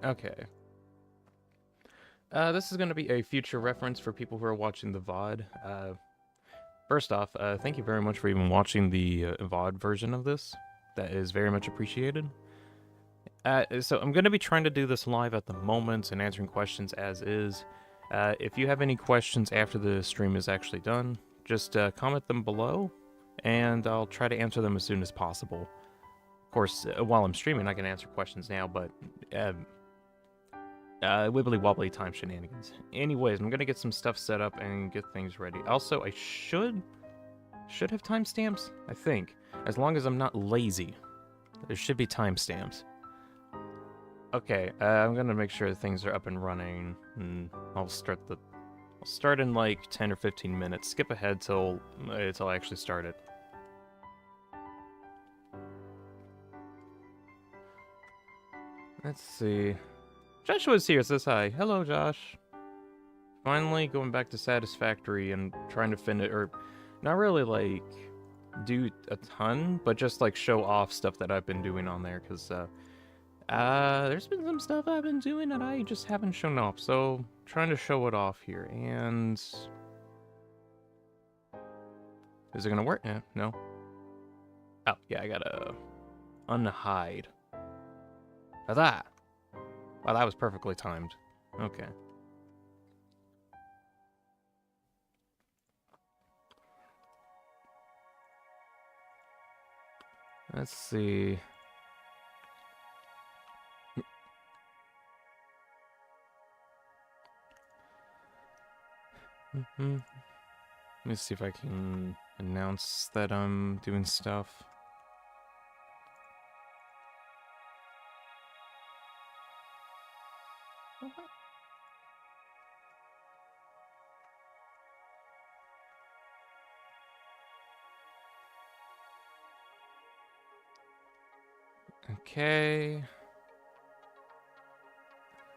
Okay. This is going to be a future reference for people who are watching the VOD. First off, thank you very much for even watching the VOD version of this. That is very much appreciated. So I'm going to be trying to do this live at the moment and answering questions as is. If you have any questions after the stream is actually done, just comment them below, and I'll try to answer them as soon as possible. Of course, while I'm streaming, I can answer questions now, but wibbly wobbly time shenanigans. Anyways, I'm gonna get some stuff set up and get things ready. Also, I should have timestamps, I think. As long as I'm not lazy. There should be timestamps. Okay, I'm gonna make sure things are up and running, and I'll start in like 10 or 15 minutes. Skip ahead till I actually start it. Let's see. Joshua's here, says hi. Hello, Josh. Finally going back to Satisfactory and trying to finish, or not really like do a ton, but just like show off stuff that I've been doing on there, because there's been some stuff I've been doing that I just haven't shown off, so trying to show it off here. And is it gonna work? Yeah, no. Oh, yeah, I gotta unhide. That. Wow, that was perfectly timed. Okay. Let's see. Let me see if I can announce that I'm doing stuff. Okay.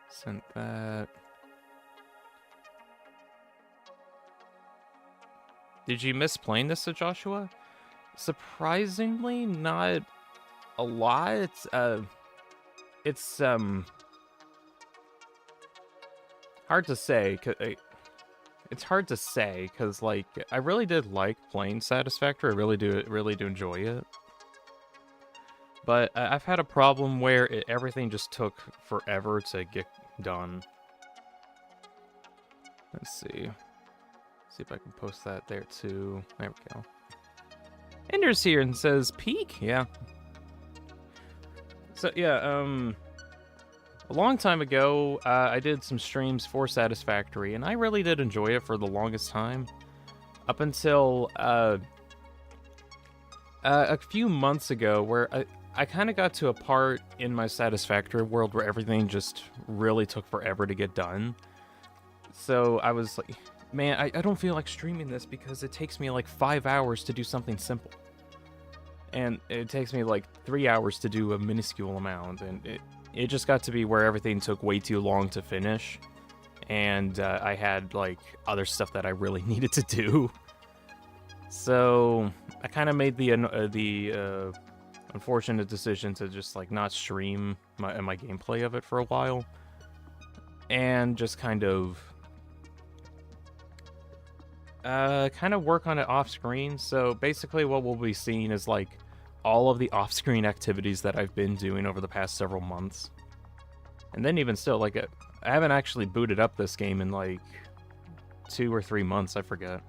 Sent that. Did you miss playing this to Joshua? Surprisingly, not a lot. It's hard to say. It's hard to say because like I really did like playing Satisfactory. I really do enjoy it. But I've had a problem where everything just took forever to get done. Let's see. See if I can post that there too. There we go. Ender's here and says peak. Yeah. So yeah, a long time ago, I did some streams for Satisfactory, and I really did enjoy it for the longest time. Up until a few months ago, where I kind of got to a part in my Satisfactory world where everything just really took forever to get done. So I was like, man, I don't feel like streaming this because it takes me like 5 hours to do something simple. And it takes me like 3 hours to do a minuscule amount, and it just got to be where everything took way too long to finish. And I had like other stuff that I really needed to do. So I kind of made the unfortunate decision to just like not stream my gameplay of it for a while, and just kind of work on it off screen. So basically what we'll be seeing is like all of the off-screen activities that I've been doing over the past several months. And then even still, like I haven't actually booted up this game in like 2 or 3 months, I forget.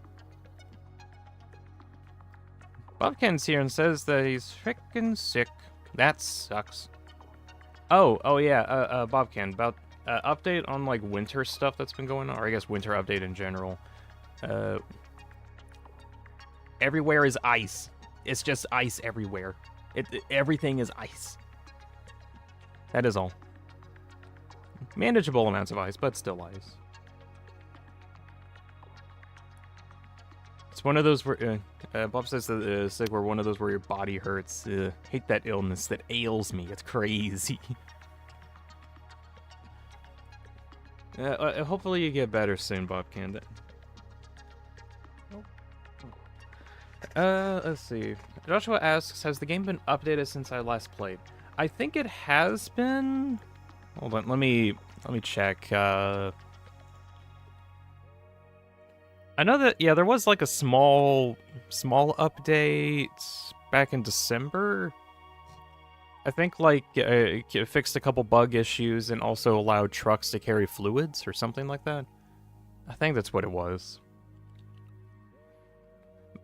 Bobcan's here and says that he's frickin' sick. That sucks. Oh yeah, Bobcan, about update on like winter stuff that's been going on, or I guess winter update in general. Everywhere is ice. It's just ice everywhere. Everything is ice. That is all. Manageable amounts of ice, but still ice. It's one of those where Bob says that it's like we're one of those where your body hurts. Hate that illness that ails me. It's crazy. Hopefully you get better soon, Bobcan. Let's see. Joshua asks, has the game been updated since I last played? I think it has been. Hold on, let me check. I know that, yeah, there was like a small update back in December. I think like it fixed a couple bug issues and also allowed trucks to carry fluids or something like that. I think that's what it was.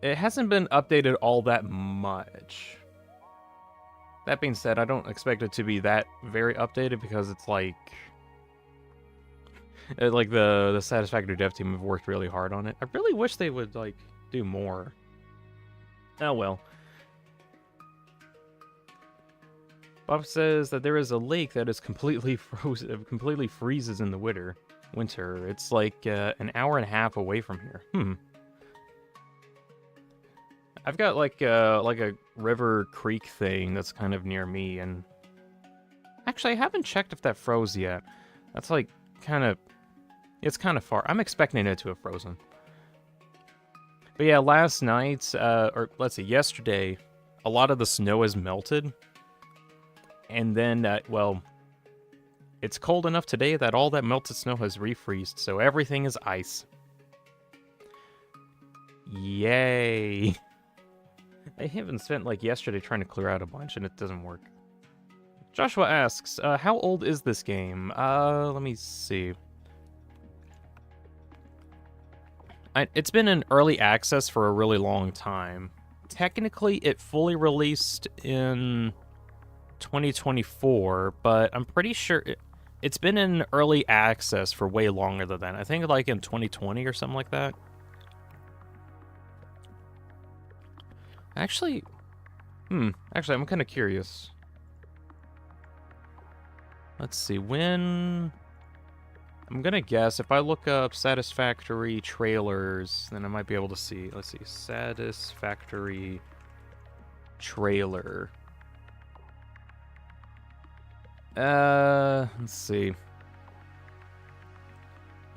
It hasn't been updated all that much. That being said, I don't expect it to be that very updated because it's like the Satisfactory dev team have worked really hard on it. I really wish they would like do more. Oh well. Bob says that there is a lake that is completely frozen, completely freezes in the winter. It's like an hour and a half away from here. I've got like a river creek thing that's kind of near me, and actually I haven't checked if that froze yet. That's like it's kind of far. I'm expecting it to have frozen. But yeah, last night, or let's see, yesterday, a lot of the snow has melted. And then, well, it's cold enough today that all that melted snow has refreezed, so everything is ice. Yay! I even spent, like, yesterday trying to clear out a bunch, and it doesn't work. Joshua asks, how old is this game? Let me see. It's been in early access for a really long time. Technically, it fully released in 2024, but I'm pretty sure it's been in early access for way longer than that. I think like in 2020 or something like that. Actually, I'm kind of curious. Let's see, when... I'm gonna guess, if I look up Satisfactory trailers, then I might be able to see. Let's see, Satisfactory trailer. Let's see.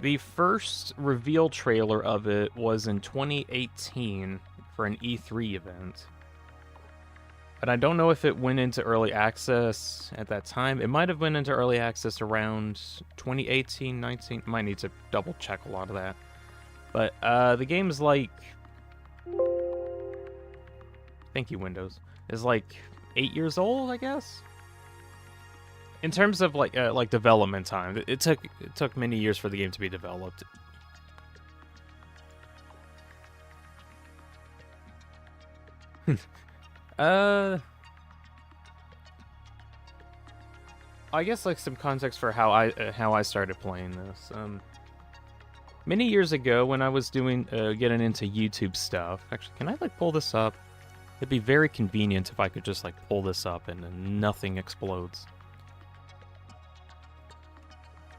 The first reveal trailer of it was in 2018 for an E3 event. But I don't know if it went into early access at that time. It might have went into early access around 2018, 19. Might need to double check a lot of that. But the game's like... Thank you, Windows. Is like 8 years old, I guess? In terms of like development time, it took many years for the game to be developed. I guess like some context for how I started playing this. Many years ago, when I was doing getting into YouTube stuff. Actually, can I like pull this up? It'd be very convenient if I could just like pull this up and then nothing explodes.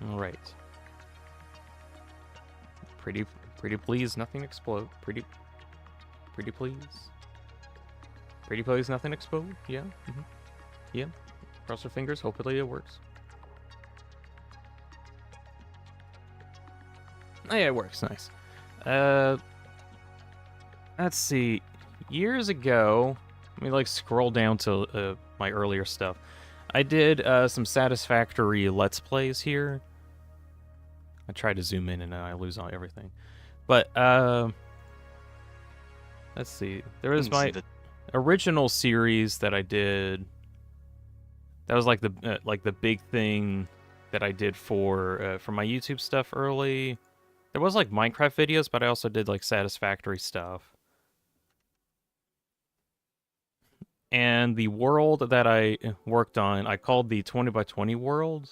All right. Pretty please, nothing explode. Pretty please. Pretty please, nothing explode. Yeah. Yeah. Cross our fingers. Hopefully it works. Oh, yeah, it works. Nice. Let's see. Years ago, let me like scroll down to my earlier stuff. I did some Satisfactory Let's Plays here. I tried to zoom in and I lose all everything. But let's see. There was my original series that I did. That was like the big thing that I did for my YouTube stuff early. There was like Minecraft videos, but I also did like Satisfactory stuff. And the world that I worked on, I called the 20x20 world.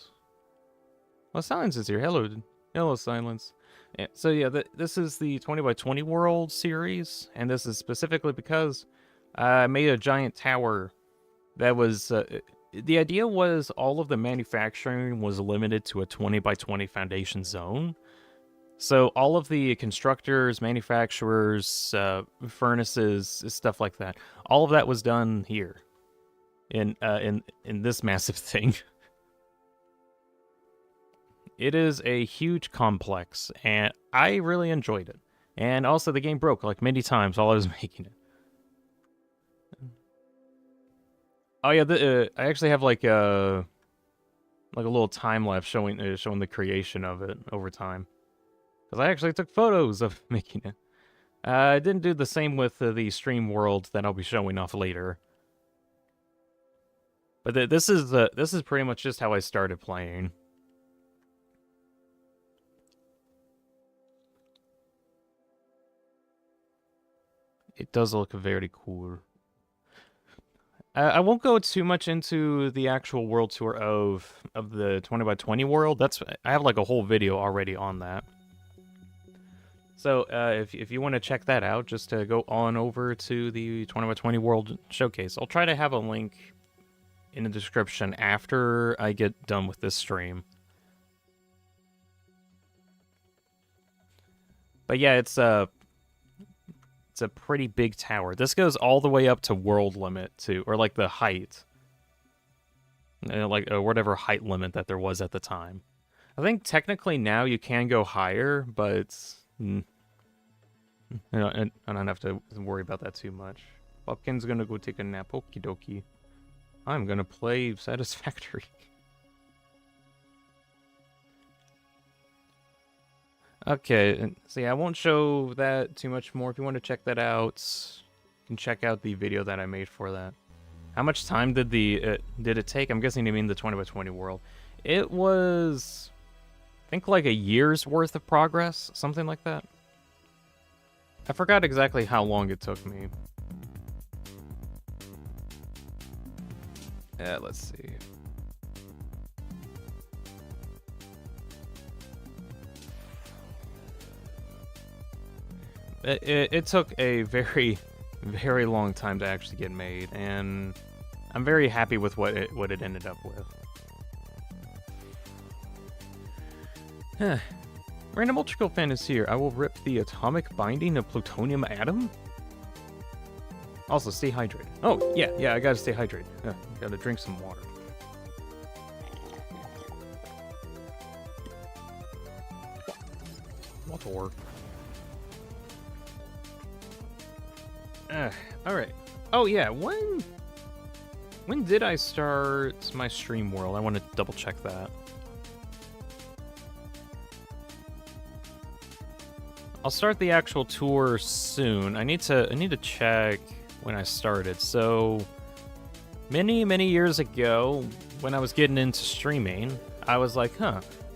Well, Silence is here. Hello, Silence. Yeah, so yeah, this is the 20x20 world series, and this is specifically because I made a giant tower that was... the idea was all of the manufacturing was limited to a 20x20 foundation zone. So all of the constructors, manufacturers, furnaces, stuff like that, all of that was done here in this massive thing. It is a huge complex, and I really enjoyed it. And also, the game broke like many times while I was making it. Oh yeah, I actually have like like a little time lapse showing showing the creation of it over time. Because I actually took photos of making it. I didn't do the same with the stream world that I'll be showing off later. But this is pretty much just how I started playing. It does look very cool. I won't go too much into the actual world tour of the 20x20 world. I have like a whole video already on that. So if you want to check that out, just go on over to the 20x20 world showcase. I'll try to have a link in the description after I get done with this stream. But yeah, it's a pretty big tower. This goes all the way up to world limit too, or like the height, like whatever height limit that there was at the time. I think technically now you can go higher, but I don't have to worry about that too much. Pumpkin's gonna go take a nap. Okie dokie. I'm gonna play Satisfactory. Okay, see, I won't show that too much more. If you want to check that out, you can check out the video that I made for that. How much time did it take? I'm guessing you mean the 20x20 world. It was, I think, like a year's worth of progress, something like that. I forgot exactly how long it took me. Let's see. It took a very, very long time to actually get made, and I'm very happy with what it ended up with. Random Ultrakill fan is here. I will rip the atomic binding of plutonium atom. Also, stay hydrated. Oh, yeah, I gotta stay hydrated. Gotta drink some water. Water. Alright. Oh, yeah, when did I start my stream world? I want to double check that. I'll start the actual tour soon. I need to check when I started. So many years ago, when I was getting into streaming, I was like,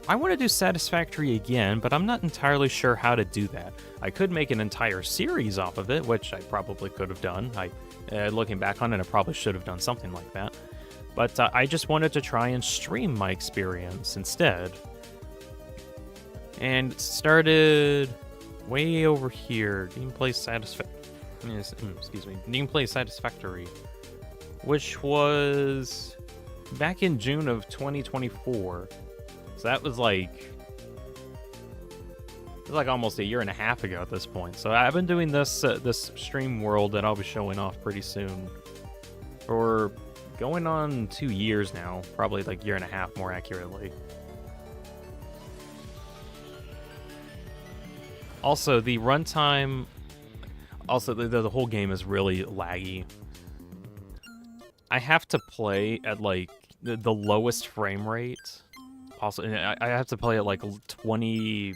I want to do Satisfactory again, but I'm not entirely sure how to do that. I could make an entire series off of it, which I probably could have done. Looking back on it, I probably should have done something like that. But I just wanted to try and stream my experience instead. And it started way over here. Gameplay Satisfactory, which was back in June of 2024. So that was like almost a year and a half ago at this point. So I've been doing this stream world that I'll be showing off pretty soon for going on 2 years now, probably like year and a half more accurately. Also, the runtime, the whole game is really laggy. I have to play at like the lowest frame rate. Also, I have to play at like 24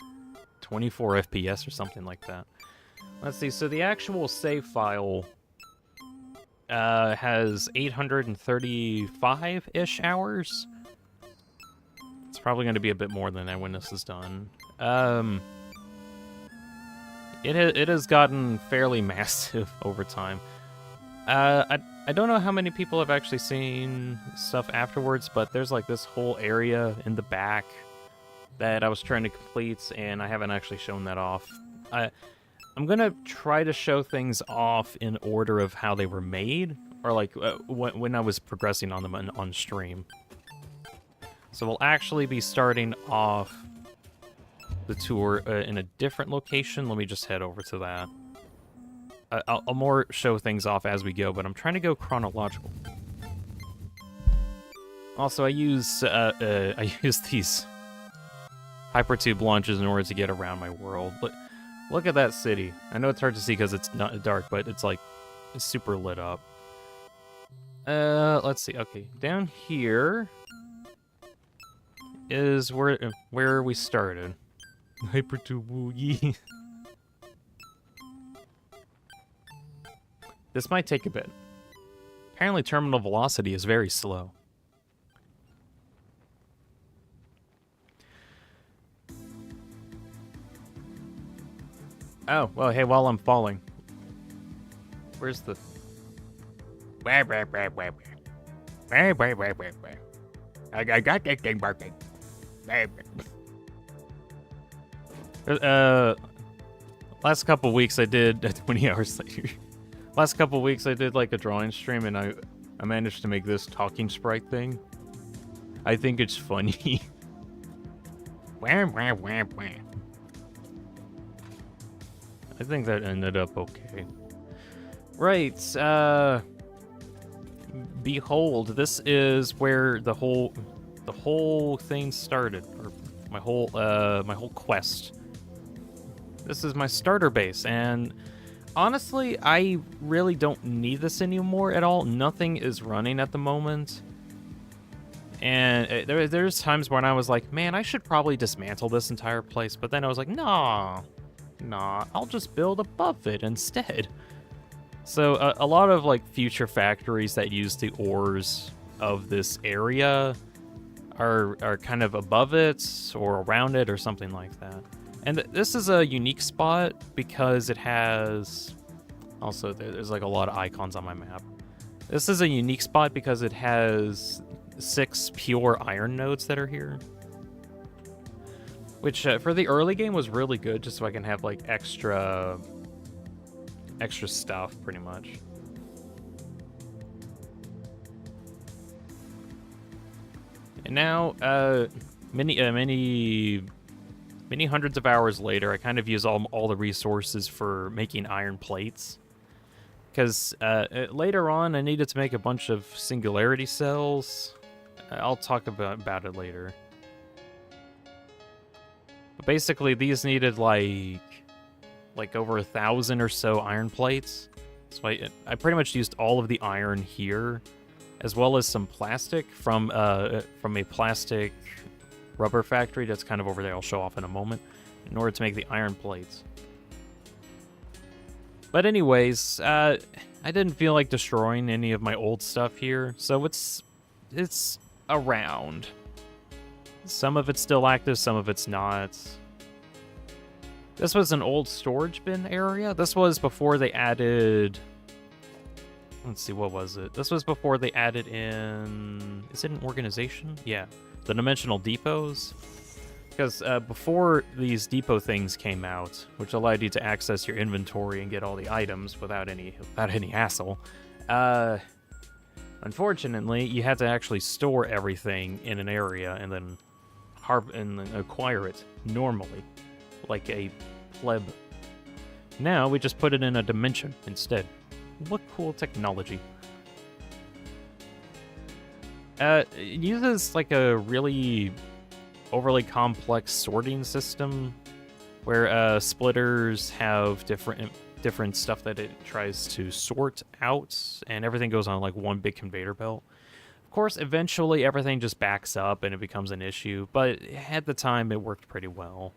FPS or something like that. Let's see, so the actual save file has 835-ish hours. It's probably going to be a bit more than that when this is done. It has gotten fairly massive over time. I don't know how many people have actually seen stuff afterwards, but there's like this whole area in the back that I was trying to complete, and I haven't actually shown that off. I'm gonna try to show things off in order of how they were made, or like when I was progressing on them on stream. So we'll actually be starting off the tour in a different location. Let me just head over to that. I'll more show things off as we go, but I'm trying to go chronological. Also, I use these hypertube launches in order to get around my world. Look at that city. I know it's hard to see because it's not dark, but it's like it's super lit up. Let's see. Okay, down here is where we started. Hypertube yee. This might take a bit. Apparently terminal velocity is very slow. Oh, well, hey, while I'm falling. Where's the... I got that thing working. Last couple weeks I did 20 hours later. Last couple weeks I did like a drawing stream and I managed to make this talking sprite thing. I think it's funny. I think that ended up okay. Right, behold, this is where the whole thing started, or my whole quest. This is my starter base, and honestly, I really don't need this anymore at all. Nothing is running at the moment. And there's times when I was like, man, I should probably dismantle this entire place, but then I was like, nah, I'll just build above it instead. So a lot of like future factories that use the ores of this area are kind of above it or around it or something like that. And this is a unique spot because it has... Also, there's like a lot of icons on my map. This is a unique spot because it has 6 pure iron nodes that are here. Which, for the early game, was really good, just so I can have, like, extra stuff, pretty much. And now, many hundreds of hours later, I kind of use all the resources for making iron plates. Because later on, I needed to make a bunch of singularity cells. I'll talk about it later. But basically, these needed like over 1,000 or so iron plates. So I pretty much used all of the iron here, as well as some plastic from a plastic rubber factory that's kind of over there. I'll show off in a moment, in order to make the iron plates. But anyways, I didn't feel like destroying any of my old stuff here, so it's around. Some of it's still active, some of it's not. This was an old storage bin area. This was before they added... Let's see, what was it? This was before they added in... Is it an organization? Yeah. The dimensional depots. Because before these depot things came out, which allowed you to access your inventory and get all the items without any hassle, unfortunately, you had to actually store everything in an area and then acquire it normally, like a pleb. Now we just put it in a dimension instead. What cool technology. It uses like a really overly complex sorting system where splitters have different stuff that it tries to sort out, and everything goes on like one big conveyor belt. Of course, eventually everything just backs up and it becomes an issue, but at the time it worked pretty well.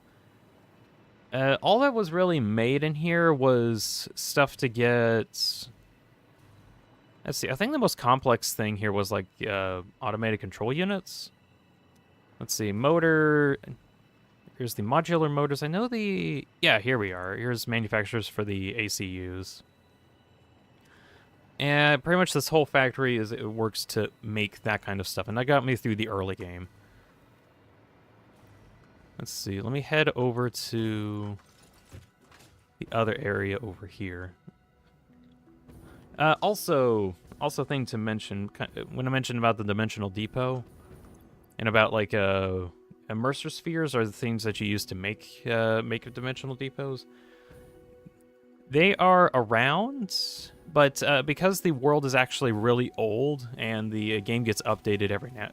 All that was really made in here was stuff to get... Let's see, I think the most complex thing here was like automated control units. Let's see, motor... Here's the modular motors. I know the... Yeah, here we are. Here's manufacturers for the ACUs. And pretty much this whole factory it works to make that kind of stuff. And that got me through the early game. Let's see, let me head over to the other area over here. Also thing to mention, when I mentioned about the dimensional depot, and about like immersor spheres are the things that you use to make dimensional depots. They are around, but because the world is actually really old and the game gets updated every now,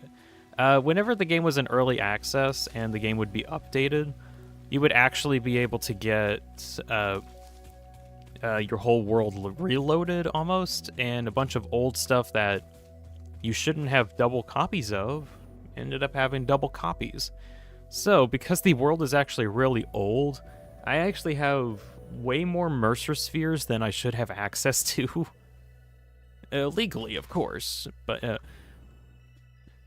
whenever the game was in early access and the game would be updated, you would actually be able to get your whole world reloaded almost, and a bunch of old stuff that you shouldn't have double copies of ended up having double copies. So, because the world is actually really old, I actually have way more Mercer spheres than I should have access to. Legally, of course, but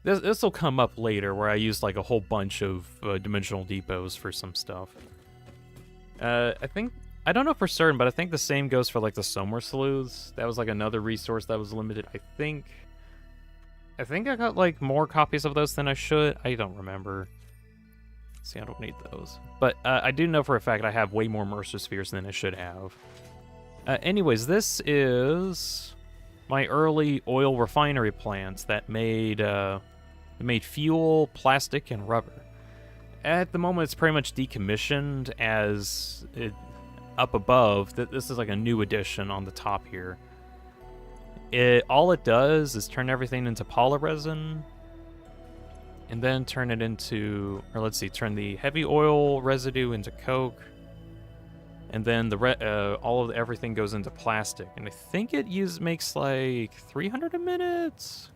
this will come up later, where I use like a whole bunch of dimensional depots for some stuff. I don't know for certain, but I think the same goes for like the Somer Sleuths. That was like another resource that was limited. I think I got like more copies of those than I should. I don't remember. See, I don't need those. But I do know for a fact I have way more Mercer spheres than I should have. Anyways, this is my early oil refinery plants that made fuel, plastic, and rubber. At the moment, it's pretty much decommissioned as up above. This is like a new addition on the top here. All it does is turn everything into polyresin, and then turn it into, or let's see, turn the heavy oil residue into coke, and then everything goes into plastic. And I think it makes like 300 a minute.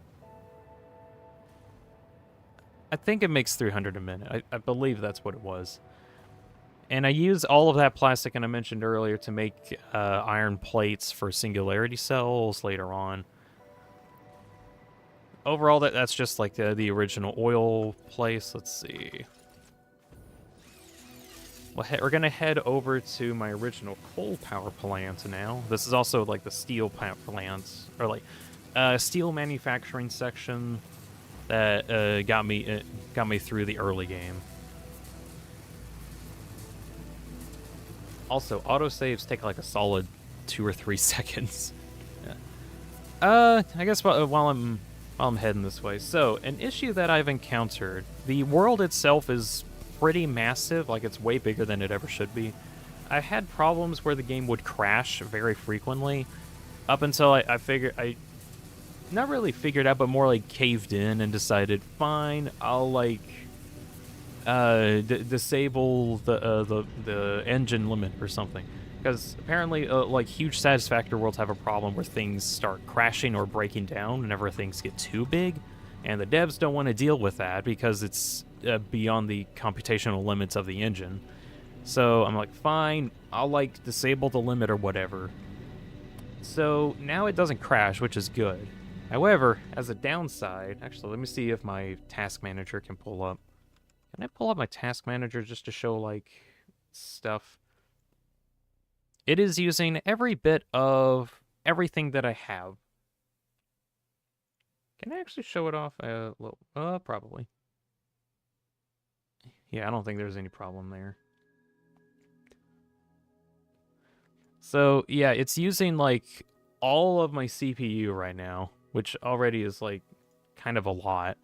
I think it makes 300 a minute. I believe that's what it was. And I use all of that plastic, and I mentioned earlier, to make iron plates for singularity cells later on. Overall, that's just like the original oil place. Let's see. Well, we're going to head over to my original coal power plant now. This is also like the steel plant, or like steel manufacturing section that got me through the early game. Also, autosaves take like a solid 2 or 3 seconds. Yeah. I guess while I'm heading this way. So, an issue that I've encountered, the world itself is pretty massive, like it's way bigger than it ever should be. I had problems where the game would crash very frequently, up until I not really figured out, but more like caved in and decided, fine, I'll like disable the engine limit or something. Because apparently, like, huge Satisfactory worlds have a problem where things start crashing or breaking down whenever things get too big, and the devs don't want to deal with that because it's beyond the computational limits of the engine. So I'm like, fine, I'll, like, disable the limit or whatever. So now it doesn't crash, which is good. However, as a downside, actually, let me see if my task manager can pull up. Can I pull up my task manager just to show, like, stuff? It is using every bit of everything that I have. Can I actually show it off? Probably. Yeah, I don't think there's any problem there. So, yeah, it's using, like, all of my CPU right now, which already is, like, kind of a lot.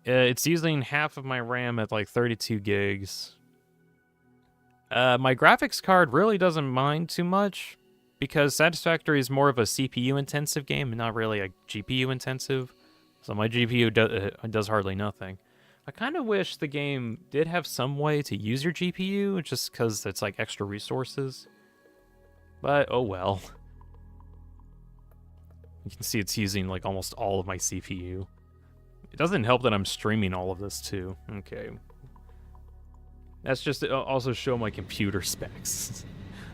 It's using half of my RAM at, like, 32 gigs. My graphics card really doesn't mind too much, because Satisfactory is more of a CPU-intensive game and not really a GPU-intensive. So my GPU does hardly nothing. I kind of wish the game did have some way to use your GPU, just because it's like extra resources. But, oh well. You can see it's using like almost all of my CPU. It doesn't help that I'm streaming all of this too. Okay. That's just to also show my computer specs.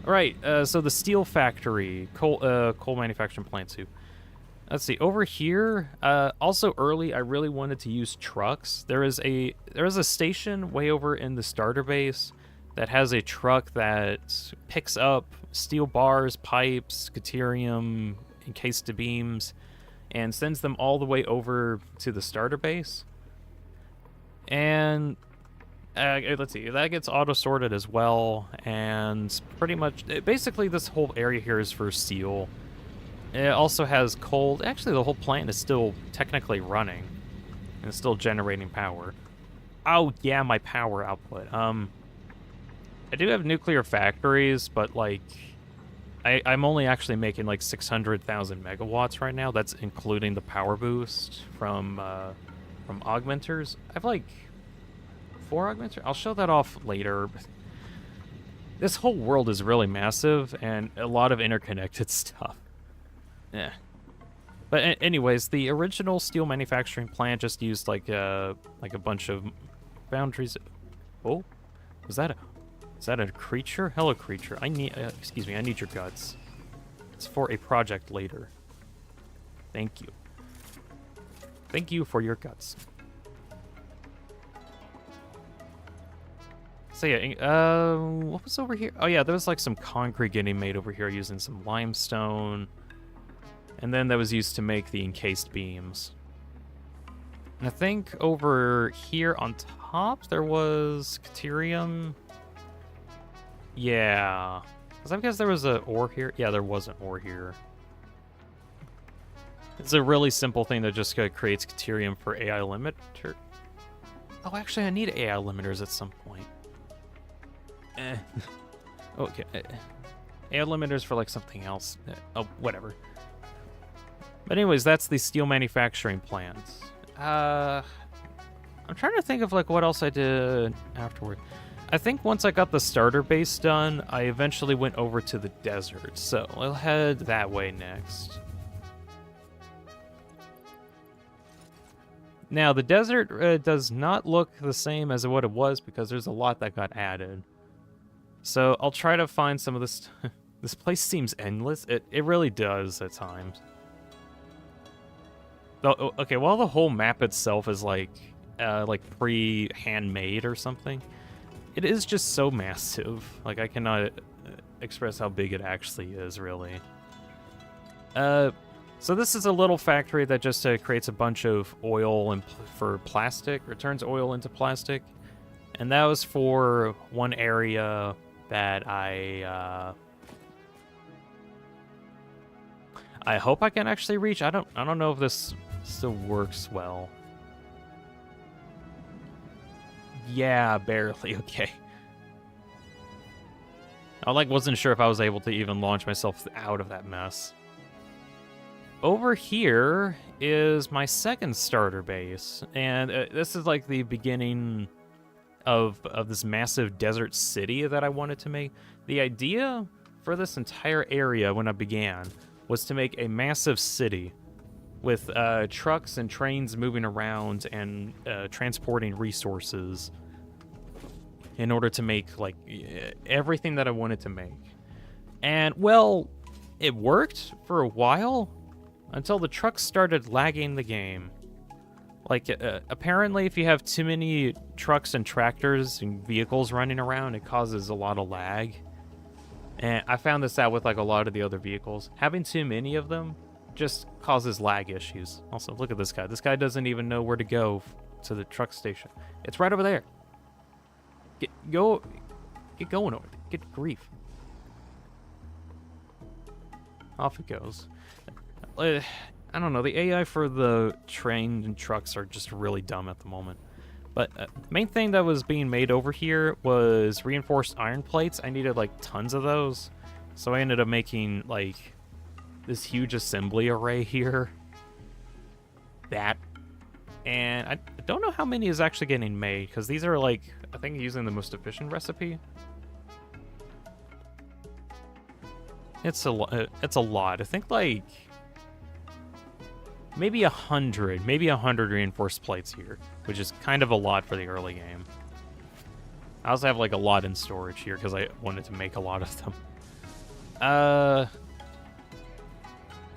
Alright, so the steel factory, coal manufacturing plant too. Let's see, over here, also early, I really wanted to use trucks. There is a station way over in the starter base that has a truck that picks up steel bars, pipes, Deuterium, encased beams, and sends them all the way over to the starter base. And let's see, that gets auto-sorted as well, and pretty much, basically this whole area here is for steel. It also has coal. Actually, the whole plant is still technically running, and it's still generating power. Oh, yeah, my power output. I do have nuclear factories, but, like, I'm only actually making, like, 600,000 megawatts right now. That's including the power boost from Augmenters. I have, like, 4 Augmenters. I'll show that off later. This whole world is really massive, and a lot of interconnected stuff. Yeah. But anyways, the original steel manufacturing plant just used like a bunch of boundaries. Oh, is that a creature? Hello, creature. I need excuse me. I need your guts. It's for a project later. Thank you. Thank you for your guts. So yeah, what was over here? Oh yeah, there was like some concrete getting made over here using some limestone. And then that was used to make the encased beams. And I think over here on top there was Caterium. Yeah. Because I guess there was an ore here. Yeah, there was an ore here. It's a really simple thing that just creates Caterium for AI limiter. Oh, actually, I need AI limiters at some point. Okay. AI limiters for like something else. Oh, whatever. But anyways, that's the steel manufacturing plant. I'm trying to think of like what else I did afterward. I think once I got the starter base done, I eventually went over to the desert. So I'll head that way next. Now, the desert does not look the same as what it was because there's a lot that got added. So I'll try to find some of this. This place seems endless. It really does at times. Okay, while the whole map itself is like pre-handmade or something, it is just so massive. Like I cannot express how big it actually is, really. So this is a little factory that just creates a bunch of oil for plastic, or turns oil into plastic. And that was for one area that I hope I can actually reach. I don't know if this still works well. Yeah, barely. Okay. I wasn't sure if I was able to even launch myself out of that mess. Over here is my second starter base, and this is like the beginning of this massive desert city that I wanted to make. The idea for this entire area when I began was to make a massive city with trucks and trains moving around and transporting resources in order to make like everything that I wanted to make. And well, it worked for a while until the trucks started lagging the game. Like, apparently if you have too many trucks and tractors and vehicles running around, it causes a lot of lag. And I found this out with like a lot of the other vehicles. Having too many of them just causes lag issues. Also, look at this guy. This guy doesn't even know where to go to the truck station. It's right over there. Get going over there. Get grief. Off it goes. I don't know, the AI for the trains and trucks are just really dumb at the moment. But the main thing that was being made over here was reinforced iron plates. I needed like tons of those. So I ended up making like this huge assembly array here. That. And I don't know how many is actually getting made, because these are like, I think using the most efficient recipe. It's a lot. I think like maybe 100 reinforced plates here, which is kind of a lot for the early game. I also have like a lot in storage here because I wanted to make a lot of them.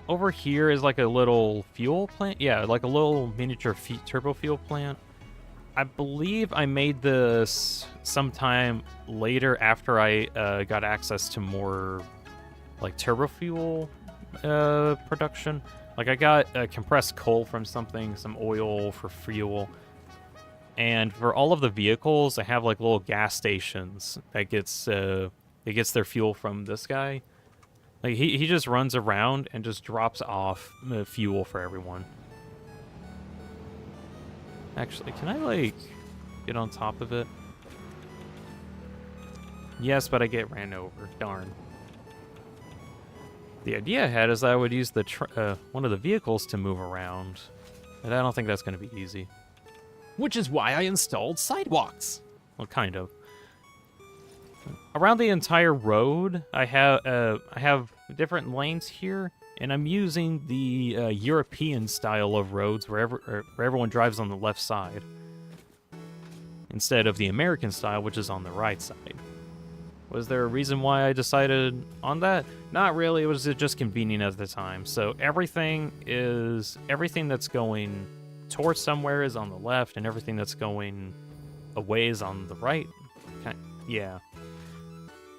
Over here is like a little fuel plant. Yeah, like a little miniature turbo fuel plant. I believe I made this sometime later after I got access to more like turbo fuel production. Like I got compressed coal from something, some oil for fuel. And for all of the vehicles, I have like little gas stations that gets their fuel from this guy. Like he just runs around and just drops off fuel for everyone. Actually, can I like get on top of it? Yes, but I get ran over. Darn. The idea I had is I would use the one of the vehicles to move around, but I don't think that's going to be easy. Which is why I installed sidewalks. Well, kind of. Around the entire road, I have different lanes here. And I'm using the European style of roads where everyone drives on the left side, instead of the American style, which is on the right side. Was there a reason why I decided on that? Not really, it was just convenient at the time. So everything that's going towards somewhere is on the left, and everything that's going away is on the right. Yeah.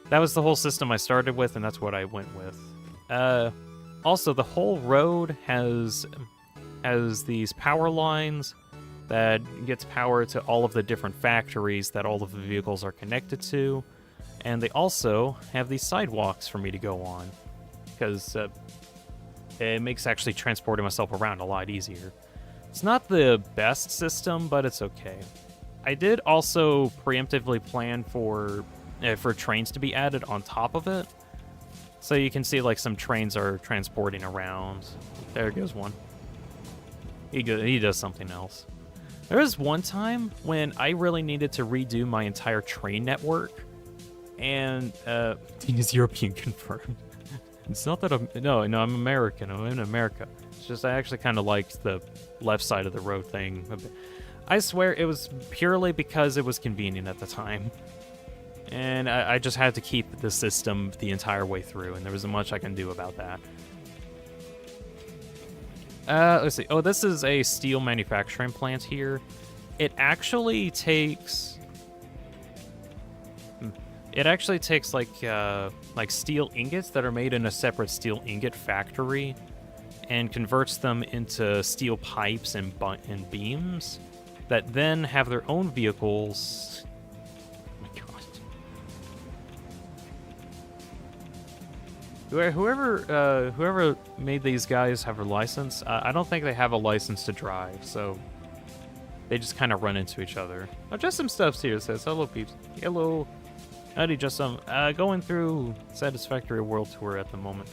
That was the whole system I started with, and that's what I went with. Also, the whole road has these power lines that gets power to all of the different factories that all of the vehicles are connected to. And they also have these sidewalks for me to go on, because it makes actually transporting myself around a lot easier. It's not the best system, but it's okay. I did also preemptively plan for trains to be added on top of it. So you can see like some trains are transporting around. There goes one. He does something else. There was one time when I really needed to redo my entire train network. And Dean is European confirmed. It's not that I'm I'm American. I'm in America. It's just I actually kind of liked the left side of the road thing a bit. I swear it was purely because it was convenient at the time. And I just had to keep the system the entire way through, and there wasn't much I can do about that. Let's see. Oh, this is a steel manufacturing plant here. It actually takes like steel ingots that are made in a separate steel ingot factory, and converts them into steel pipes and beams that then have their own vehicles. Oh my god! Whoever made these guys have a license. I don't think they have a license to drive, so they just kind of run into each other. Oh, just some stuff here. It says hello, peeps. Hello. Howdy, just some. Going through Satisfactory World tour at the moment.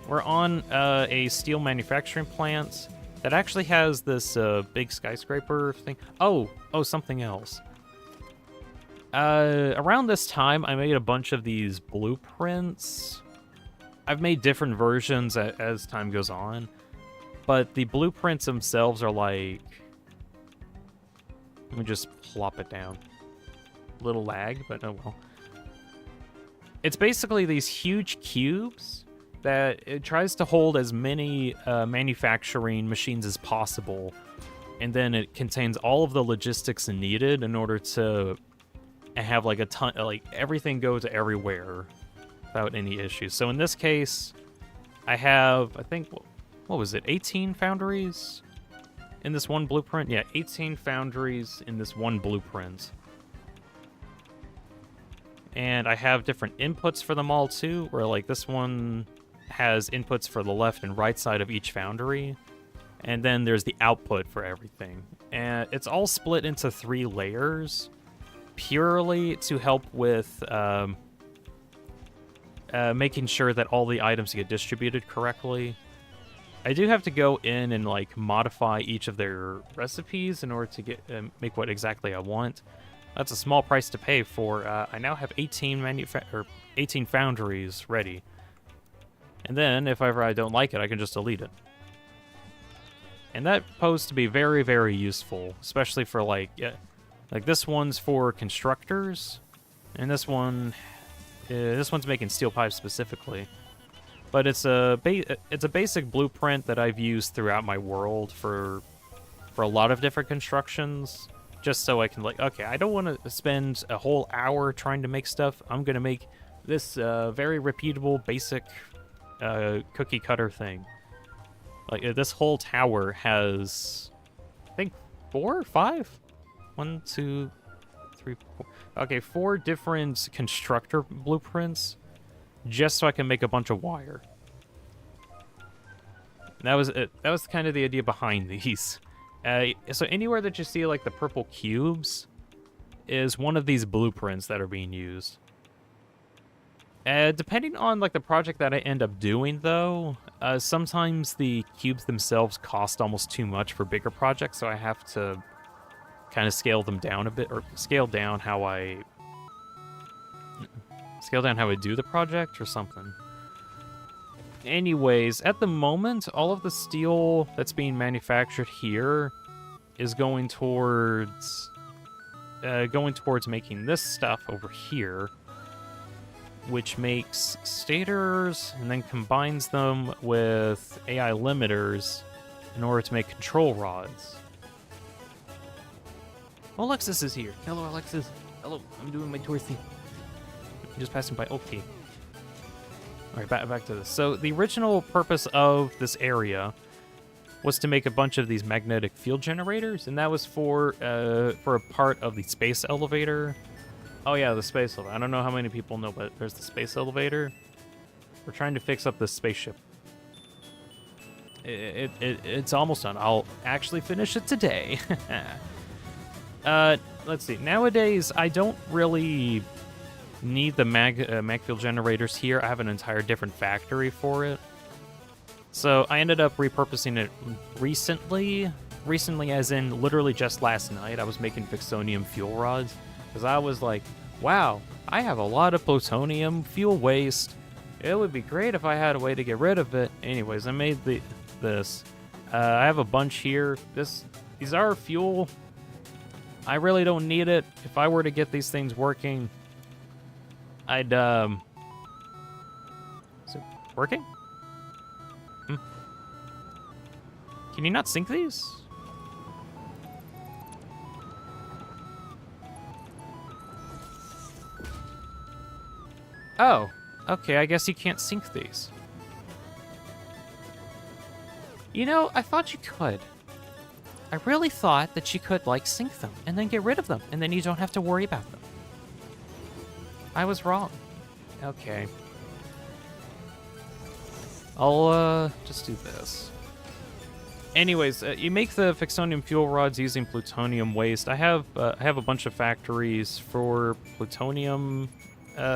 We're on a steel manufacturing plant that actually has this big skyscraper thing. Oh, something else. Around this time, I made a bunch of these blueprints. I've made different versions as time goes on, but the blueprints themselves are like... Let me just plop it down. Little lag, but oh well. It's basically these huge cubes that it tries to hold as many manufacturing machines as possible, and then it contains all of the logistics needed in order to have like a ton, like everything go to everywhere without any issues. So in this case, I have, I think, what was it, 18 foundries in this one blueprint? Yeah, 18 foundries in this one blueprint. And I have different inputs for them all too, where like this one has inputs for the left and right side of each foundry. And then there's the output for everything. And it's all split into 3 layers, purely to help with making sure that all the items get distributed correctly. I do have to go in and like modify each of their recipes in order to get make what exactly I want. That's a small price to pay for. I now have 18 foundries ready. And then, if ever I don't like it, I can just delete it. And that posed to be very, very useful, especially for like this one's for constructors, and this one's making steel pipes specifically. But it's a basic blueprint that I've used throughout my world for a lot of different constructions. Just so I can, like, okay, I don't want to spend a whole hour trying to make stuff. I'm going to make this very repeatable, basic cookie cutter thing. Like, this whole tower has, I think, 4 or 5? 1, 2, 3, 4. Okay, 4 different constructor blueprints just so I can make a bunch of wire. And that was it. That was kind of the idea behind these. So anywhere that you see like the purple cubes is one of these blueprints that are being used. Depending on like the project that I end up doing though, sometimes the cubes themselves cost almost too much for bigger projects, so I have to kind of scale them down a bit, or scale down how I do the project or something. Anyways, at the moment, all of the steel that's being manufactured here is going towards making this stuff over here, which makes stators and then combines them with AI limiters in order to make control rods. Alexis is here. Hello, Alexis. Hello, I'm doing my tour thing. Just passing by. Okay. All right, back to this. So the original purpose of this area was to make a bunch of these magnetic field generators, and that was for a part of the space elevator. Oh yeah, the space elevator. I don't know how many people know, but there's the space elevator. We're trying to fix up this spaceship. It's almost done. I'll actually finish it today. Let's see. Nowadays, I don't really need the mag field generators here. I have an entire different factory for it. So I ended up repurposing it recently. Recently, as in literally just last night, I was making Ficsonium Fuel Rods. Because I was like, wow, I have a lot of plutonium fuel waste. It would be great if I had a way to get rid of it. Anyways, I made this. I have a bunch here. These are fuel. I really don't need it. If I were to get these things working, I'd, Is it working? Can you not sync these? Oh, okay, I guess you can't sync these. You know, I thought you could. I really thought that you could, like, sync them and then get rid of them, and then you don't have to worry about them. I was wrong. Okay. I'll, just do this. Anyways, you make the Ficsonium fuel rods using plutonium waste. I have a bunch of factories for plutonium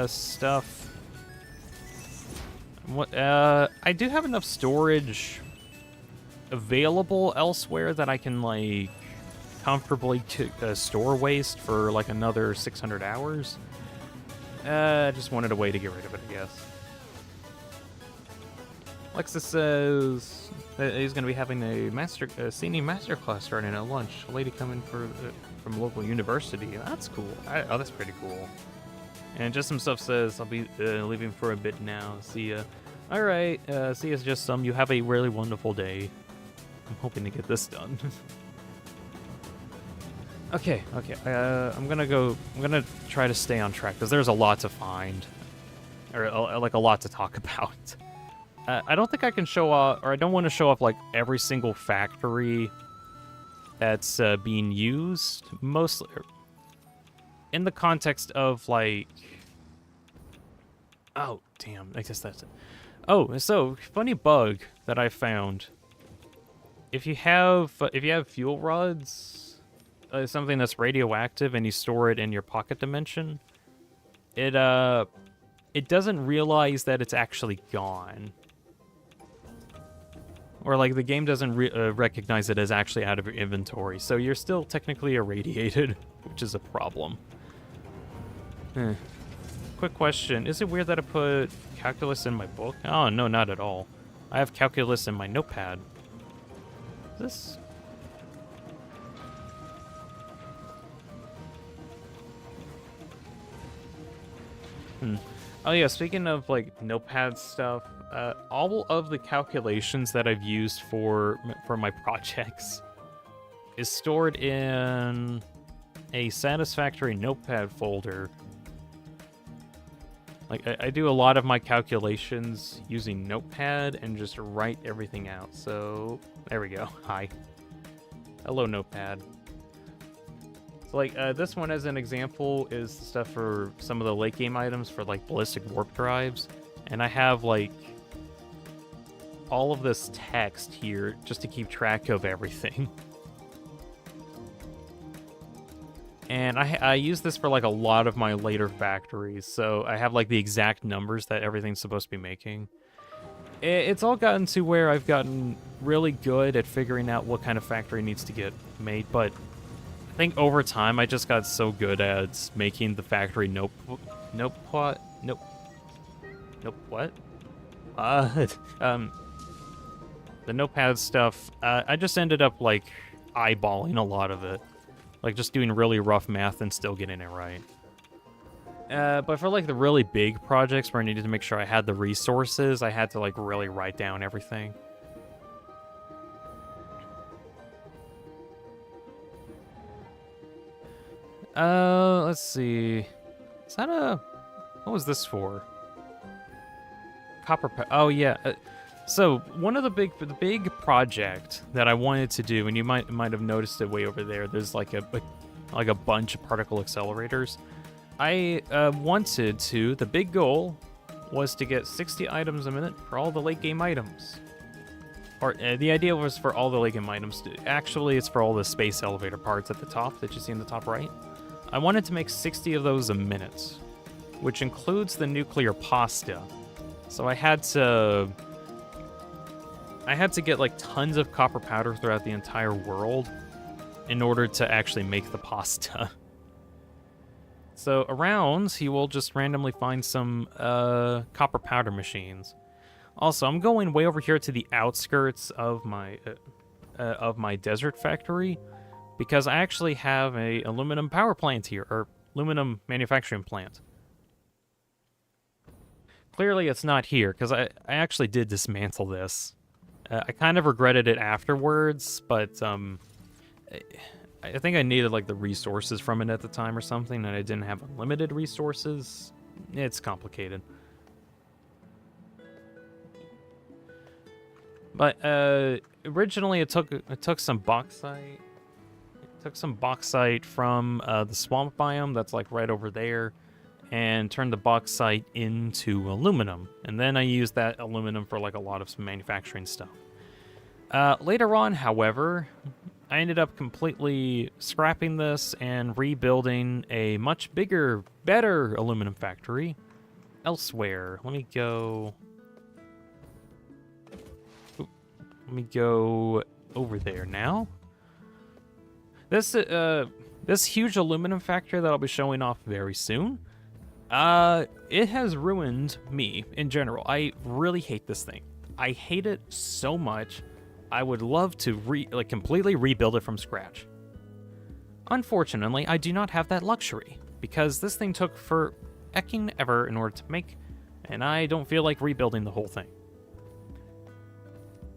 stuff. I do have enough storage available elsewhere that I can like comfortably store waste for like another 600 hours. I just wanted a way to get rid of it, I guess. Alexis says that he's going to be having a senior master class starting at lunch. A lady coming from local university. That's cool. Oh, that's pretty cool. And Just Himself says, I'll be leaving for a bit now. See ya. All right. See ya, Just Some. You have a really wonderful day. I'm hoping to get this done. Okay. I'm gonna try to stay on track because there's a lot to find, or like a lot to talk about. I don't think I can show off, or I don't want to show off like every single factory that's being used. Mostly in the context of like, oh damn, I guess that's it. Oh, so funny bug that I found. If you have fuel rods, something that's radioactive, and you store it in your pocket dimension, it doesn't realize that it's actually gone. Or, like, the game doesn't recognize it as actually out of your inventory, so you're still technically irradiated, which is a problem. Quick question. Is it weird that I put calculus in my book? Oh, no, not at all. I have calculus in my notepad. Is this... Oh, yeah, speaking of, like, notepad stuff, all of the calculations that I've used for my projects is stored in a Satisfactory notepad folder. Like, I do a lot of my calculations using Notepad and just write everything out. So, there we go. Hi. Hello, Notepad. So, like, this one, as an example, is stuff for some of the late game items for, like, ballistic warp drives. And I have, like, all of this text here just to keep track of everything. And I use this for, like, a lot of my later factories, so I have, like, the exact numbers that everything's supposed to be making. It's all gotten to where I've gotten really good at figuring out what kind of factory needs to get made, but I think over time I just got so good at making the factory what? Uh, um, the notepad stuff, I just ended up, like, eyeballing a lot of it. Like, just doing really rough math and still getting it right. But for, like, the really big projects where I needed to make sure I had the resources, I had to, like, really write down everything. Let's see. Is that a... What was this for? Oh, yeah. So, one of the big project that I wanted to do, and you might have noticed it way over there, there's, like, a bunch of particle accelerators. I wanted to, the big goal was to get 60 items a minute for all the late game items. Or the idea was for all the late game items. Actually, it's for all the space elevator parts at the top that you see in the top right. I wanted to make 60 of those a minute, which includes the nuclear pasta. So I had to get like tons of copper powder throughout the entire world in order to actually make the pasta. So around, he will just randomly find some copper powder machines. Also, I'm going way over here to the outskirts of my desert factory because I actually have a aluminum power plant here, or aluminum manufacturing plant. Clearly, it's not here because I actually did dismantle this. I kind of regretted it afterwards, but I think I needed like the resources from it at the time or something, and I didn't have unlimited resources. It's complicated. But originally it took some bauxite. It took some bauxite from the swamp biome that's like right over there, and turned the bauxite into aluminum. And then I used that aluminum for like a lot of some manufacturing stuff. Later on, however, I ended up completely scrapping this and rebuilding a much bigger, better aluminum factory elsewhere. Let me go over there now. This huge aluminum factory that I'll be showing off very soon, it has ruined me in general. I really hate this thing. I hate it so much. I would love to completely rebuild it from scratch. Unfortunately, I do not have that luxury, because this thing took for ecking ever in order to make, and I don't feel like rebuilding the whole thing.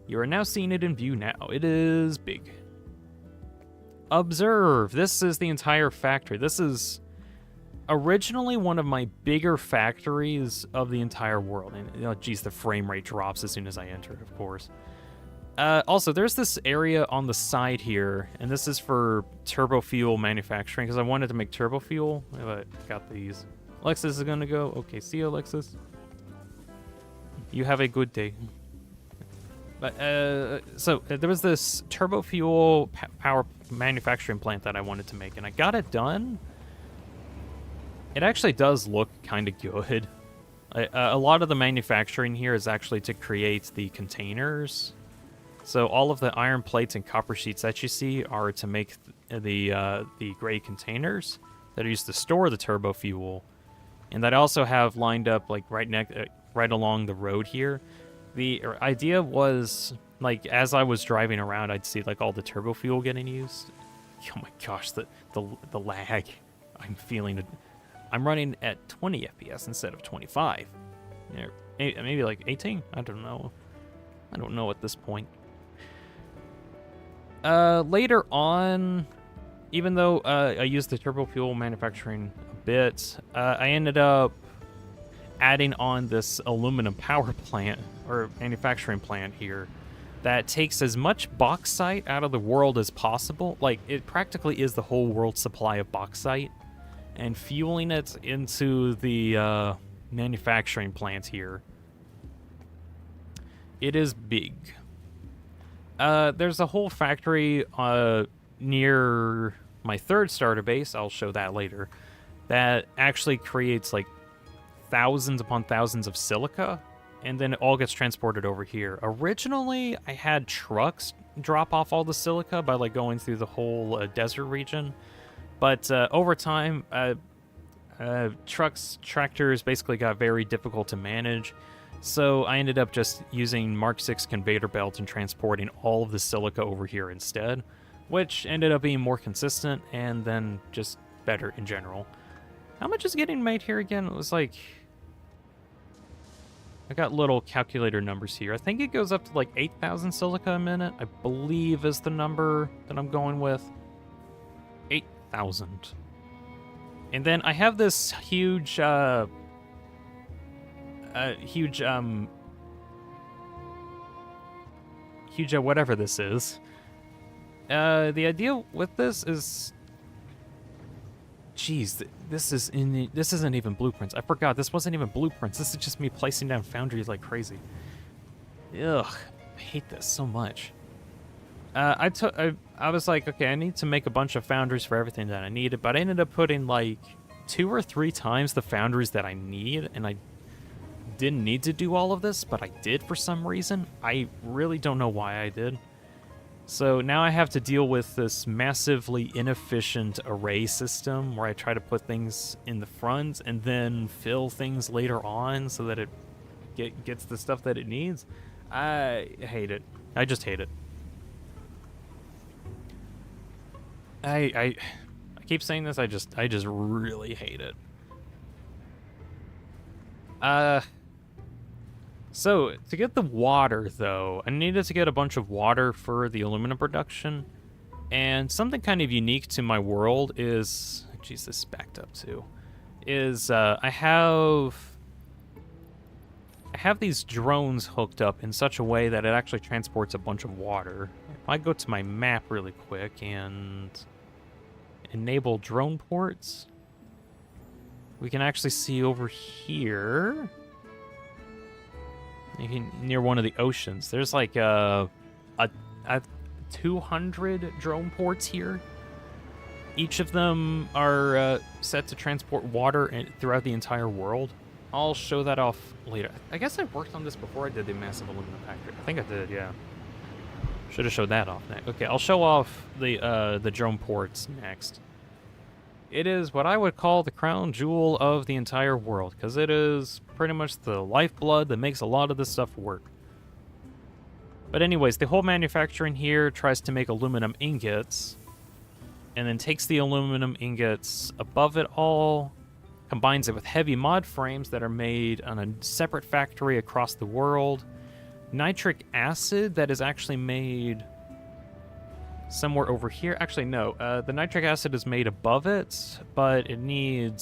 You are now seeing it in view now. It is big. Observe! This is the entire factory. This is originally one of my bigger factories of the entire world. And, geez, the frame rate drops as soon as I enter it, of course. Also, there's this area on the side here, and this is for turbo fuel manufacturing, because I wanted to make turbo fuel. I got these. Alexis is going to go. Okay, see you, Alexis. You have a good day. But, so there was this turbo fuel power manufacturing plant that I wanted to make, and I got it done. It actually does look kind of good. A lot of the manufacturing here is actually to create the containers. So all of the iron plates and copper sheets that you see are to make the gray containers that are used to store the turbo fuel, and that I also have lined up like right along the road here. The idea was, like, as I was driving around, I'd see like all the turbo fuel getting used. Oh my gosh, the lag! I'm feeling it. I'm running at 20 FPS instead of 25. Maybe like 18. I don't know. I don't know at this point. Later on, even though I used the turbo fuel manufacturing a bit, I ended up adding on this aluminum power plant, or manufacturing plant here, that takes as much bauxite out of the world as possible. Like, it practically is the whole world's supply of bauxite, and fueling it into the manufacturing plant here. It is big. There's a whole factory near my third starter base, I'll show that later, that actually creates like thousands upon thousands of silica, and then it all gets transported over here. Originally, I had trucks drop off all the silica by like going through the whole desert region, but over time, tractors basically got very difficult to manage, So I ended up just using Mark 6 conveyor belts and transporting all of the silica over here instead, which ended up being more consistent and then just better in general. How much is getting made here again? It was like... I got little calculator numbers here. I think it goes up to like 8,000 silica a minute, I believe is the number that I'm going with. 8,000. And then I have this huge, huge whatever this is. The idea with this is, jeez, this isn't even blueprints. I forgot this wasn't even blueprints. This is just me placing down foundries like crazy. Ugh, I hate this so much. I was like, okay, I need to make a bunch of foundries for everything that I needed, but I ended up putting like 2 or 3 times the foundries that I need, and I didn't need to do all of this, but I did for some reason. I really don't know why I did. So now I have to deal with this massively inefficient array system where I try to put things in the front and then fill things later on so that it gets the stuff that it needs. I hate it. I just hate it. I keep saying this, I just really hate it. So, to get the water, though, I needed to get a bunch of water for the aluminum production. And something kind of unique to my world is... Jeez, this is backed up, too. Is, I have these drones hooked up in such a way that it actually transports a bunch of water. If I go to my map really quick and enable drone ports, we can actually see over here... near one of the oceans. There's like a 200 drone ports here. Each of them are set to transport water throughout the entire world. I'll show that off later. I guess I worked on this before I did the massive aluminum factory. I think I did, yeah. Should have showed that off next. Okay, I'll show off the drone ports next. It is what I would call the crown jewel of the entire world, because it is pretty much the lifeblood that makes a lot of this stuff work. But anyways, the whole manufacturing here tries to make aluminum ingots, and then takes the aluminum ingots above it all, combines it with heavy mod frames that are made on a separate factory across the world, nitric acid that is actually made somewhere over here. Actually, no. The nitric acid is made above it, but it needed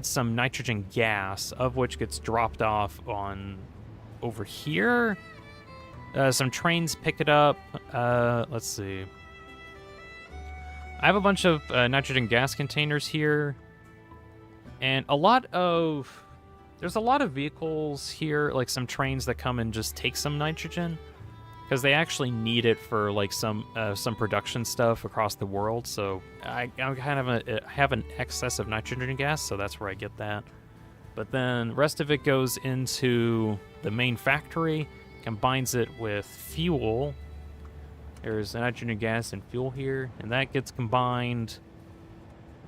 some nitrogen gas, of which gets dropped off on over here. Some trains pick it up. Let's see. I have a bunch of nitrogen gas containers here, and there's a lot of vehicles here, like some trains that come and just take some nitrogen, because they actually need it for like some production stuff across the world. So I kind of have an excess of nitrogen gas, so that's where I get that. But then the rest of it goes into the main factory, combines it with fuel. There's nitrogen gas and fuel here, and that gets combined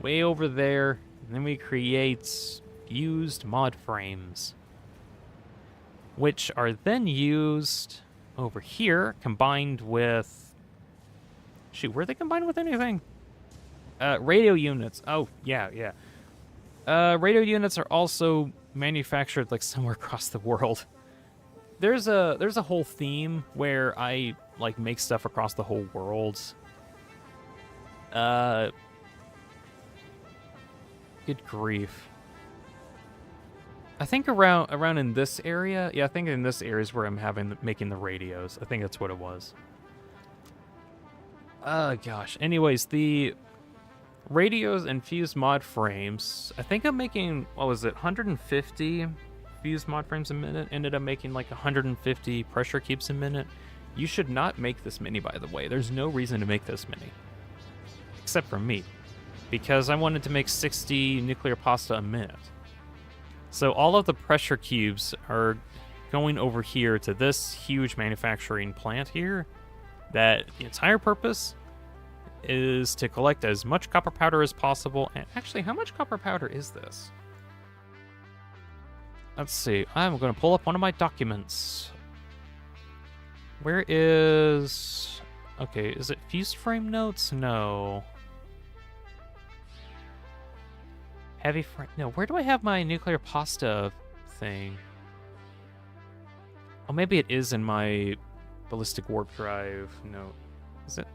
way over there, and then we create used mod frames, which are then used over here, combined with... Shoot, were they combined with anything? Radio units. Oh, yeah. Radio units are also manufactured like somewhere across the world. There's a whole theme where I like make stuff across the whole world. Good grief. I think around in this area. Yeah, I think in this area is where I'm making the radios. I think that's what it was. Gosh. Anyways, the radios and fused mod frames. I think I'm making, what was it, 150 fused mod frames a minute. Ended up making like 150 pressure cubes a minute. You should not make this many, by the way. There's no reason to make this many. Except for me. Because I wanted to make 60 nuclear pasta a minute. So all of the pressure cubes are going over here to this huge manufacturing plant here. That the entire purpose is to collect as much copper powder as possible. And actually, how much copper powder is this? Let's see. I'm going to pull up one of my documents. Where is... Okay, is it fused frame notes? No. Heavy frame... No, where do I have my nuclear pasta thing? Oh, maybe it is in my ballistic warp drive note. Is it?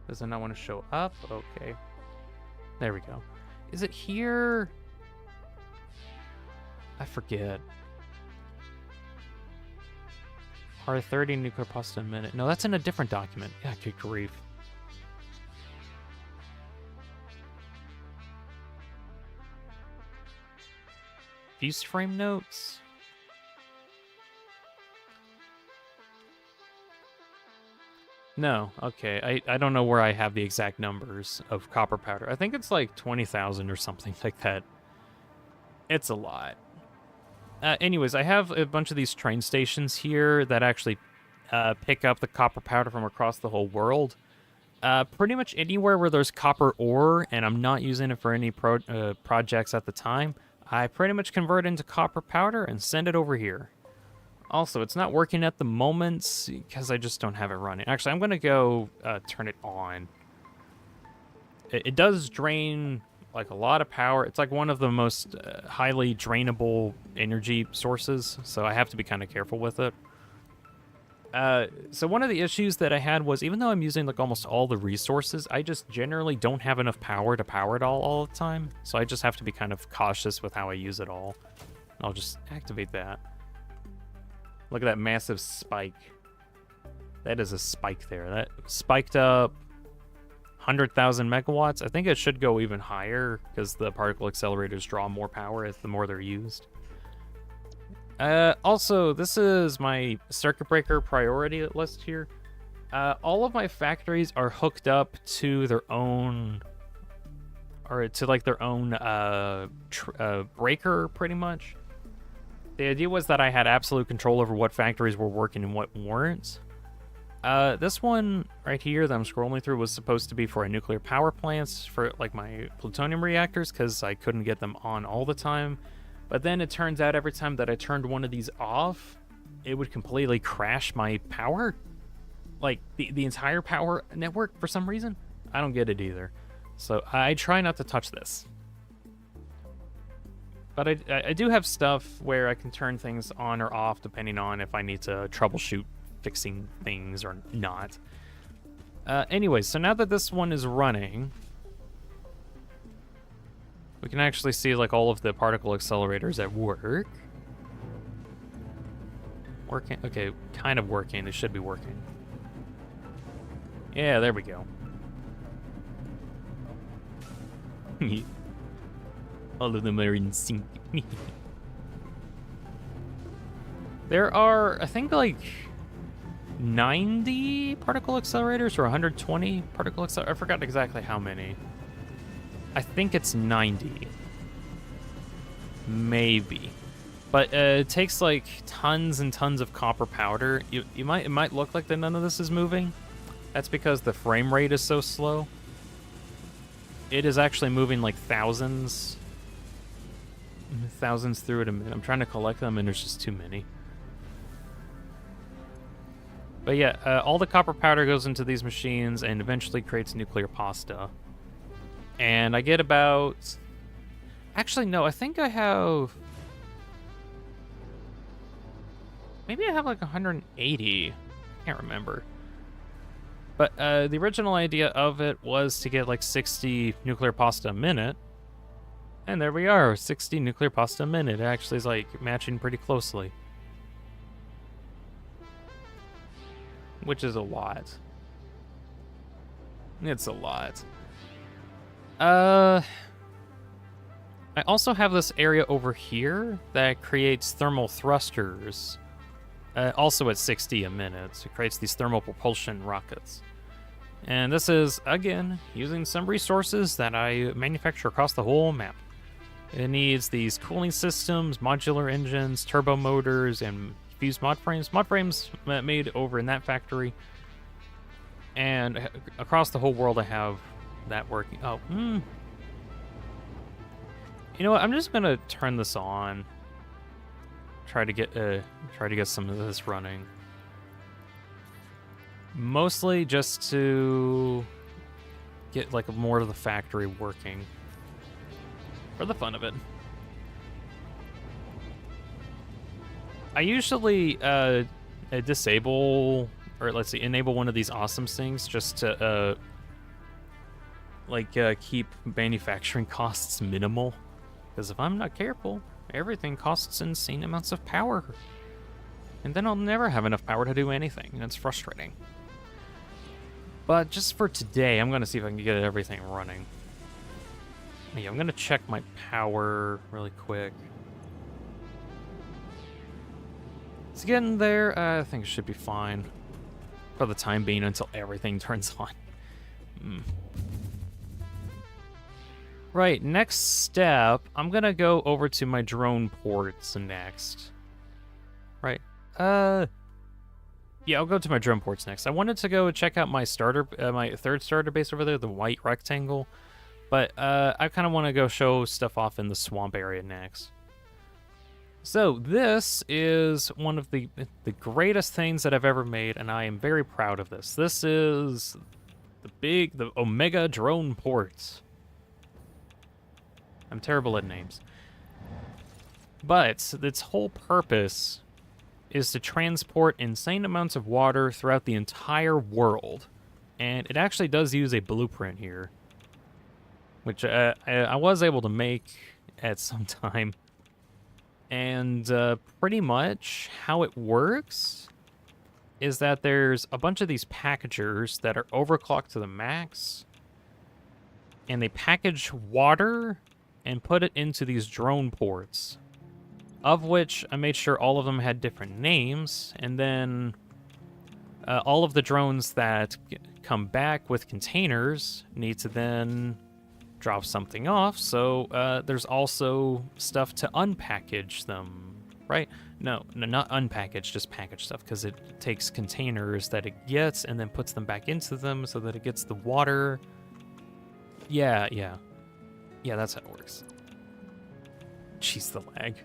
Does it not want to show up? Okay. There we go. Is it here? I forget. R30 nuclear pasta a minute. No, that's in a different document. Yeah, good grief. Fused frame notes? No, okay. I don't know where I have the exact numbers of copper powder. I think it's like 20,000 or something like that. It's a lot. Anyways, I have a bunch of these train stations here that actually pick up the copper powder from across the whole world. Pretty much anywhere where there's copper ore, and I'm not using it for any projects at the time, I pretty much convert into copper powder and send it over here. Also, it's not working at the moment because I just don't have it running. Actually, I'm going to go turn it on. It does drain like a lot of power. It's like one of the most highly drainable energy sources, so I have to be kind of careful with it. So one of the issues that I had was, even though I'm using like almost all the resources, I just generally don't have enough power to power it all the time. So I just have to be kind of cautious with how I use it all. I'll just activate that. Look at that massive spike. That is a spike there. That spiked up 100,000 megawatts. I think it should go even higher because the particle accelerators draw more power the more they're used. Also, this is my circuit breaker priority list here. All of my factories are hooked up to their own, or to like their own breaker, pretty much. The idea was that I had absolute control over what factories were working and what weren't. This one right here that I'm scrolling through was supposed to be for a nuclear power plants for like my plutonium reactors because I couldn't get them on all the time. But then it turns out every time that I turned one of these off, it would completely crash my power. Like the entire power network for some reason. I don't get it either. So I try not to touch this. But I do have stuff where I can turn things on or off depending on if I need to troubleshoot fixing things or not. Anyways, so now that this one is running, we can actually see like all of the particle accelerators at work. Working? Okay, kind of working. It should be working. Yeah, there we go. All of them are in sync. There are, I think, like 90 particle accelerators or 120 particle accelerators. I forgot exactly how many. I think it's 90. Maybe. But it takes like tons and tons of copper powder. It might look like that none of this is moving. That's because the frame rate is so slow. It is actually moving like thousands through it a minute. I'm trying to collect them and there's just too many. But yeah, all the copper powder goes into these machines and eventually creates nuclear pasta. And I get about... Actually, no, I think I have... Maybe I have like 180. I can't remember. But the original idea of it was to get like 60 nuclear pasta a minute. And there we are, 60 nuclear pasta a minute. It actually is like matching pretty closely. Which is a lot. It's a lot. I also have this area over here that creates thermal thrusters. Also at 60 a minute. So it creates these thermal propulsion rockets. And this is, again, using some resources that I manufacture across the whole map. It needs these cooling systems, modular engines, turbo motors, and fused mod frames. Mod frames made over in that factory. And across the whole world I have that working. Oh, You know what? I'm just gonna turn this on. Try to get some of this running. Mostly just to get like more of the factory working for the fun of it. I usually disable, or let's see, enable one of these awesome things just to keep manufacturing costs minimal. Because if I'm not careful, everything costs insane amounts of power. And then I'll never have enough power to do anything, and it's frustrating. But just for today, I'm going to see if I can get everything running. Yeah, I'm going to check my power really quick. It's getting there. I think it should be fine for the time being until everything turns on. Right, next step, I'm gonna go over to my drone ports next. Right, yeah, I'll go to my drone ports next. I wanted to go check out my my third starter base over there, the white rectangle, but I kind of want to go show stuff off in the swamp area next. So this is one of the greatest things that I've ever made, and I am very proud of this. This is the Omega drone ports. I'm terrible at names. But its whole purpose is to transport insane amounts of water throughout the entire world. And it actually does use a blueprint here, which I was able to make at some time. And pretty much how it works is that there's a bunch of these packagers that are overclocked to the max, and they package water and put it into these drone ports, of which I made sure all of them had different names, and then all of the drones that come back with containers need to then drop something off, so there's also stuff to unpackage them, right? No, not unpackage, just package stuff, because it takes containers that it gets and then puts them back into them so that it gets the water. Yeah, that's how it works. Jeez, the lag.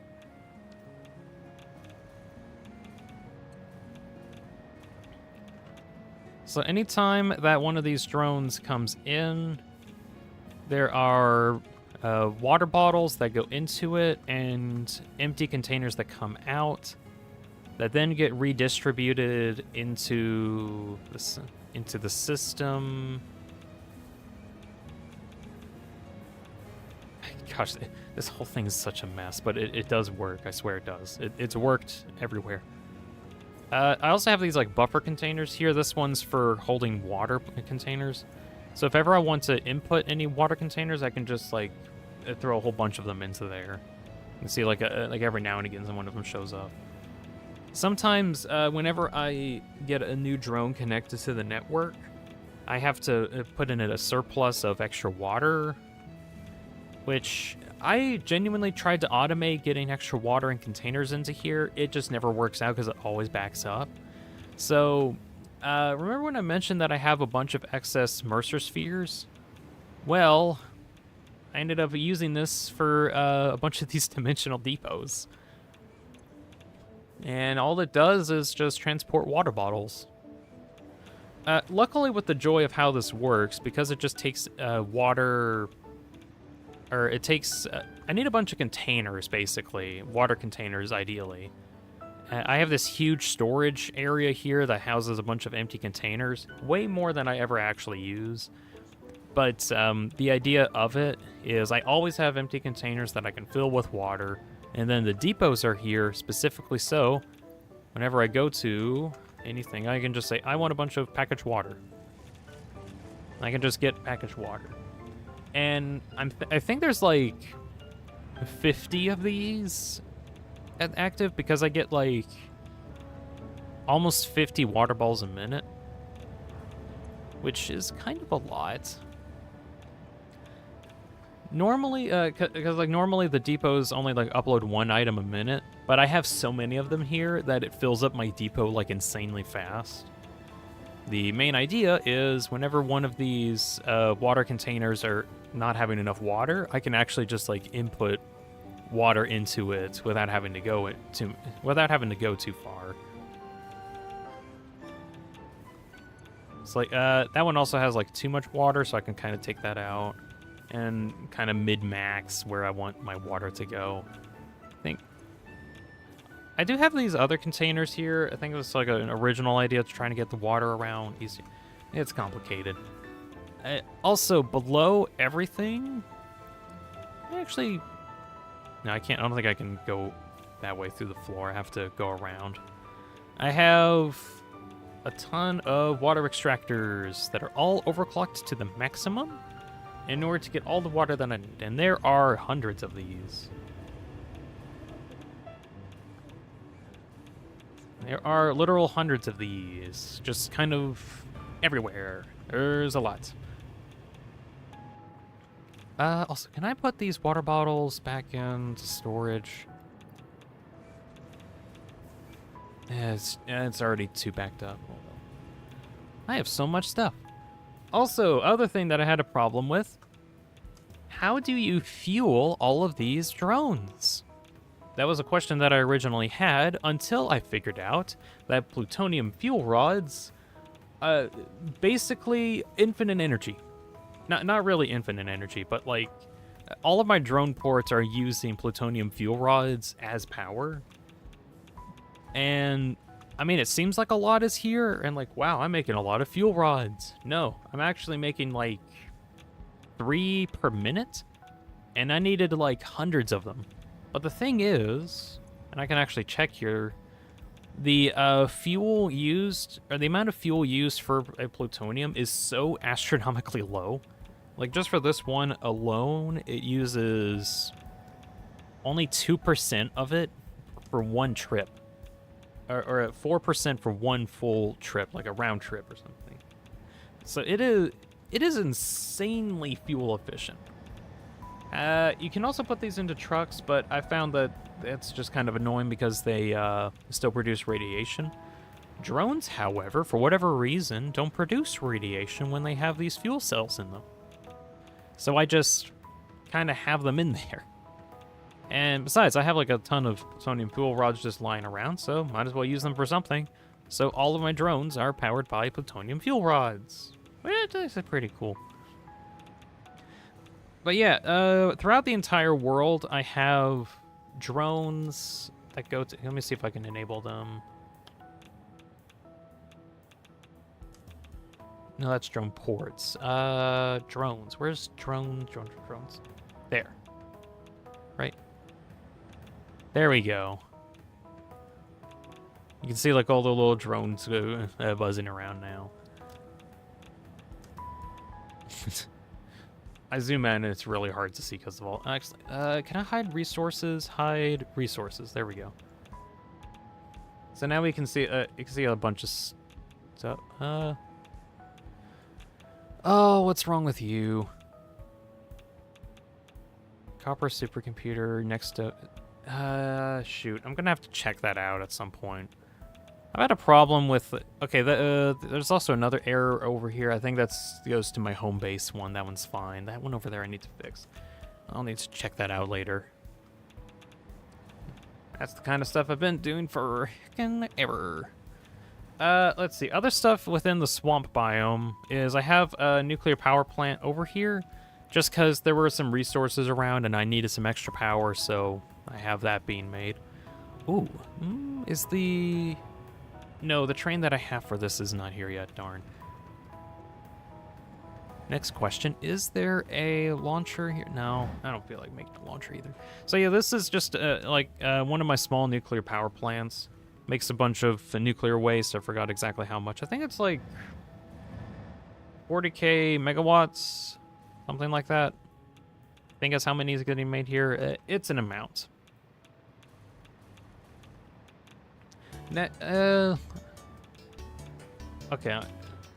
So anytime that one of these drones comes in, there are water bottles that go into it and empty containers that come out that then get redistributed into the system. Gosh, this whole thing is such a mess, but it does work. I swear it does. It's worked everywhere. I also have these like buffer containers here. This one's for holding water containers. So if ever I want to input any water containers, I can just like throw a whole bunch of them into there. You can see like every now and again, one of them shows up. Sometimes whenever I get a new drone connected to the network, I have to put in a surplus of extra water, which I genuinely tried to automate getting extra water and containers into here. It just never works out because it always backs up. So remember when I mentioned that I have a bunch of excess Mercer spheres? Well, I ended up using this for a bunch of these dimensional depots. And all it does is just transport water bottles. Luckily, with the joy of how this works, because it just takes water... Or it takes... I need a bunch of containers, basically. Water containers, ideally. I have this huge storage area here that houses a bunch of empty containers. Way more than I ever actually use. But the idea of it is I always have empty containers that I can fill with water. And then the depots are here specifically so whenever I go to anything, I can just say, I want a bunch of packaged water. I can just get packaged water. And I think there's like 50 of these active because I get like almost 50 water balls a minute, which is kind of a lot. Normally, because like normally the depots only like upload one item a minute, but I have so many of them here that it fills up my depot like insanely fast. The main idea is whenever one of these water containers are not having enough water, I can actually just like input water into it without having to go too far. It's like that one also has like too much water, so I can kind of take that out and kind of mid-max where I want my water to go. I think I do have these other containers here. I think it was like an original idea to trying to get the water around easy. It's complicated. Also, below everything, actually, no, I can't. I don't think I can go that way through the floor. I have to go around. I have a ton of water extractors that are all overclocked to the maximum in order to get all the water that I need. And there are hundreds of these. There are literal hundreds of these, just kind of everywhere. There's a lot. Also, can I put these water bottles back into storage? It's already too backed up. I have so much stuff. Also, other thing that I had a problem with, how do you fuel all of these drones? That was a question that I originally had until I figured out that plutonium fuel rods, basically infinite energy. Not really infinite energy, but like all of my drone ports are using plutonium fuel rods as power. And I mean, it seems like a lot is here, and like, wow, I'm making a lot of fuel rods. No, I'm actually making like 3 per minute, and I needed like hundreds of them. But the thing is, and I can actually check here, the fuel used, or the amount of fuel used for a plutonium is so astronomically low. Like, just for this one alone, it uses only 2% of it for one trip. Or 4% for one full trip, like a round trip or something. So it is insanely fuel efficient. You can also put these into trucks, but I found that it's just kind of annoying because they still produce radiation. Drones, however, for whatever reason, don't produce radiation when they have these fuel cells in them. So I just kind of have them in there. And besides, I have like a ton of plutonium fuel rods just lying around, so might as well use them for something. So all of my drones are powered by plutonium fuel rods. Which is pretty cool. But yeah, throughout the entire world, I have drones that go to... Let me see if I can enable them. No, that's drone ports. Drones. Where's drones? Drones. There. Right. There we go. You can see like all the little drones buzzing around now. I zoom in and it's really hard to see because of all... Actually, can I hide resources? Hide resources. There we go. So now we can see, you can see a bunch of stuff. Oh, what's wrong with you? Copper supercomputer next to... shoot. I'm gonna have to check that out at some point. I've had a problem with... Okay, there's also another error over here. I think that goes to my home base one. That one's fine. That one over there I need to fix. I'll need to check that out later. That's the kind of stuff I've been doing for ever. Let's see. Other stuff within the swamp biome is I have a nuclear power plant over here just because there were some resources around and I needed some extra power, so I have that being made. Ooh, is the... No, the train that I have for this is not here yet, darn. Next question, is there a launcher here? No, I don't feel like making a launcher either. So yeah, this is just one of my small nuclear power plants. Makes a bunch of nuclear waste. I forgot exactly how much. I think it's like 40k megawatts, something like that. I think that's how many is getting made here. It's an amount. Okay,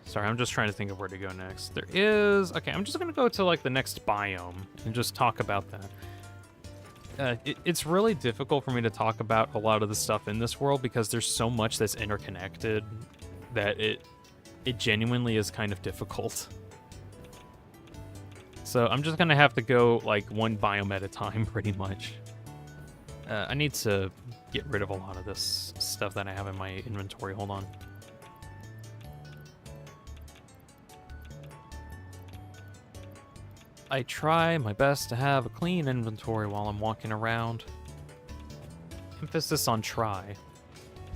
sorry, I'm just trying to think of where to go next. There is... Okay, I'm just going to go to, like, the next biome and just talk about that. It's really difficult for me to talk about a lot of the stuff in this world because there's so much that's interconnected that it it genuinely is kind of difficult. So I'm just gonna have to go like one biome at a time, pretty much. I need to get rid of a lot of this stuff that I have in my inventory. Hold on. I try my best to have a clean inventory while I'm walking around. Emphasis on try.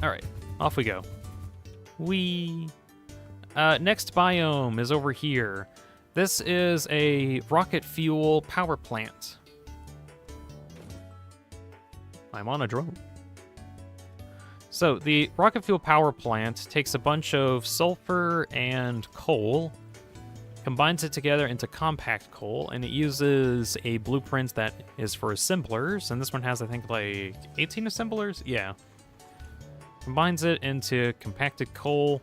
Alright, off we go. Next biome is over here. This is a rocket fuel power plant. I'm on a drone. So the rocket fuel power plant takes a bunch of sulfur and coal, combines it together into compact coal, and it uses a blueprint that is for assemblers, and this one has, I think, like 18 assemblers? Yeah. Combines it into compacted coal.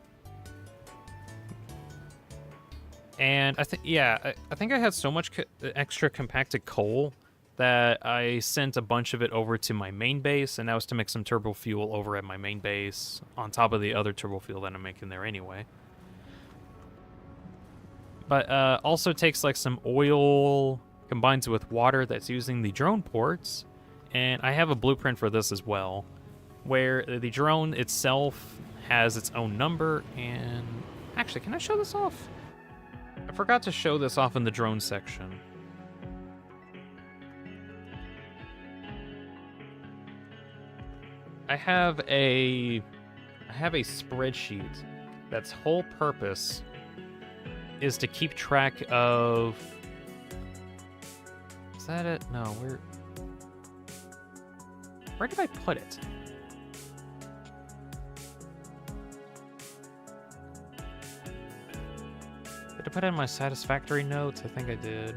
And I think, yeah, I think I had so much extra compacted coal that I sent a bunch of it over to my main base, and that was to make some turbo fuel over at my main base, on top of the other turbo fuel that I'm making there anyway. But also takes like some oil, combines it with water that's using the drone ports, and I have a blueprint for this as well, where the drone itself has its own number, and actually, can I show this off? I forgot to show this off in the drone section. I have a spreadsheet that's whole purpose is to keep track of... Is that it? No, where did I put it? Did I put it in my satisfactory notes? I think I did.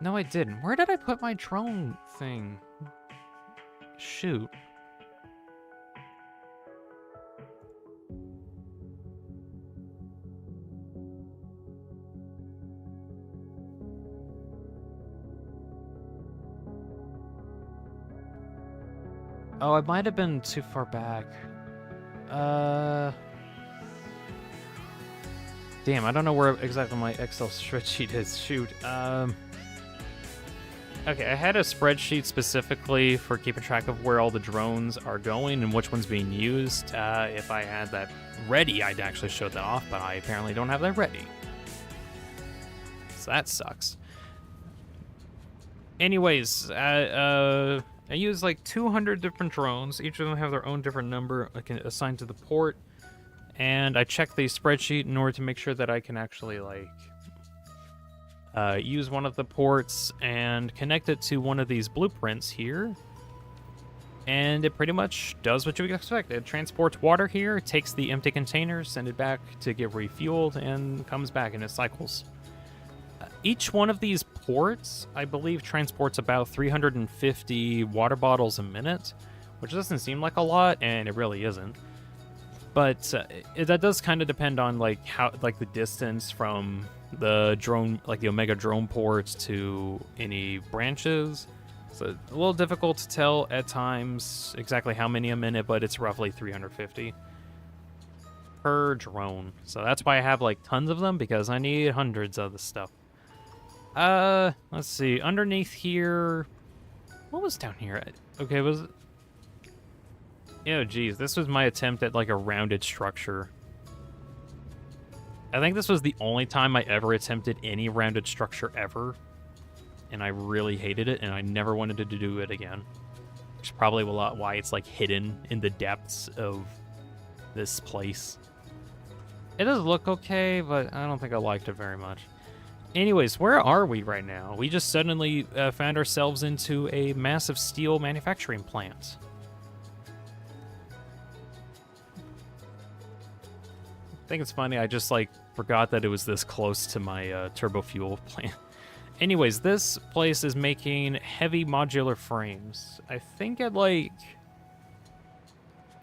No, I didn't. Where did I put my drone thing? Shoot. Oh, I might have been too far back. Damn, I don't know where exactly my Excel spreadsheet is. Shoot. Okay, I had a spreadsheet specifically for keeping track of where all the drones are going and which one's being used. If I had that ready, I'd actually show that off, but I apparently don't have that ready. So that sucks. Anyways, I use like 200 different drones. Each of them have their own different number I can assign to the port. And I check the spreadsheet in order to make sure that I can actually like use one of the ports and connect it to one of these blueprints here. And it pretty much does what you would expect. It transports water here, takes the empty containers, sends it back to get refueled, and comes back in its cycles. Each one of these ports, I believe, transports about 350 water bottles a minute, which doesn't seem like a lot, and it really isn't. But that does kind of depend on like how, like the distance from the drone, like the Omega drone ports to any branches. So a little difficult to tell at times exactly how many a minute, but it's roughly 350 per drone. So that's why I have like tons of them, because I need hundreds of the stuff. Let's see. Underneath here, what was down here? Okay, was it? Oh, geez. This was my attempt at like a rounded structure. I think this was the only time I ever attempted any rounded structure ever, and I really hated it, and I never wanted to do it again. Which is probably a lot why it's like hidden in the depths of this place. It does look okay, but I don't think I liked it very much. Anyways, where are we right now? We just suddenly found ourselves into a massive steel manufacturing plant. I think it's funny, I just like forgot that it was this close to my turbo fuel plant. Anyways, this place is making heavy modular frames. I think at like,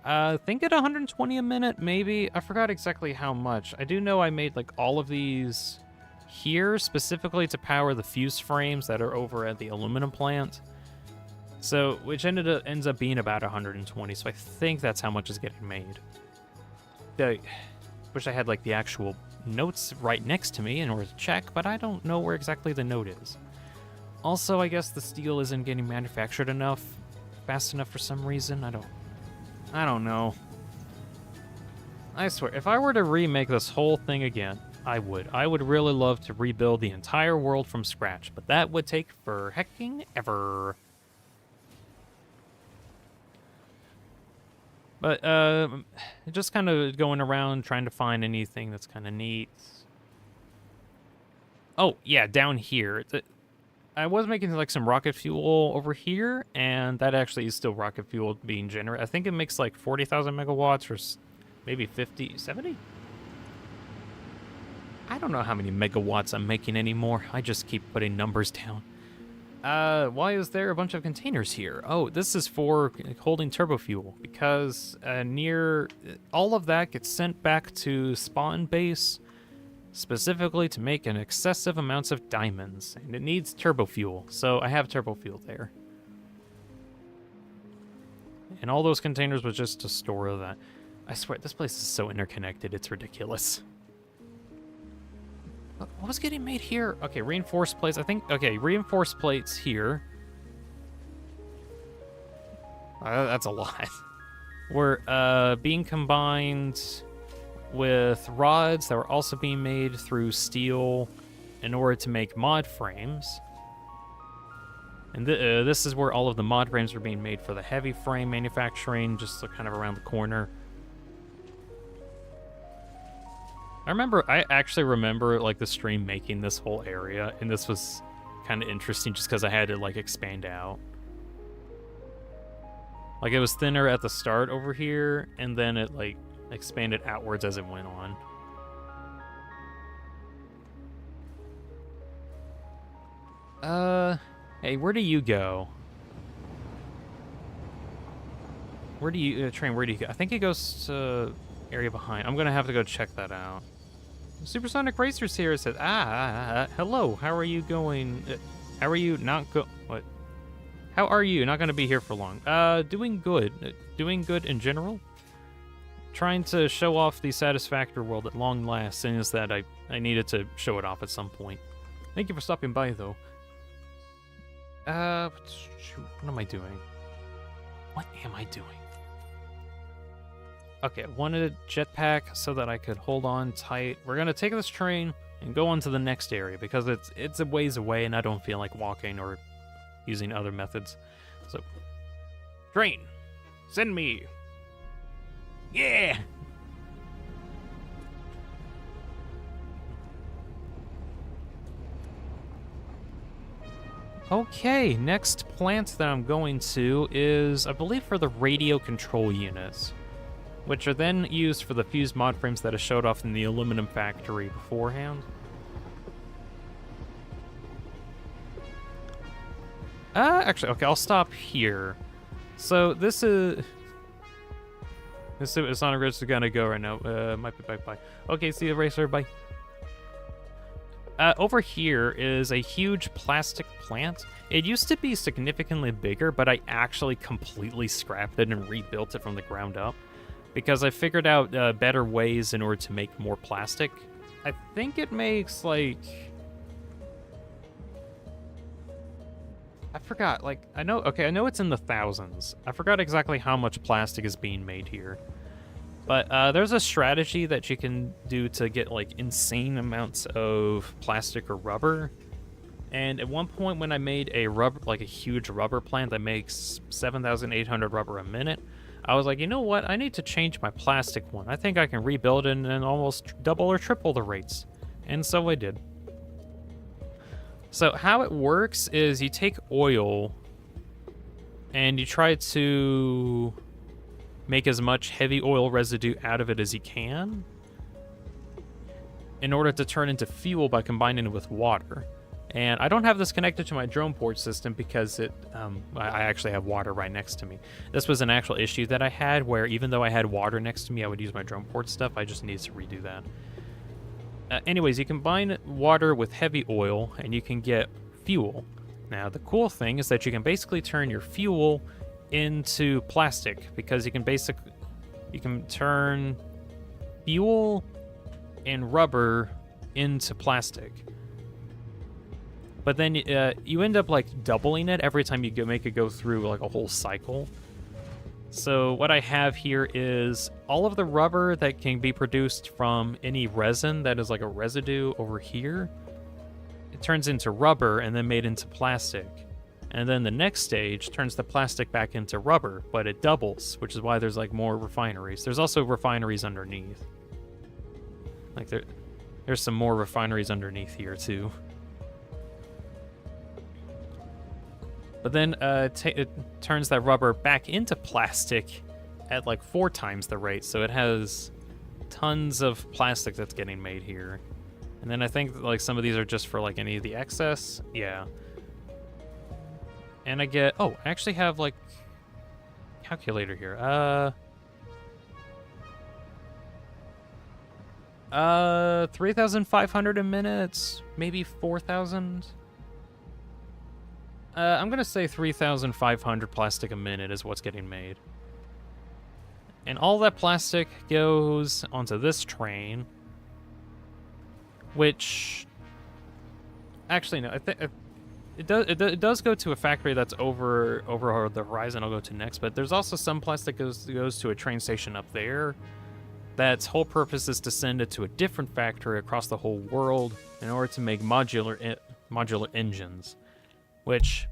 at 120 a minute, maybe. I forgot exactly how much. I do know I made like all of these here specifically to power the fuse frames that are over at the aluminum plant. So, which ends up being about 120. So I think that's how much is getting made. I wish I had like the actual notes right next to me in order to check, but I don't know where exactly the note is. Also, I guess the steel isn't getting manufactured fast enough for some reason. I don't know. I swear, if I were to remake this whole thing again, I would. I would really love to rebuild the entire world from scratch, but that would take for hecking ever. But, just kind of going around trying to find anything that's kind of neat. Oh, yeah, down here. I was making, like, some rocket fuel over here, and that actually is still rocket fuel being generated. I think it makes, like, 40,000 megawatts or maybe 50, 70? I don't know how many megawatts I'm making anymore. I just keep putting numbers down. Why is there a bunch of containers here? Oh, this is for holding turbo fuel, because near all of that gets sent back to spawn base, specifically to make an excessive amounts of diamonds, and it needs turbo fuel, so I have turbo fuel there. And all those containers was just to store that. I swear, this place is so interconnected, it's ridiculous. What was getting made here? Okay, reinforced plates. I think, okay, reinforced plates here. That's a lot. Were being combined with rods that were also being made through steel in order to make mod frames. And this is where all of the mod frames were being made for the heavy frame manufacturing, just kind of around the corner. I actually remember, like, the stream making this whole area, and this was kind of interesting just because I had to, like, expand out. Like, it was thinner at the start over here, and then it, like, expanded outwards as it went on. Hey, where do you go? Where do you, train, where do you go? I think it goes to area behind. I'm gonna have to go check that out. Supersonic Racers here says, hello, how are you going? How are you not what? How are you? Not going to be here for long. Doing good. Doing good in general. Trying to show off the Satisfactory World at long last, seeing as that I needed to show it off at some point. Thank you for stopping by, though. Shoot, what am I doing? What am I doing? Okay, I wanted a jetpack so that I could hold on tight. We're gonna take this train and go on to the next area because it's a ways away and I don't feel like walking or using other methods. So, train, send me. Yeah! Okay, next plant that I'm going to is, I believe, for the radio control units, which are then used for the fused mod frames that I showed off in the aluminum factory beforehand. Actually, okay, I'll stop here. So this is Sonic Ridge is gonna go right now. Might be bye. Okay, see you, racer. Bye. Over here is a huge plastic plant. It used to be significantly bigger, but I actually completely scrapped it and rebuilt it from the ground up, because I figured out better ways in order to make more plastic. I think it makes, like... I forgot, like, I know it's in the thousands. I forgot exactly how much plastic is being made here. But there's a strategy that you can do to get, like, insane amounts of plastic or rubber. And at one point when I made a huge rubber plant that makes 7,800 rubber a minute, I was like, you know what? I need to change my plastic one. I think I can rebuild it and almost double or triple the rates. And so I did. So how it works is you take oil and you try to make as much heavy oil residue out of it as you can in order to turn into fuel by combining it with water. And I don't have this connected to my drone port system because I actually have water right next to me. This was an actual issue that I had where even though I had water next to me, I would use my drone port stuff. I just needed to redo that. Anyways, you combine water with heavy oil, and you can get fuel. Now, the cool thing is that you can basically turn your fuel into plastic, because you can turn fuel and rubber into plastic. But then you end up like doubling it every time you make it go through like a whole cycle. So what I have here is all of the rubber that can be produced from any resin that is like a residue over here. It turns into rubber and then made into plastic. And then the next stage turns the plastic back into rubber, but it doubles, which is why there's like more refineries. There's also refineries underneath. Like there's some more refineries underneath here too. But then it turns that rubber back into plastic at like 4 times the rate. So it has tons of plastic that's getting made here. And then I think like some of these are just for like any of the excess. Yeah. And I get, oh, I actually have like calculator here. 3,500 a minute, maybe 4,000. I'm gonna say 3,500 plastic a minute is what's getting made. And all that plastic goes onto this train, which, actually no, I think it does go to a factory that's over the horizon I'll go to next, but there's also some plastic goes to a train station up there. That's whole purpose is to send it to a different factory across the whole world in order to make modular engines, which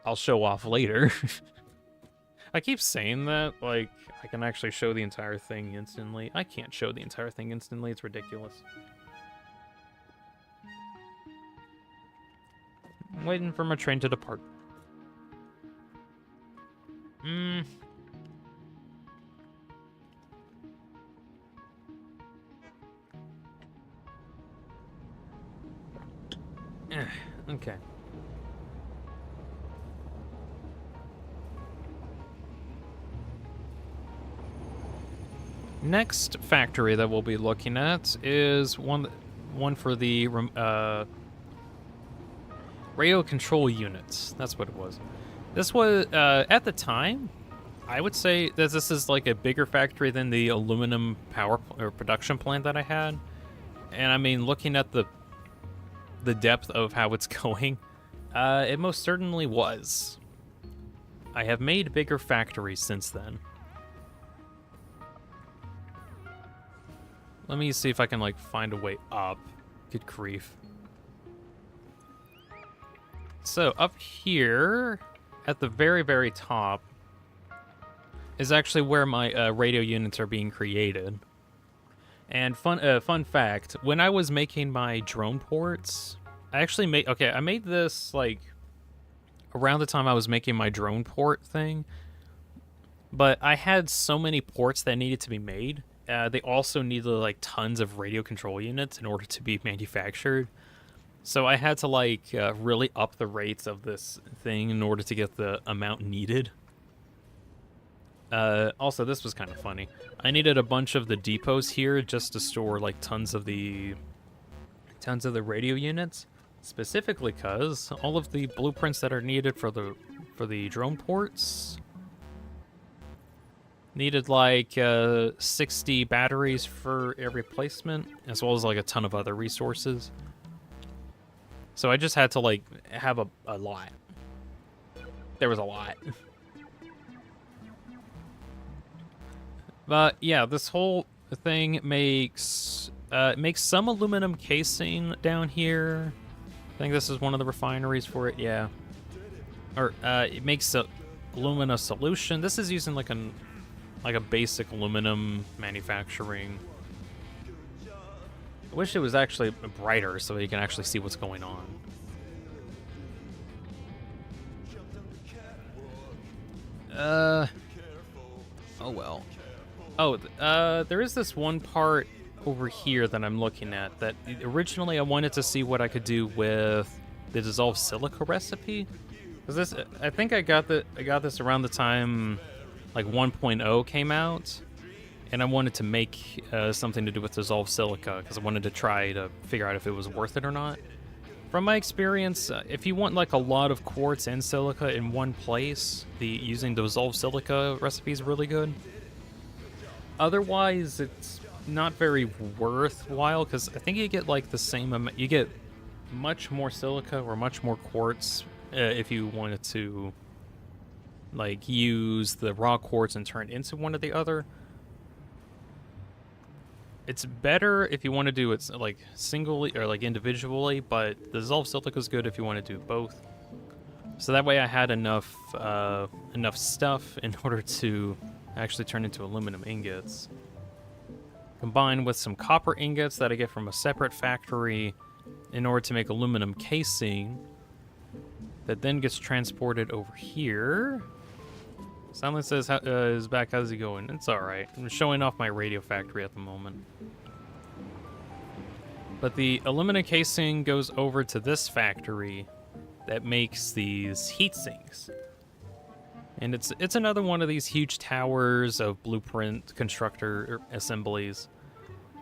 I'll show off later. I keep saying that, like, I can actually show the entire thing instantly. I can't show the entire thing instantly, it's ridiculous. I'm waiting for my train to depart. Okay. Next factory that we'll be looking at is one for the radio control units. That's what it was. This was at the time, I would say that this is like a bigger factory than the aluminum power or production plant that I had. And I mean, looking at the depth of how it's going, it most certainly was. I have made bigger factories since then. Let me see if I can like find a way up. Good grief. So up here at the very, very top is actually where my radio units are being created. And fun fact, when I was making my drone ports, I made this like around the time I was making my drone port thing, but I had so many ports that needed to be made. They also needed like tons of radio control units in order to be manufactured. So I had to like really up the rates of this thing in order to get the amount needed. Also, this was kind of funny. I needed a bunch of the depots here just to store like tons of the radio units, specifically because all of the blueprints that are needed for the drone ports needed like 60 batteries for every placement, as well as like a ton of other resources. So I just had to like have a lot. There was a lot. But yeah, this whole thing makes some aluminum casing down here. I think this is one of the refineries for it. Yeah, or it makes a alumina solution. This is using like a basic aluminum manufacturing. I wish it was actually brighter so you can actually see what's going on. Oh well. Oh, there is this one part over here that I'm looking at that originally I wanted to see what I could do with the dissolved silica recipe. Cause I think I got this around the time like 1.0 came out, and I wanted to make something to do with dissolved silica because I wanted to try to figure out if it was worth it or not. From my experience, if you want like a lot of quartz and silica in one place, using dissolved silica recipe is really good. Otherwise, it's not very worthwhile because I think you get like the same amount. You get much more silica or much more quartz if you wanted to like use the raw quartz and turn it into one or the other. It's better if you want to do it like singly or like individually, but the dissolved silica is good if you want to do both. So that way I had enough stuff in order to actually turn into aluminum ingots. Combined with some copper ingots that I get from a separate factory in order to make aluminum casing that then gets transported over here. Silent says, is back, how's he going? It's alright. I'm showing off my radio factory at the moment. But the aluminum casing goes over to this factory that makes these heat sinks. And it's another one of these huge towers of blueprint constructor assemblies.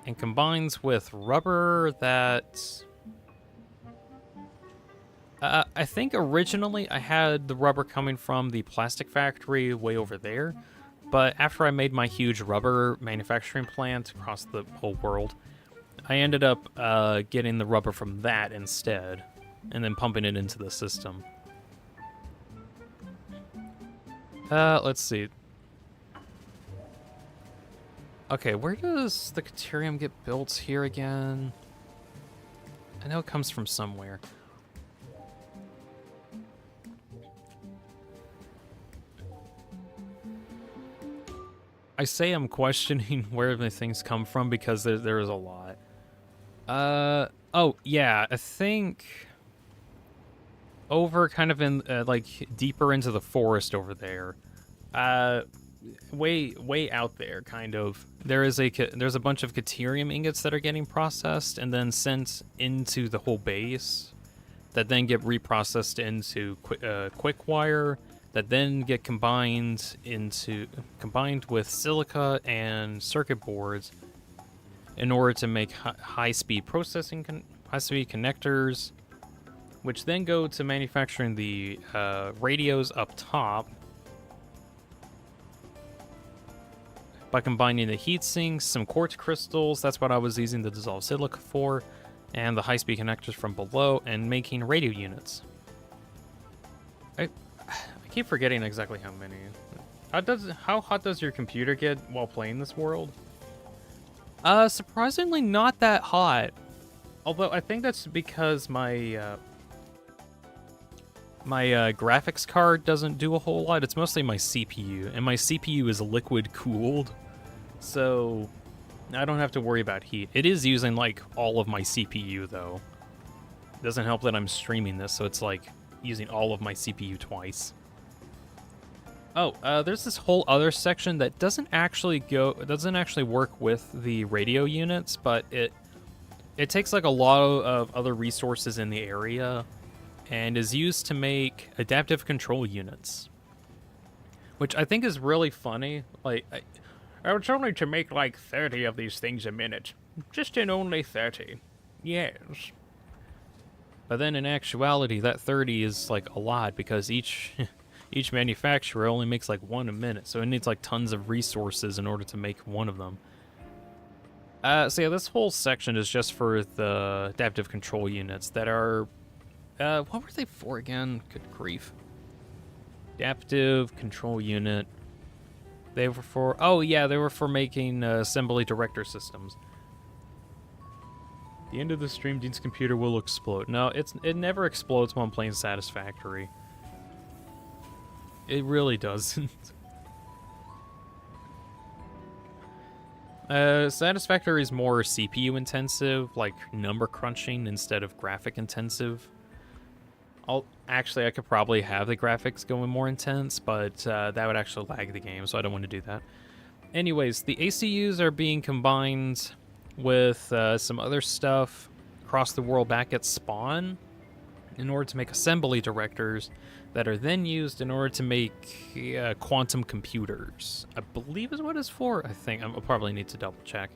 And combines with rubber that... I think originally I had the rubber coming from the plastic factory way over there, but after I made my huge rubber manufacturing plant across the whole world, I ended up getting the rubber from that instead, and then pumping it into the system. Let's see. Okay, where does the Caterium get built here again? I know it comes from somewhere. I say I'm questioning where the things come from because there is a lot. Oh, yeah, I think over kind of in, like, deeper into the forest over there. Way out there, kind of. There's a bunch of Caterium ingots that are getting processed and then sent into the whole base that then get reprocessed into Quickwire that then get combined with silica and circuit boards in order to make high-speed processing, high-speed connectors, which then go to manufacturing the radios up top by combining the heat sinks, some quartz crystals, that's what I was using the dissolved silica for, and the high-speed connectors from below, and making radio units. I keep forgetting exactly how many. How hot does your computer get while playing this world? Surprisingly not that hot. Although I think that's because my graphics card doesn't do a whole lot. It's mostly my CPU, and my CPU is liquid cooled, so I don't have to worry about heat. It is using like all of my CPU though. It doesn't help that I'm streaming this, so it's like using all of my CPU twice. Oh, there's this whole other section that doesn't actually work with the radio units, but it takes like a lot of other resources in the area and is used to make adaptive control units, which I think is really funny. Like, it's only to make like 30 of these things a minute, just in only 30. Yes. But then in actuality, that 30 is like a lot because each manufacturer only makes like one a minute, so it needs like tons of resources in order to make one of them. So yeah, this whole section is just for the adaptive control units that are... what were they for again? Good grief. Adaptive control unit. They were for... Oh yeah, they were for making assembly director systems. At the end of the stream, Dean's computer will explode. No, it never explodes while I'm playing Satisfactory. It really doesn't. Satisfactory is more CPU intensive, like number crunching instead of graphic intensive. I could probably have the graphics going more intense, but that would actually lag the game, so I don't want to do that. Anyways, the ACUs are being combined with some other stuff across the world back at spawn. in order to make assembly directors that are then used in order to make quantum computers. I believe is what it's for. I think I'll probably need to double check.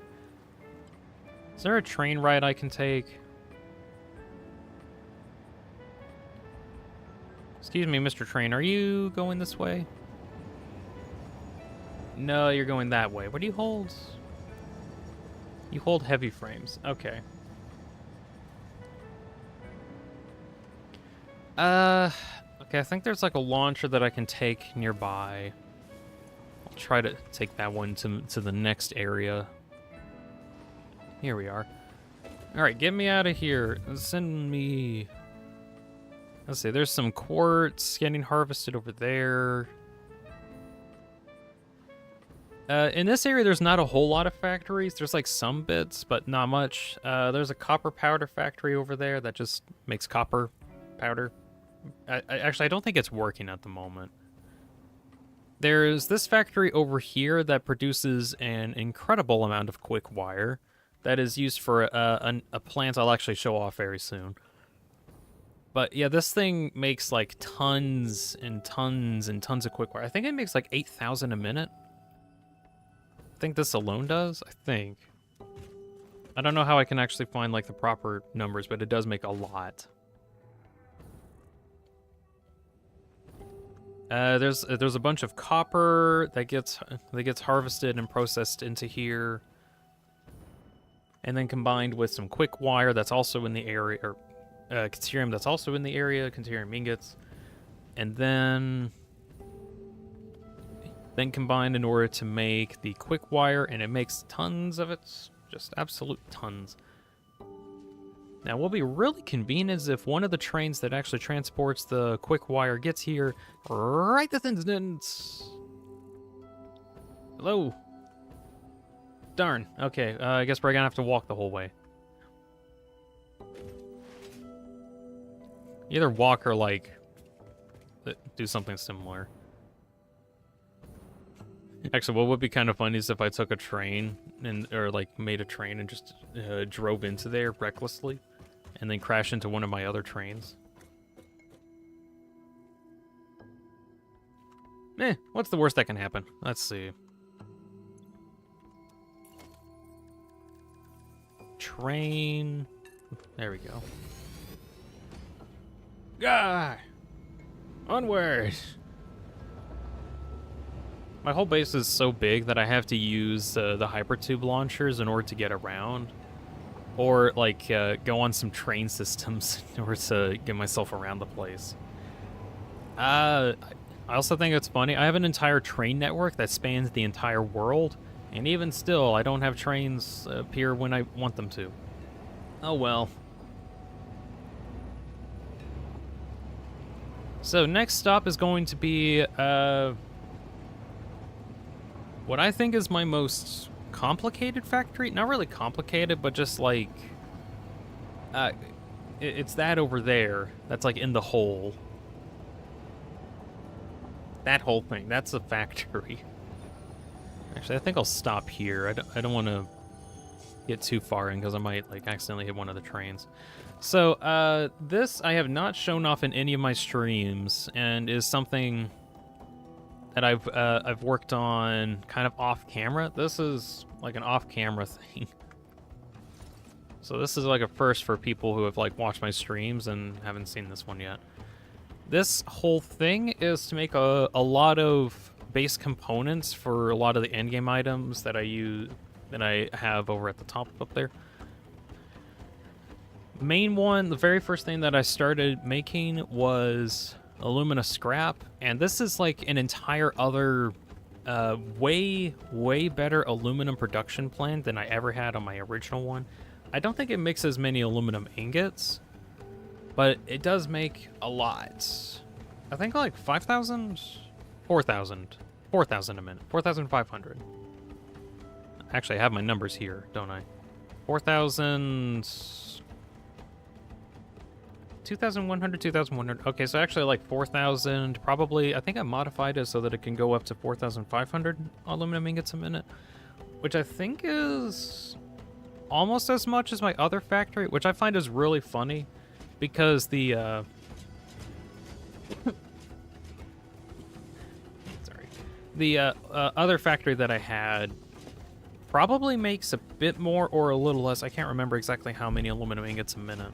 Is there a train ride I can take? Excuse me, Mr. Train, are you going this way? No, you're going that way. What do you hold? You hold heavy frames. Okay. Okay, I think there's like a launcher that I can take nearby. I'll try to take that one to the next area. Here we are. All right, get me out of here. Send me... Let's see, there's some quartz getting harvested over there. In this area, there's not a whole lot of factories. There's like some bits, but not much. There's a copper powder factory over there that just makes copper powder. Actually, I don't think it's working at the moment. There's this factory over here that produces an incredible amount of Quickwire that is used for a plant I'll actually show off very soon. But yeah, this thing makes like tons and tons and tons of Quickwire. I think it makes like 8,000 a minute. I think this alone does, I think. I don't know how I can actually find like the proper numbers, but it does make a lot. There's a bunch of copper that gets harvested and processed into here, and then combined with some Quickwire that's also in the area, or Caterium that's also in the area, Caterium ingots, and then combined in order to make the Quickwire, and it makes tons of it, just absolute tons. Now, what will be really convenient is if one of the trains that actually transports the Quickwire gets here right this instant. Hello. Darn. Okay, I guess we're gonna have to walk the whole way. Either walk or, like, do something similar. Actually, what would be kind of funny is if I took a train, or, like, made a train and just drove into there recklessly, and then crashed into one of my other trains. What's the worst that can happen? Let's see. Train. There we go. Ah! Onward! My whole base is so big that I have to use the hypertube launchers in order to get around. Or, like, go on some train systems in order to get myself around the place. I also think it's funny. I have an entire train network that spans the entire world, and even still, I don't have trains appear when I want them to. Oh well. So, next stop is going to be, what I think is my most complicated factory. Not really complicated, but just like it's that over there that's like in the hole. That whole thing, that's a factory. Actually, I think I'll stop here. I don't want to get too far in because I might like accidentally hit one of the trains. So this I have not shown off in any of my streams, and is something that I've worked on kind of off camera. This is like an off camera thing. So this is like a first for people who have like watched my streams and haven't seen this one yet. This whole thing is to make a lot of base components for a lot of the endgame items that I have over at the top up there. Main one, the very first thing that I started making was alumina scrap, and this is like an entire other way better aluminum production plant than I ever had on my original one. I don't think it makes as many aluminum ingots, but it does make a lot. I think like 5,000? 4,000. 4,000 a minute. 4,500. Actually, I have my numbers here, don't I? 4,000... 2,100, 2,100. Okay, so actually like 4,000, probably. I think I modified it so that it can go up to 4,500 aluminum ingots a minute, which I think is almost as much as my other factory, which I find is really funny because the sorry, the other factory that I had probably makes a bit more or a little less. I can't remember exactly how many aluminum ingots a minute,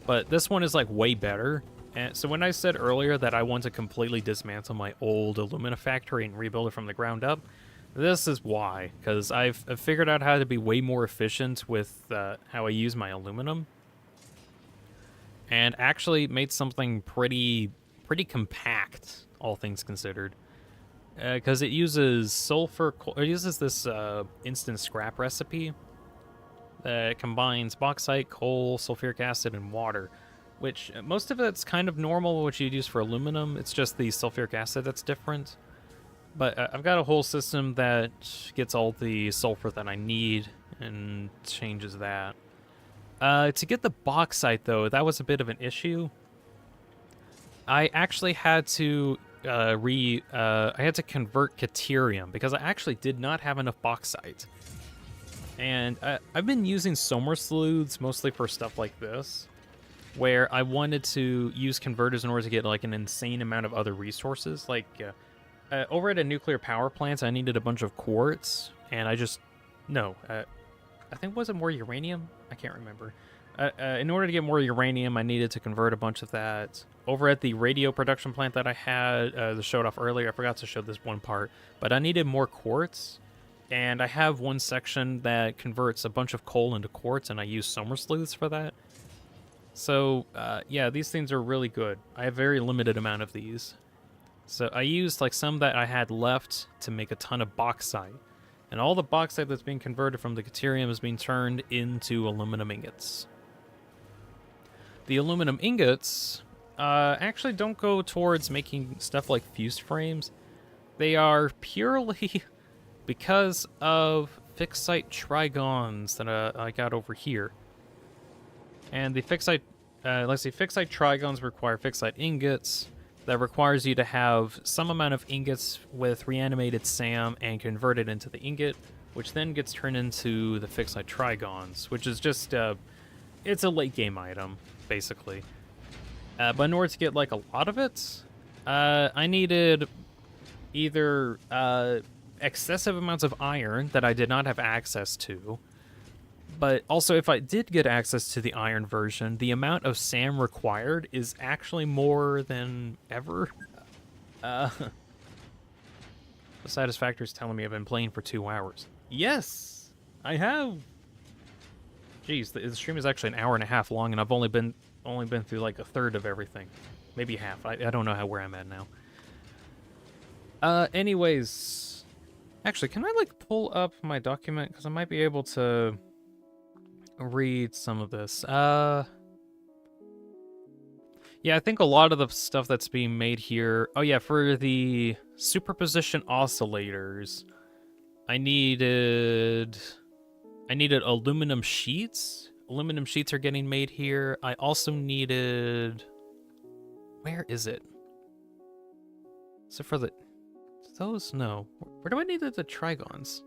but this one is like way better. And so when I said earlier that I want to completely dismantle my old alumina factory and rebuild it from the ground up, this is why, because I've figured out how to be way more efficient with how I use my aluminum, and actually made something pretty compact, all things considered. Because it uses sulfur, it uses this instant scrap recipe that combines bauxite, coal, sulfuric acid, and water, which most of it's kind of normal, which you'd use for aluminum. It's just the sulfuric acid that's different. But I've got a whole system that gets all the sulfur that I need and changes that. To get the bauxite, though, that was a bit of an issue. I actually had to I had to convert caterium because I actually did not have enough bauxite. And I've been using somer sleuths mostly for stuff like this, where I wanted to use converters in order to get like an insane amount of other resources. Like over at a nuclear power plant, I needed a bunch of quartz, and I think, was it more uranium? I can't remember. In order to get more uranium, I needed to convert a bunch of that. Over at the radio production plant that I had, that showed off earlier, I forgot to show this one part, but I needed more quartz, and I have one section that converts a bunch of coal into quartz, and I use somer sleuths for that. So, yeah, these things are really good. I have a very limited amount of these. So I used like some that I had left to make a ton of bauxite. And all the bauxite that's being converted from the caterium is being turned into aluminum ingots. The aluminum ingots actually don't go towards making stuff like fused frames. They are purely because of Ficsite trigons that I got over here. And the Ficsite, Ficsite trigons require Ficsite ingots. That requires you to have some amount of ingots with reanimated SAM and convert it into the ingot, which then gets turned into the Ficsite trigons, which is just, it's a late game item, basically. But in order to get, like, a lot of it, I needed either excessive amounts of iron that I did not have access to, but also if I did get access to the iron version, the amount of SAM required is actually more than ever. The Satisfactory is telling me I've been playing for 2 hours. Yes, I have. Jeez, the stream is actually an hour and a half long, and I've only been through like a third of everything, maybe half. I don't know where I'm at now. Anyways, actually, can I like pull up my document, because I might be able to read some of this. Yeah, I think a lot of the stuff that's being made here. Oh yeah, for the superposition oscillators, I needed aluminum sheets. Aluminum sheets are getting made here. I also needed, where is it? So for those, no. Where do I need the trigons?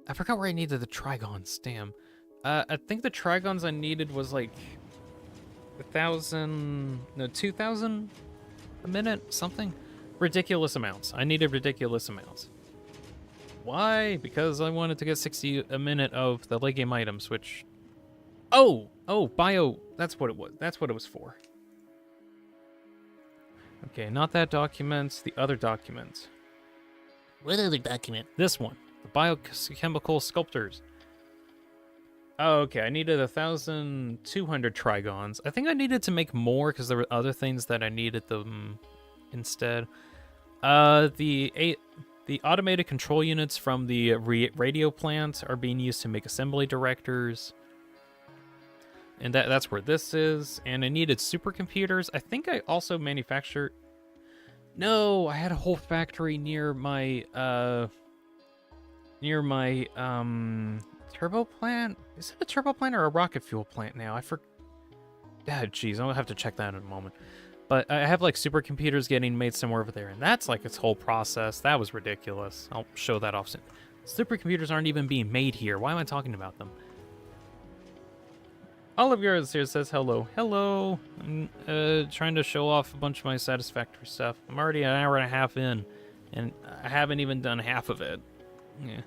I forgot where I needed the trigons, damn. I think the trigons I needed was like 2,000 a minute, something. Ridiculous amounts. I needed ridiculous amounts. Why? Because I wanted to get 60 a minute of the late game items, which... Oh, bio, that's what it was. That's what it was for. Okay, not that document, the other document. What other document? This one. The biochemical sculptors. Oh, okay. I needed 1,200 trigons. I think I needed to make more because there were other things that I needed them instead. The automated control units from the radio plant are being used to make assembly directors. And that's where this is. And I needed supercomputers. I think I also manufactured... No, I had a whole factory near my turbo plant. Is it a turbo plant or a rocket fuel plant now? I forgot. Jeez, I'll have to check that in a moment. But I have like supercomputers getting made somewhere over there, and that's like its whole process. That was ridiculous. I'll show that off soon. Supercomputers aren't even being made here. Why am I talking about them? Oliver here says hello. Hello. I'm trying to show off a bunch of my Satisfactory stuff. I'm already an hour and a half in, and I haven't even done half of it. Yeah.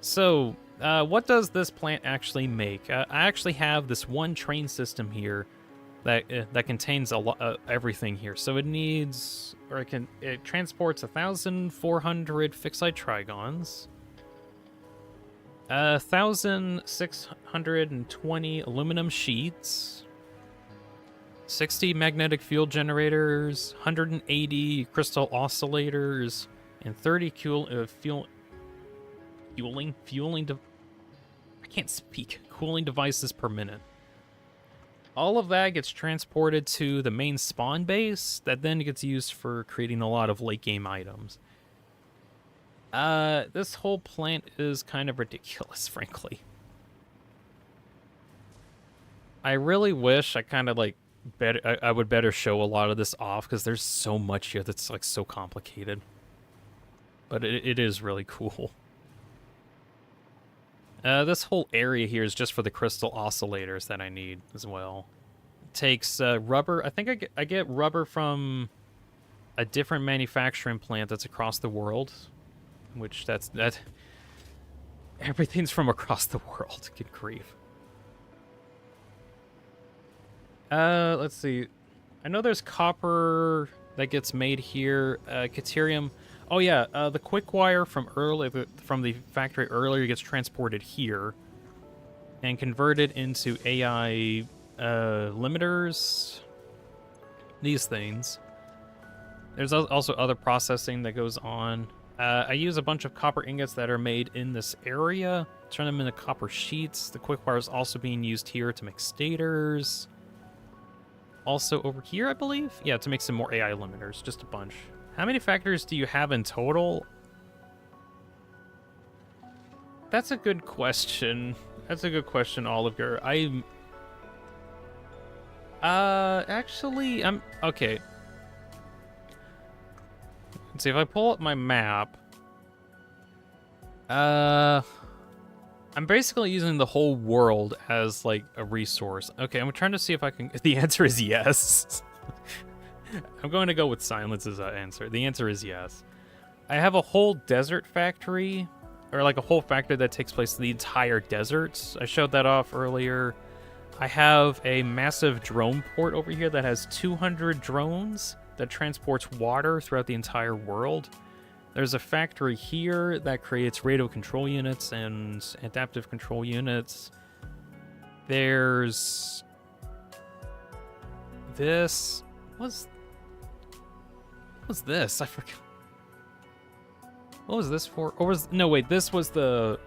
So, what does this plant actually make? I actually have this one train system here that contains a lot everything here. So it needs, or it transports 1,400 fixite trigons. 1,620 aluminum sheets, 60 magnetic field generators, 180 crystal oscillators, and 30 cooling devices per minute. All of that gets transported to the main spawn base that then gets used for creating a lot of late game items. This whole plant is kind of ridiculous, frankly. I really wish I kind of like I would better show a lot of this off because there's so much here that's like so complicated. But it is really cool. This whole area here is just for the crystal oscillators that I need as well. It takes rubber. I think I get rubber from a different manufacturing plant that's across the world. Which that everything's from across the world. Good grief. Let's see. I know there's copper that gets made here. Caterium. Oh yeah, the Quickwire from the factory earlier gets transported here and converted into AI limiters. These things. There's also other processing that goes on. I use a bunch of copper ingots that are made in this area, turn them into copper sheets. The Quickwire is also being used here to make stators. Also over here, I believe? Yeah, to make some more AI limiters, just a bunch. How many factories do you have in total? That's a good question. That's a good question, Oliver. Actually, okay. Let's see, if I pull up my map, I'm basically using the whole world as, like, a resource. Okay, I'm trying to see if I can... The answer is yes. I'm going to go with silence as an answer. The answer is yes. I have a whole desert factory, or, like, a whole factory that takes place in the entire deserts. I showed that off earlier. I have a massive drone port over here that has 200 drones that transports water throughout the entire world. There's a factory here that creates radio control units and adaptive control units. There's this. What was this? I forgot. What was this for? Or was no wait? This was the.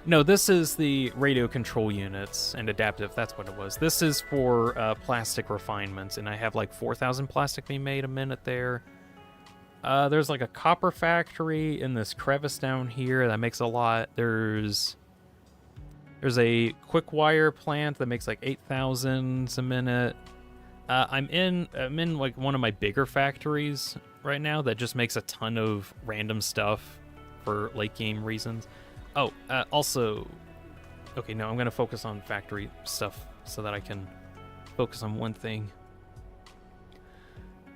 No, this is the radio control units and adaptive. That's what it was. This is for plastic refinements, and I have like 4,000 plastic being made a minute there. There's like a copper factory in this crevice down here that makes a lot. There's a Quickwire plant that makes like 8,000 a minute. I'm in like one of my bigger factories right now that just makes a ton of random stuff for late game reasons. Oh, also, okay, no, I'm going to focus on factory stuff so that I can focus on one thing.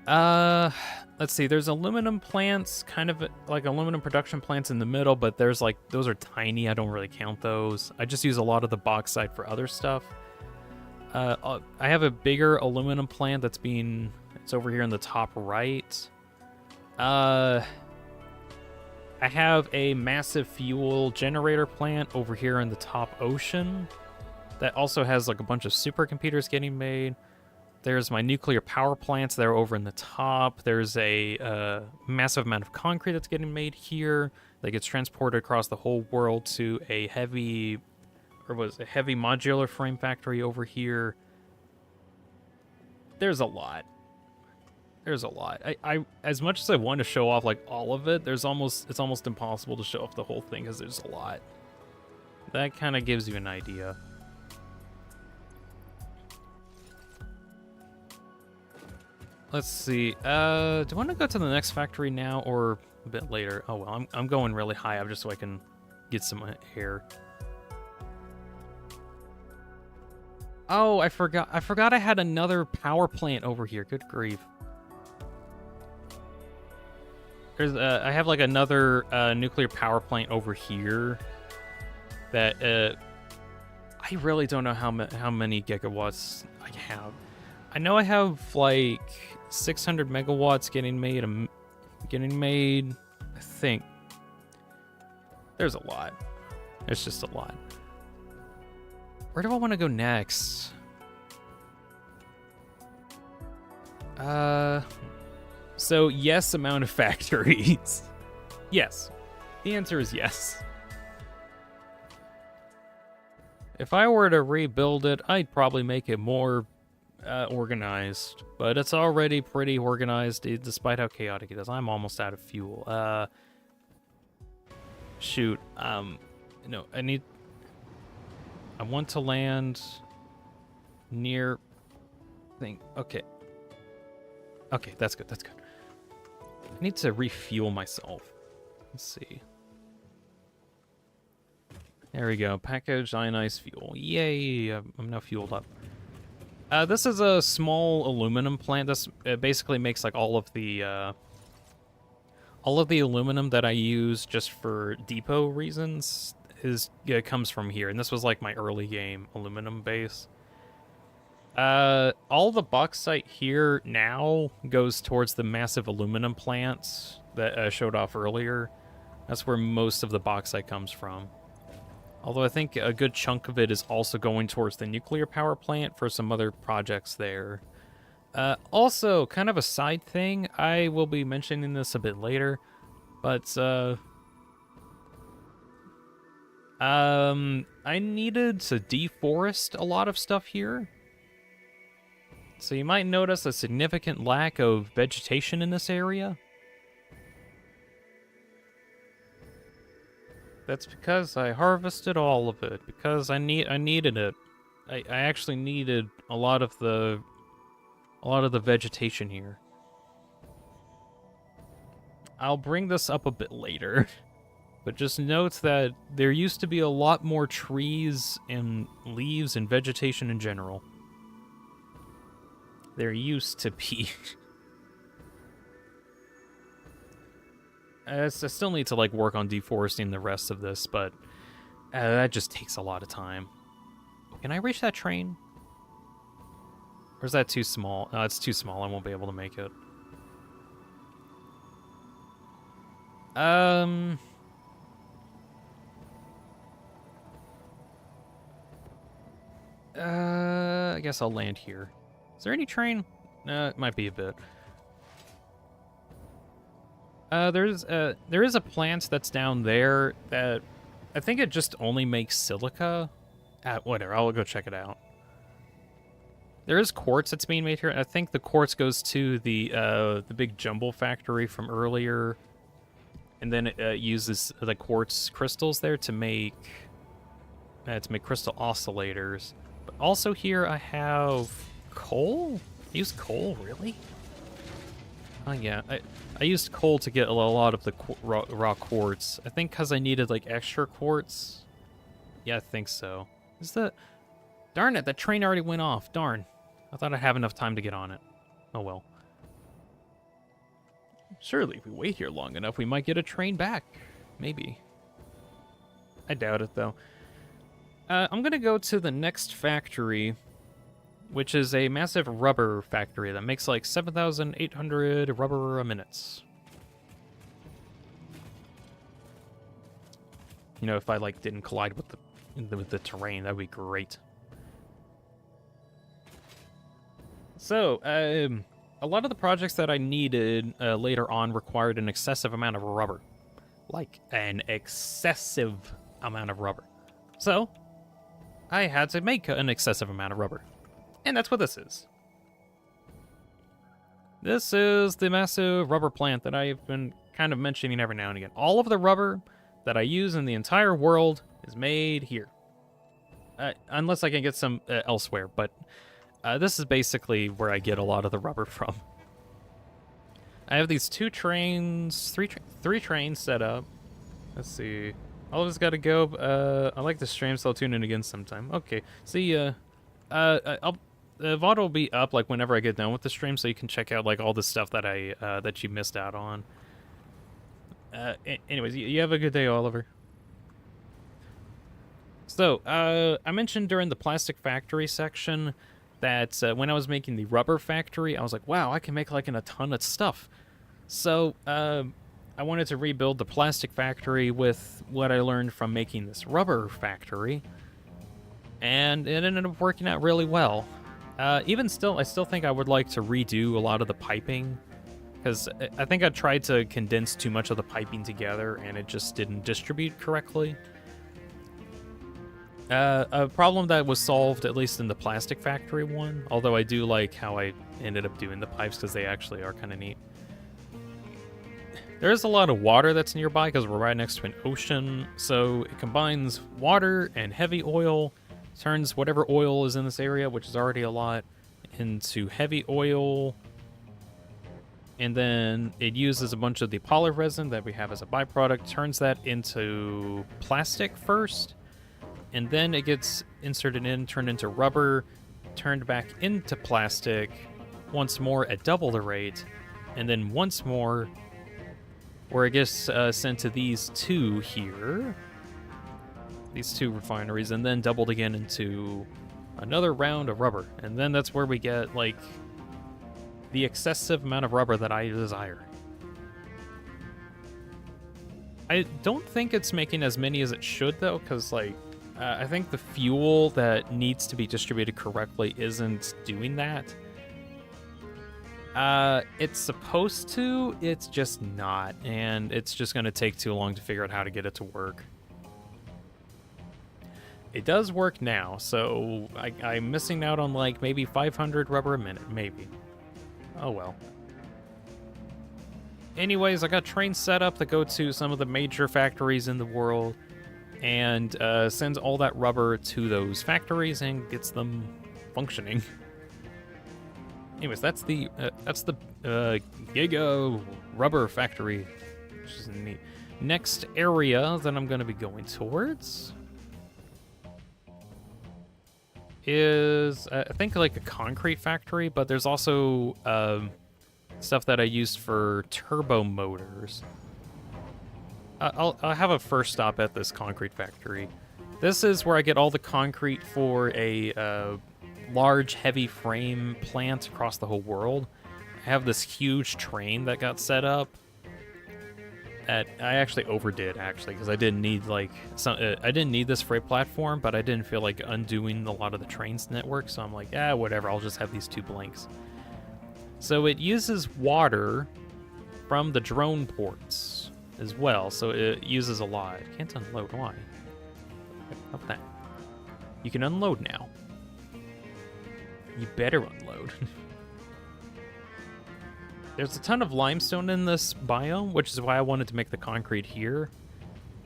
Let's see, there's aluminum plants, kind of like aluminum production plants in the middle, but there's like, those are tiny, I don't really count those. I just use a lot of the bauxite for other stuff. I have a bigger aluminum plant it's over here in the top right. I have a massive fuel generator plant over here in the top ocean that also has like a bunch of supercomputers getting made. There's my nuclear power plants that are over in the top. There's a massive amount of concrete that's getting made here that gets transported across the whole world to a heavy modular frame factory over here. There's a lot. There's a lot. I as much as I want to show off like all of it, it's almost impossible to show off the whole thing because there's a lot. That kind of gives you an idea. Let's see. Do I want to go to the next factory now or a bit later? Oh well, I'm going really high up just so I can get some air. Oh, I forgot I had another power plant over here. Good grief. There's I have like another nuclear power plant over here that I really don't know how many gigawatts I have. I know I have like 600 megawatts getting made. I think there's a lot. There's just a lot. Where do I want to go next? So yes, amount of factories. Yes. The answer is yes. If I were to rebuild it, I'd probably make it more organized. But it's already pretty organized, despite how chaotic it is. I'm almost out of fuel. Shoot. No, I want to land near thing. Okay. Okay, that's good. That's good. I need to refuel myself. Let's see. There we go. Packaged ionized fuel. Yay! I'm now fueled up. This is a small aluminum plant. This basically makes like all of the aluminum that I use just for depot reasons comes from here. And this was like my early game aluminum base. All the bauxite here now goes towards the massive aluminum plants that I showed off earlier. That's where most of the bauxite comes from. Although I think a good chunk of it is also going towards the nuclear power plant for some other projects there. Also, kind of a side thing, I will be mentioning this a bit later, but I needed to deforest a lot of stuff here. So you might notice a significant lack of vegetation in this area. That's because I harvested all of it, because I needed it. I actually needed a lot of the vegetation here. I'll bring this up a bit later, but just note that there used to be a lot more trees and leaves and vegetation in general. There used to be. I still need to like work on deforesting the rest of this, but that just takes a lot of time. Can I reach that train? Or is that too small? No, it's too small. I won't be able to make it. I guess I'll land here. Is there any train? It might be a bit. There is a plant that's down there that I think it just only makes silica. Whatever, I'll go check it out. There is quartz that's being made here. I think the quartz goes to the big jumble factory from earlier, and then it uses the quartz crystals there to make crystal oscillators. But also here I have coal. Use coal, really? Oh yeah, I used coal to get a lot of the raw quartz. I think because I needed like extra quartz. Yeah, I think so. Darn it, that train already went off. Darn. I thought I'd have enough time to get on it. Oh well. Surely if we wait here long enough, we might get a train back. Maybe. I doubt it though. I'm gonna go to the next factory, which is a massive rubber factory that makes like 7,800 rubber minutes. You know, if I like didn't collide with the terrain, that'd be great. So, a lot of the projects that I needed later on required an excessive amount of rubber. Like, an excessive amount of rubber. So, I had to make an excessive amount of rubber. And that's what this is. This is the massive rubber plant that I've been kind of mentioning every now and again. All of the rubber that I use in the entire world is made here. Unless I can get some elsewhere, but this is basically where I get a lot of the rubber from. I have these three trains set up. Let's see. All of us gotta go. I like the stream, so I'll tune in again sometime. Okay, see ya. The VOD will be up like whenever I get done with the stream, so you can check out like all the stuff that that you missed out on. Anyways, you have a good day, Oliver. So, I mentioned during the plastic factory section that when I was making the rubber factory, I was like, wow, I can make like a ton of stuff. So, I wanted to rebuild the plastic factory with what I learned from making this rubber factory, and it ended up working out really well. Even still, I still think I would like to redo a lot of the piping, because I think I tried to condense too much of the piping together, and it just didn't distribute correctly. A problem that was solved, at least in the plastic factory one, although I do like how I ended up doing the pipes, because they actually are kind of neat. There is a lot of water that's nearby, because we're right next to an ocean, so it combines water and heavy oil, turns whatever oil is in this area, which is already a lot, into heavy oil, and then it uses a bunch of the poly resin that we have as a byproduct, turns that into plastic first, and then it gets inserted in, turned into rubber, turned back into plastic, once more at double the rate, and then once more, where it gets sent to these two here, these two refineries, and then doubled again into another round of rubber. And then that's where we get, like, the excessive amount of rubber that I desire. I don't think it's making as many as it should, though, because, like, I think the fuel that needs to be distributed correctly isn't doing that. It's supposed to, it's just not, and it's just going to take too long to figure out how to get it to work. It does work now, so I'm missing out on, like, maybe 500 rubber a minute, maybe. Oh well. Anyways, I got trains set up that go to some of the major factories in the world, and sends all that rubber to those factories and gets them functioning. Anyways, that's the GEGA rubber factory, which is neat. Next area that I'm going to be going towards is, I think, like a concrete factory, but there's also stuff that I used for turbo motors. I'll have a first stop at this concrete factory. This is where I get all the concrete for a large, heavy frame plant across the whole world. I have this huge train that got set up that I actually overdid, actually, because I didn't need, like, I didn't need this freight platform, but I didn't feel like undoing a lot of the trains network, so I'm like, whatever, I'll just have these two blanks. So it uses water from the drone ports as well, so it uses a lot. Can't unload, why? How about that? You can unload now. You better unload. There's a ton of limestone in this biome, which is why I wanted to make the concrete here.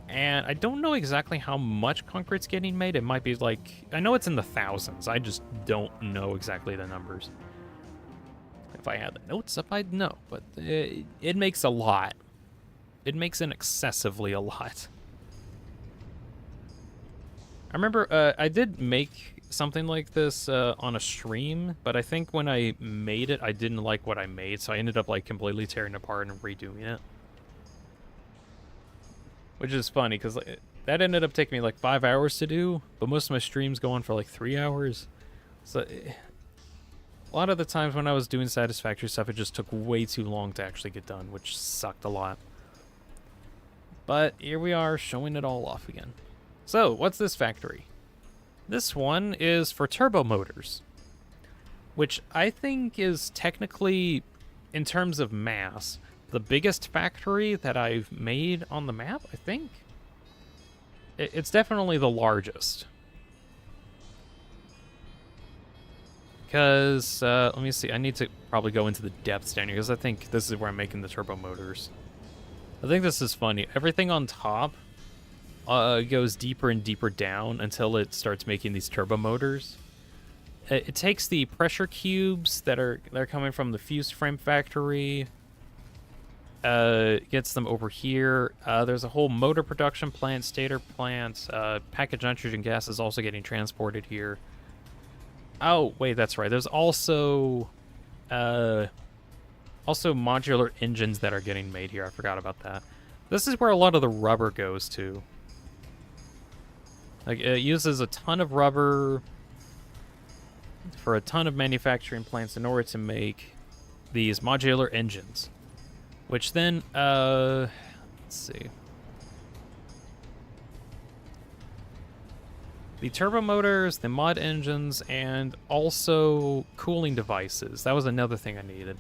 And I don't know exactly how much concrete's getting made. It might be like, I know it's in the thousands. I just don't know exactly the numbers. If I had the notes up, I'd know. But it makes a lot. It makes an excessively a lot. I remember I did make something like this on a stream, but I think when I made it, I didn't like what I made, so I ended up like completely tearing it apart and redoing it. Which is funny, because that ended up taking me like 5 hours to do, but most of my streams go on for like 3 hours. So a lot of the times when I was doing Satisfactory stuff, it just took way too long to actually get done, which sucked a lot. But here we are, showing it all off again. So, what's this factory? This one is for turbo motors, which I think is technically, in terms of mass, the biggest factory that I've made on the map, I think. It's definitely the largest. Because, let me see, I need to probably go into the depths down here, because I think this is where I'm making the turbo motors. I think this is funny. Everything on top goes deeper and deeper down until it starts making these turbo motors. It takes the pressure cubes that are coming from the fused frame factory, gets them over here. There's a whole motor production plant, stator plant. Packaged nitrogen gas is also getting transported here. Oh, wait, that's right. There's also modular engines that are getting made here. I forgot about that. This is where a lot of the rubber goes to. Like, it uses a ton of rubber for a ton of manufacturing plants in order to make these modular engines. Which then, let's see. The turbo motors, the mod engines, and also cooling devices. That was another thing I needed.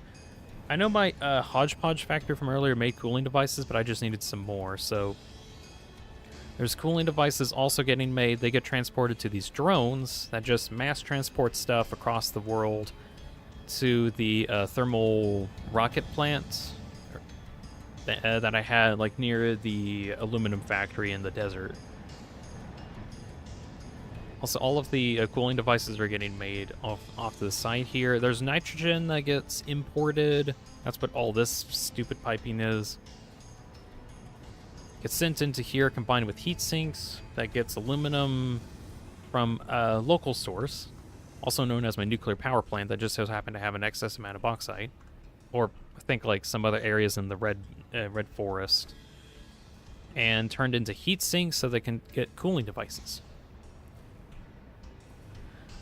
I know my Hodge-Podge Factory from earlier made cooling devices, but I just needed some more, so... There's cooling devices also getting made. They get transported to these drones that just mass transport stuff across the world to the thermal rocket plant that I had, like, near the aluminum factory in the desert. Also, all of the cooling devices are getting made off the side here. There's nitrogen that gets imported. That's what all this stupid piping is. Gets sent into here, combined with heat sinks. That gets aluminum from a local source, also known as my nuclear power plant, that just so happened to have an excess amount of bauxite. Or, I think, like, some other areas in the red forest. And turned into heat sinks so they can get cooling devices.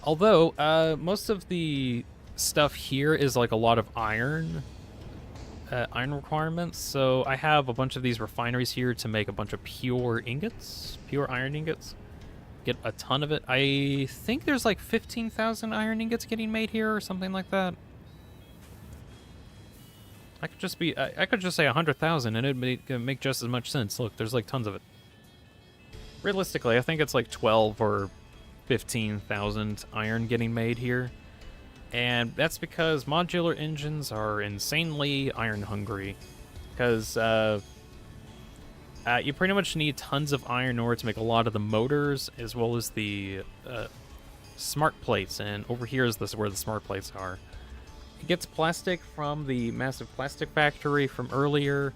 Although, most of the stuff here is like a lot of iron requirements. So I have a bunch of these refineries here to make a bunch of pure ingots, pure iron ingots. Get a ton of it. I think there's like 15,000 iron ingots getting made here or something like that. I could just say 100,000 and it'd make just as much sense. Look, there's like tons of it. Realistically, I think it's like 12 or 15,000 iron getting made here. And that's because modular engines are insanely iron hungry. Because you pretty much need tons of iron in order to make a lot of the motors, as well as the smart plates. And over here is where the smart plates are. It gets plastic from the massive plastic factory from earlier.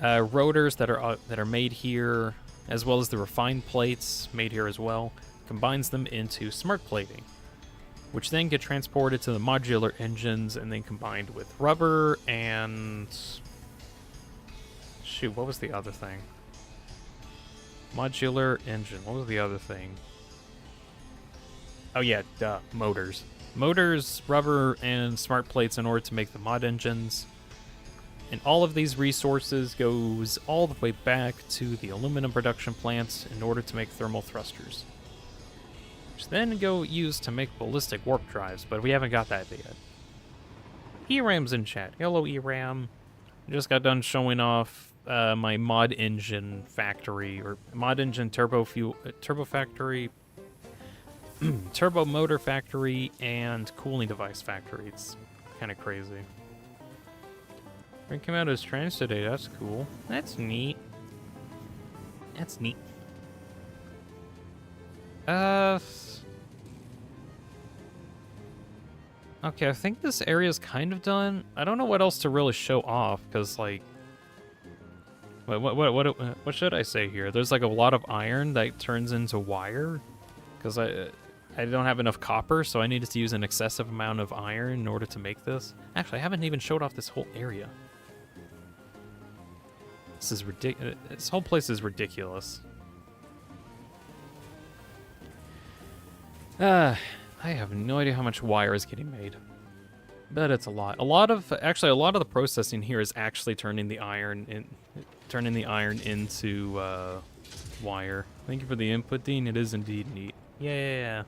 Rotors that are made here, as well as the refined plates made here as well. Combines them into smart plating, which then get transported to the modular engines and then combined with rubber and... Shoot, what was the other thing? Modular engine. What was the other thing? Oh yeah, duh, motors. Motors, rubber, and smart plates in order to make the mod engines. And all of these resources goes all the way back to the aluminum production plants in order to make thermal thrusters. Which then go used to make ballistic warp drives, but we haven't got that yet. ERAM's in chat. Hello, ERAM. Just got done showing off my mod engine factory, or mod engine turbo factory, turbo motor factory, and cooling device factory. It's kind of crazy. We came out as trans today. That's cool. That's neat. That's neat. Okay, I think this area's kind of done. I don't know what else to really show off, because, like... What should I say here? There's, like, a lot of iron that turns into wire, because I don't have enough copper, so I needed to use an excessive amount of iron in order to make this. Actually, I haven't even showed off this whole area. This is ridiculous. This whole place is ridiculous. I have no idea how much wire is getting made, but it's a lot. Actually, a lot of the processing here is actually turning the iron into wire. Thank you for the input, Dean. It is indeed neat. Yeah.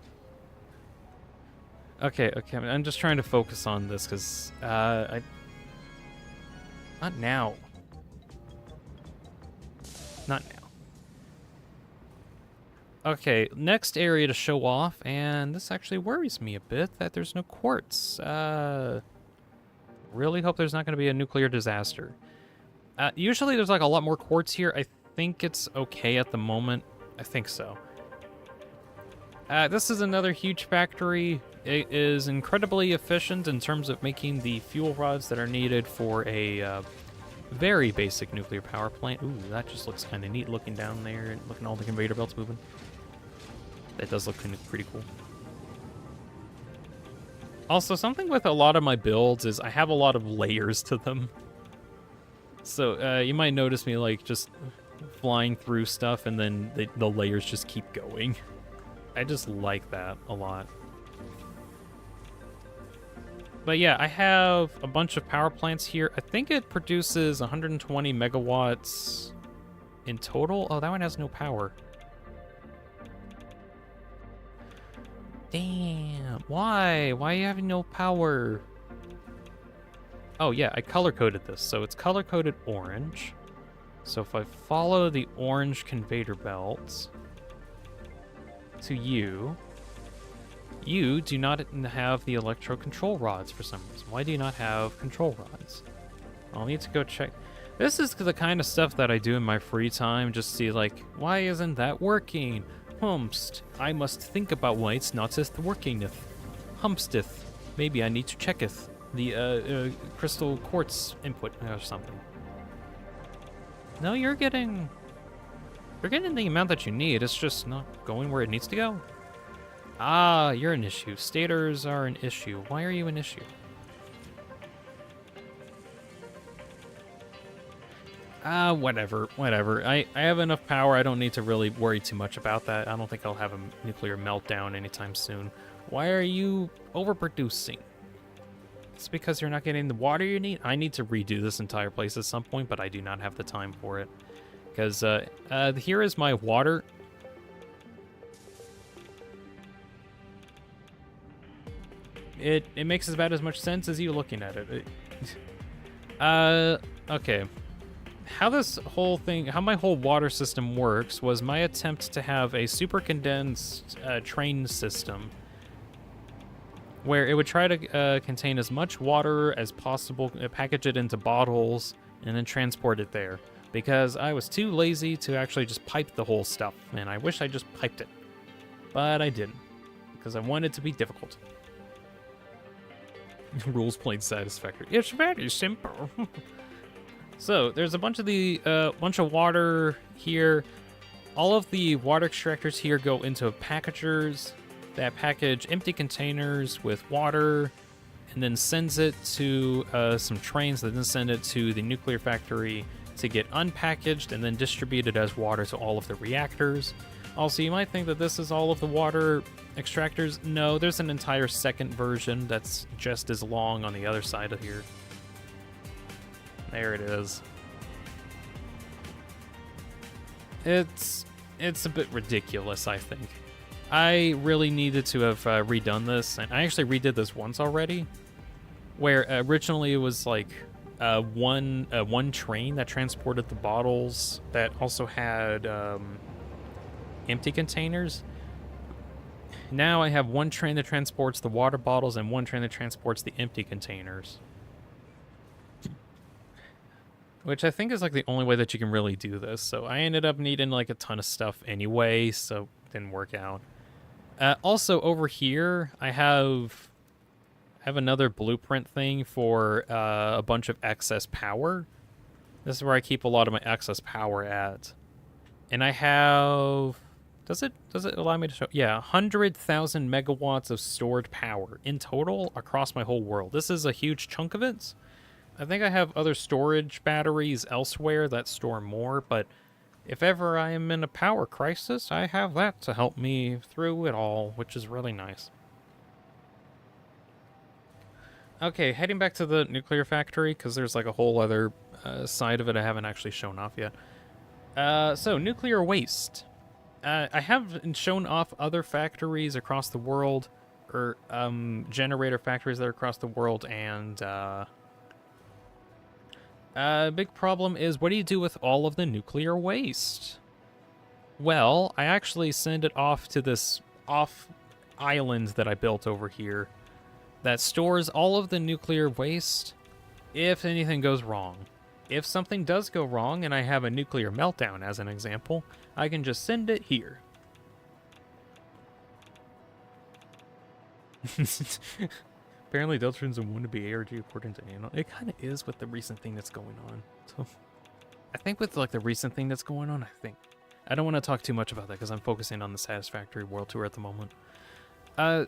Okay. I'm just trying to focus on this because not now. Not now. Okay, next area to show off, and this actually worries me a bit that there's no quartz. Really hope there's not going to be a nuclear disaster. Usually there's like a lot more quartz here. I think it's okay at the moment. I think so. This is another huge factory. It is incredibly efficient in terms of making the fuel rods that are needed for a very basic nuclear power plant. Ooh, that just looks kind of neat looking down there and looking at all the conveyor belts moving. That does look pretty cool. Also, something with a lot of my builds is I have a lot of layers to them. So you might notice me like just flying through stuff and then the layers just keep going. I just like that a lot. But yeah, I have a bunch of power plants here. I think it produces 120 megawatts in total. Oh, that one has no power. Damn, why? Why are you having no power? Oh yeah, I color-coded this, so it's color-coded orange. So if I follow the orange conveyor belts to you do not have the electro control rods for some reason. Why do you not have control rods? I'll need to go check. This is the kind of stuff that I do in my free time, just see like, why isn't that working? Humpst. I must think about why it's not workingeth. Humpsteth. Maybe I need to checketh the crystal quartz input or something. No, you're getting the amount that you need. It's just not going where it needs to go. Ah, you're an issue. Stators are an issue. Why are you an issue? Whatever. I have enough power. I don't need to really worry too much about that. I don't think I'll have a nuclear meltdown anytime soon. Why are you overproducing? It's because you're not getting the water you need. I need to redo this entire place at some point, but I do not have the time for it. Because here is my water. It makes about as much sense as you looking at it. Okay. How my whole water system works was my attempt to have a super condensed train system where it would try to contain as much water as possible, package it into bottles, and then transport it there. Because I was too lazy to actually just pipe the whole stuff, and I wish I just piped it. But I didn't, because I wanted it to be difficult. Rules plain satisfactory. It's very simple. So there's a bunch of water here. All of the water extractors here go into packagers that package empty containers with water, and then sends it to some trains that then send it to the nuclear factory to get unpackaged and then distributed as water to all of the reactors. Also, you might think that this is all of the water extractors. No, there's an entire second version that's just as long on the other side of here. There it is. It's a bit ridiculous, I think. I really needed to have redone this, and I actually redid this once already, where originally it was like one train that transported the bottles that also had empty containers. Now I have one train that transports the water bottles and one train that transports the empty containers. Which I think is like the only way that you can really do this. So I ended up needing like a ton of stuff anyway, so it didn't work out. Also over here, I have another blueprint thing for a bunch of excess power. This is where I keep a lot of my excess power at. And I have... Does it allow me to show? Yeah, 100,000 megawatts of stored power in total across my whole world. This is a huge chunk of it. I think I have other storage batteries elsewhere that store more, but if ever I am in a power crisis, I have that to help me through it all, which is really nice. Okay, heading back to the nuclear factory, because there's like a whole other side of it I haven't actually shown off yet. So, nuclear waste. I have shown off other factories across the world, or generator factories that are across the world, and big problem is, what do you do with all of the nuclear waste? Well, I actually send it off to this off-island that I built over here that stores all of the nuclear waste if anything goes wrong. If something does go wrong and I have a nuclear meltdown, as an example, I can just send it here. apparently Deltron's and to be ARG according to Anal. It kind of is with the recent thing that's going on. So I think with like the recent thing that's going on, I don't want to talk too much about that because I'm focusing on the Satisfactory World tour at the moment.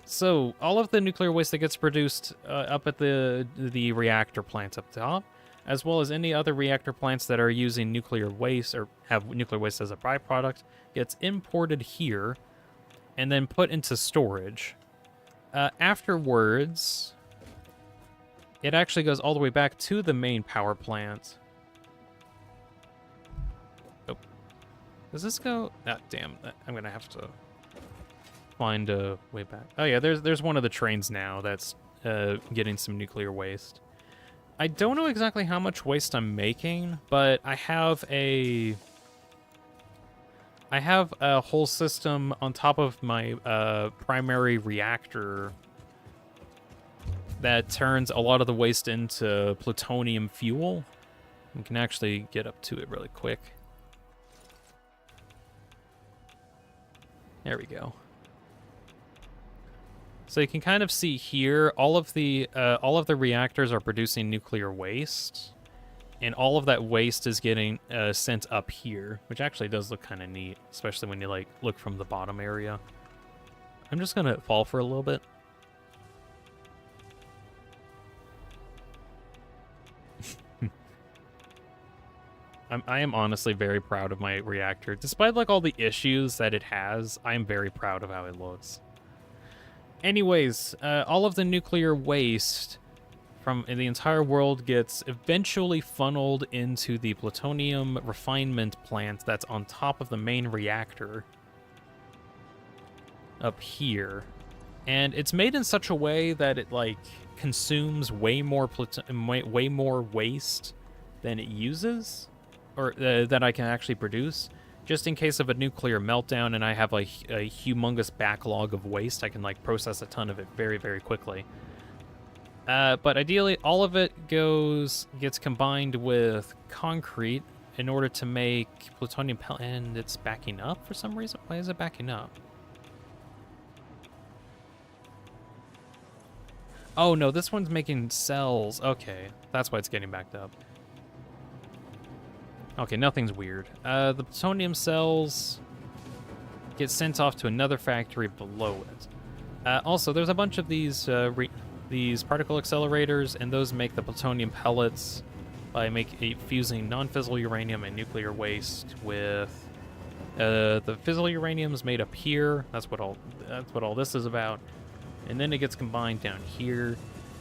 So all of the nuclear waste that gets produced up at the reactor plants up top, as well as any other reactor plants that are using nuclear waste or have nuclear waste as a byproduct, gets imported here and then put into storage. Afterwards, it actually goes all the way back to the main power plant. Oh. Does this go? Ah, damn. I'm going to have to find a way back. Oh, yeah, there's one of the trains now that's getting some nuclear waste. I don't know exactly how much waste I'm making, but I have a whole system on top of my primary reactor that turns a lot of the waste into plutonium fuel. We can actually get up to it really quick. There we go. So you can kind of see here, all of the reactors are producing nuclear waste, and all of that waste is getting sent up here, which actually does look kind of neat, especially when you like look from the bottom area. I'm just gonna fall for a little bit. I am honestly very proud of my reactor, despite like all the issues that it has. I am very proud of how it looks. Anyways, all of the nuclear waste from the entire world gets eventually funneled into the plutonium refinement plant that's on top of the main reactor up here. And it's made in such a way that it like consumes way more waste than it uses, or that I can actually produce. Just in case of a nuclear meltdown and I have like a humongous backlog of waste, I can like process a ton of it very, very quickly. But ideally, all of it gets combined with concrete in order to make plutonium pellet, and it's backing up for some reason. Why is it backing up? Oh no, this one's making cells. Okay, that's why it's getting backed up. Okay, nothing's weird. The plutonium cells get sent off to another factory below it. Also, there's a bunch of these particle accelerators, and those make the plutonium pellets by fusing non-fissile uranium and nuclear waste with the fissile uranium is made up here. That's what all this is about. And then it gets combined down here,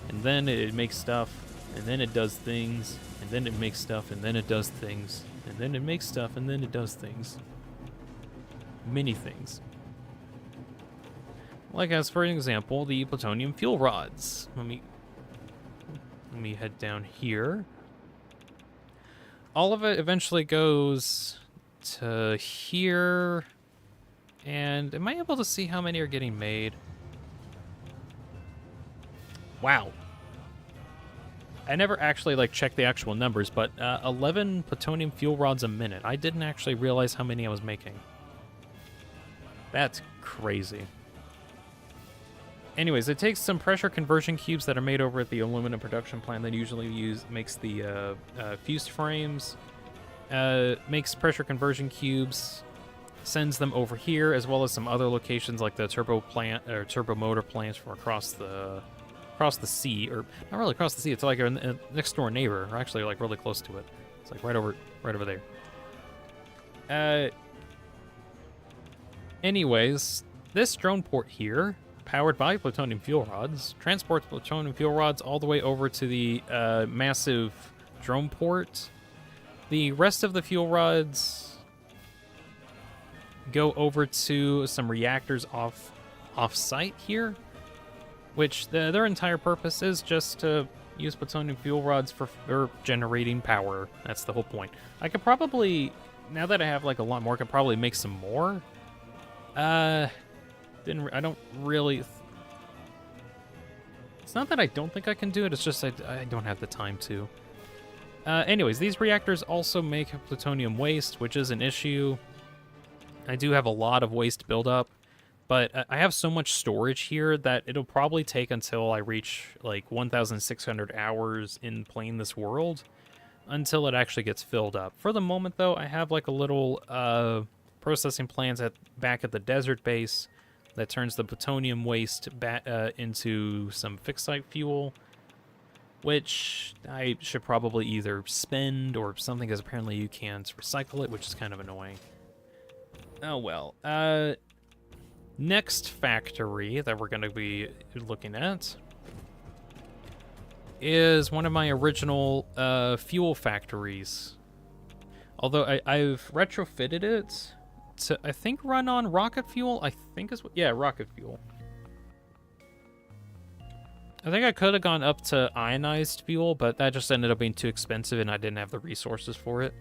and then it makes stuff, and then it does things, and then it makes stuff, and then it does things, and then it makes stuff, and then it does things. Many things. Like as for an example, the plutonium fuel rods. Let me head down here. All of it eventually goes to here. And am I able to see how many are getting made? Wow. I never actually like checked the actual numbers, but 11 plutonium fuel rods a minute. I didn't actually realize how many I was making. That's crazy. Anyways, it takes some pressure conversion cubes that are made over at the aluminum production plant that usually makes the fused frames, makes pressure conversion cubes, sends them over here, as well as some other locations like the turbo plant or turbo motor plants from across the sea, or not really across the sea. It's like our next door neighbor, or actually like really close to it. It's like right over there. Anyways, this drone port here, powered by plutonium fuel rods, transports plutonium fuel rods all the way over to the massive drone port. The rest of the fuel rods go over to some reactors off-site here, which their entire purpose is just to use plutonium fuel rods for generating power. That's the whole point. I could probably, now that I have like a lot more, I could probably make some more. I don't really. It's not that I don't think I can do it. It's just I don't have the time to. Anyways, these reactors also make plutonium waste, which is an issue. I do have a lot of waste buildup. But I have so much storage here that it'll probably take until I reach like 1,600 hours in playing this world until it actually gets filled up. For the moment, though, I have like a little processing plant back at the desert base that turns the plutonium waste into some fixite fuel, which I should probably either spend or something, because apparently you can't recycle it, which is kind of annoying. Oh well. Next factory that we're going to be looking at is one of my original fuel factories. Although I've retrofitted it to, I think, run on rocket fuel. I think is what, yeah, rocket fuel. I think I could have gone up to ionized fuel, but that just ended up being too expensive and I didn't have the resources for it.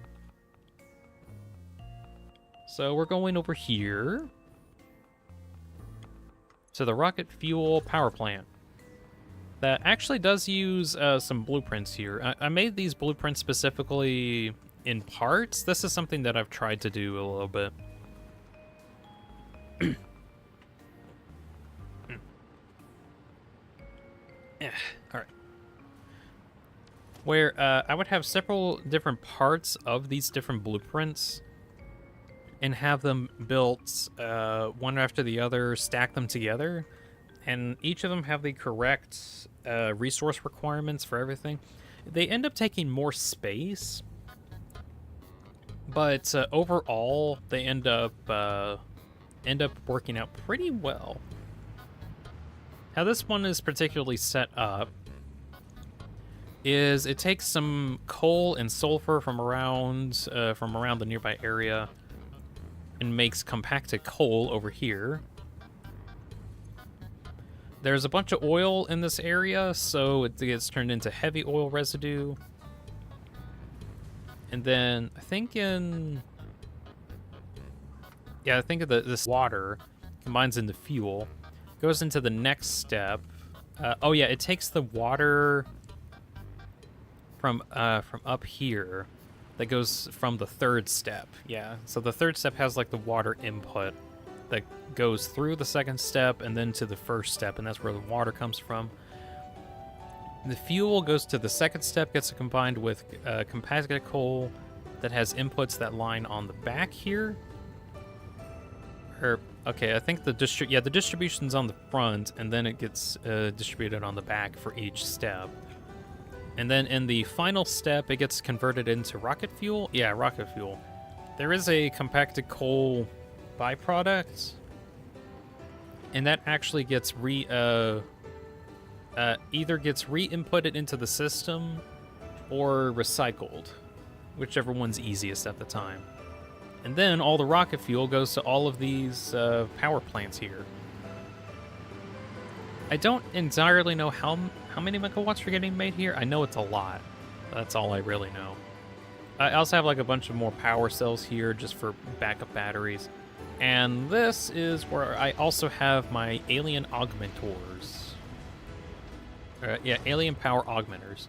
So we're going over here to the rocket fuel power plant. That actually does use some blueprints here. I made these blueprints specifically in parts. This is something that I've tried to do a little bit. Yeah, all right. Where I would have several different parts of these different blueprints and have them built one after the other, stack them together, and each of them have the correct resource requirements for everything. They end up taking more space, but overall they end up working out pretty well. How this one is particularly set up is it takes some coal and sulfur from around the nearby area and makes compacted coal over here. There's a bunch of oil in this area, so it gets turned into heavy oil residue. And then I think this water combines into fuel, goes into the next step. Oh yeah, it takes the water from up here that goes from the third step. Yeah, so the third step has like the water input that goes through the second step and then to the first step, and that's where the water comes from. The fuel goes to the second step, gets combined with compacted coal that has inputs that line on the back here. Okay, I think the distribution's on the front, and then it gets distributed on the back for each step. And then in the final step, it gets converted into rocket fuel. Yeah, rocket fuel. There is a compacted coal byproduct, and that actually gets either gets re-inputted into the system or recycled, whichever one's easiest at the time. And then all the rocket fuel goes to all of these power plants here. I don't entirely know how many megawatts are getting made here. I know it's a lot. That's all I really know. I also have like a bunch of more power cells here just for backup batteries. And this is where I also have my alien augmentors. Yeah, alien power augmenters.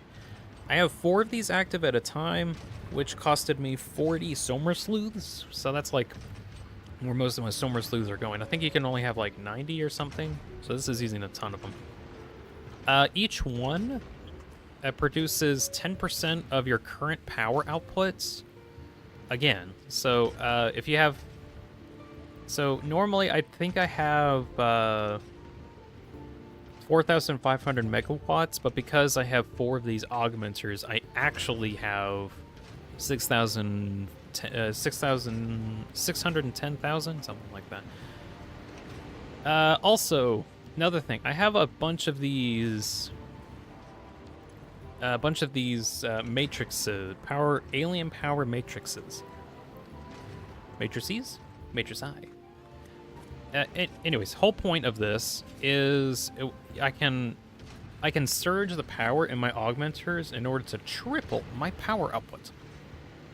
I have 4 of these active at a time, which costed me 40 Somer sleuths. So that's like where most of my Somer sleuths are going. I think you can only have like 90 or something. So this is using a ton of them. Each one produces 10% of your current power outputs. Again, so if you have... So normally I think I have 4,500 megawatts, but because I have 4 of these augmenters, I actually have 610,000, something like that. Also, another thing, I have a bunch of these matrices, alien power matrices. Matrices? Matrici. Anyways, whole point of this is I can surge the power in my augmenters in order to triple my power output,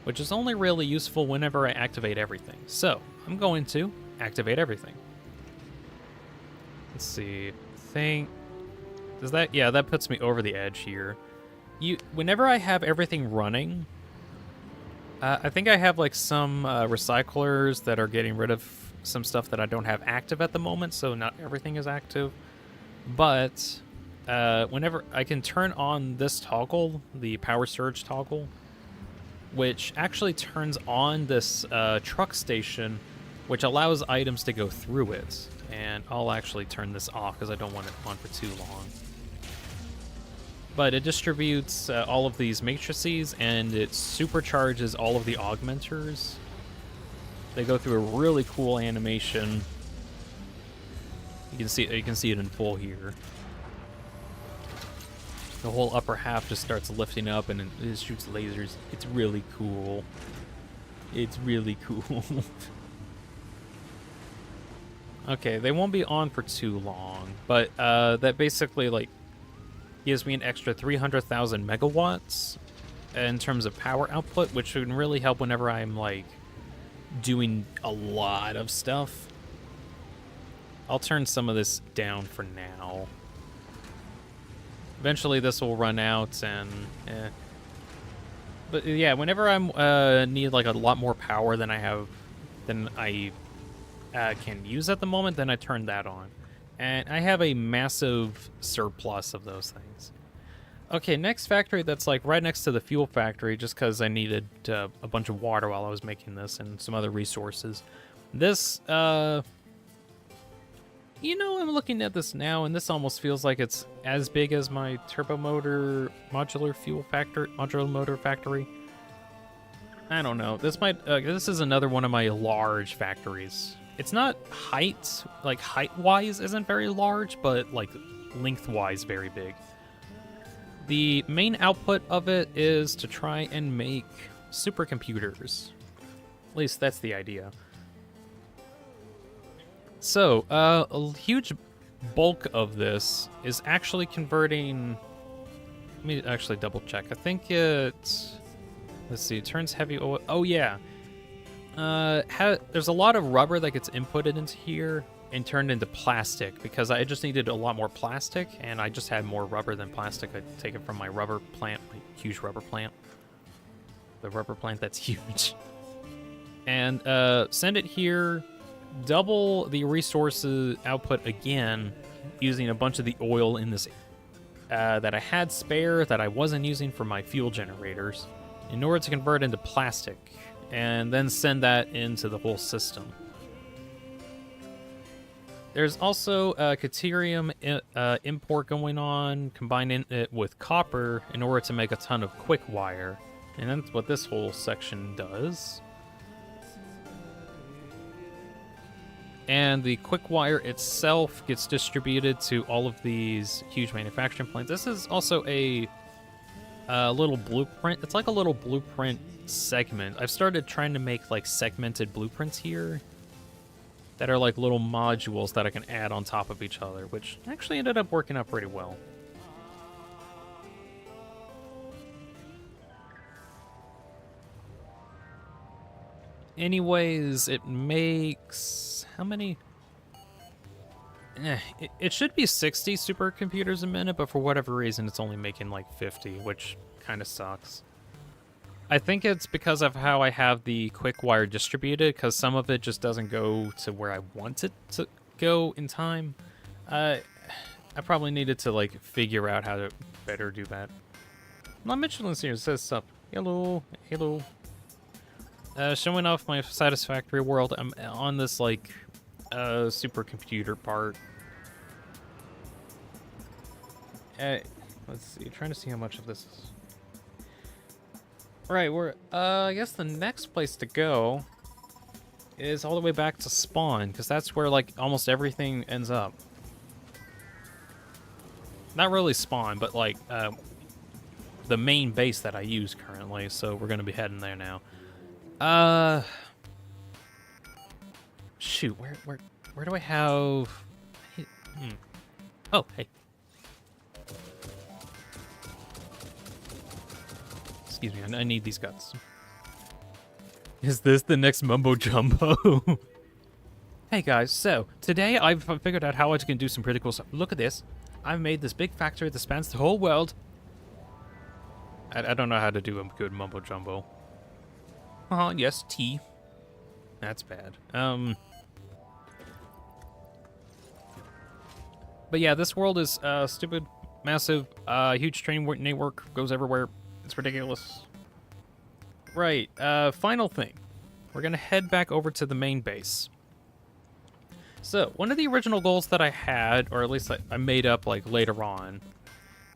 which is only really useful whenever I activate everything. So I'm going to activate everything. Let's see. Does that? Yeah, that puts me over the edge here. Whenever I have everything running, I think I have like some recyclers that are getting rid of some stuff that I don't have active at the moment, so not everything is active. But whenever I can turn on this toggle, the power surge toggle, which actually turns on this truck station, which allows items to go through it. And I'll actually turn this off because I don't want it on for too long. But it distributes all of these matrices, and it supercharges all of the augmenters. They go through a really cool animation. You can see it in full here. The whole upper half just starts lifting up, and it shoots lasers. It's really cool. It's really cool. Okay, they won't be on for too long, but that basically like gives me an extra 300,000 megawatts in terms of power output, which can really help whenever I'm like doing a lot of stuff. I'll turn some of this down for now. Eventually this will run out, and but yeah, whenever I'm need like a lot more power than I can use at the moment, then I turn that on. And I have a massive surplus of those things. Okay, next factory that's like right next to the fuel factory, just because I needed a bunch of water while I was making this and some other resources. This, you know, I'm looking at this now, and this almost feels like it's as big as my turbo motor modular motor factory. I don't know. This might. This is another one of my large factories. It's not height-wise isn't very large, but like lengthwise very big. The main output of it is to try and make supercomputers. At least that's the idea. So, a huge bulk of this is actually converting... Let me actually double check. I think it's... Let's see, it turns heavy oil... Oh, yeah. There's a lot of rubber that gets inputted into here and turned into plastic, because I just needed a lot more plastic, and I just had more rubber than plastic. I take it from my rubber plant, my huge rubber plant. The rubber plant that's huge. And send it here, double the resources output again, using a bunch of the oil in this that I had spare that I wasn't using for my fuel generators, in order to convert into plastic, and then send that into the whole system. There's also a Caterium import going on, combining it with copper in order to make a ton of Quickwire. And that's what this whole section does. And the Quickwire itself gets distributed to all of these huge manufacturing plants. This is also a little blueprint. It's like a little blueprint segment. I've started trying to make like segmented blueprints here that are like little modules that I can add on top of each other, which actually ended up working out pretty well. Anyways, it makes... How many? It should be 60 supercomputers a minute, but for whatever reason, it's only making like 50, which kind of sucks. I think it's because of how I have the Quickwire distributed, because some of it just doesn't go to where I want it to go in time. I probably needed to like figure out how to better do that. My Michelin's here says sup. Hello, hello. Showing off my Satisfactory World. I'm on this like supercomputer part. Let's see, trying to see how much of this is. Right, we're I guess the next place to go is all the way back to spawn, because that's where like almost everything ends up. Not really spawn, but like the main base that I use currently, so we're gonna be heading there now. Shoot, where do I have... Oh, hey. Excuse me, I need these guts. Is this the next mumbo jumbo? Hey guys, so today I've figured out how I can do some pretty cool stuff. Look at this. I've made this big factory that spans the whole world. I don't know how to do a good mumbo jumbo. Yes, T. That's bad. But yeah, this world is stupid, massive, huge train network, goes everywhere. It's ridiculous. Right, final thing. We're gonna head back over to the main base. So, one of the original goals that I had, or at least I made up like later on,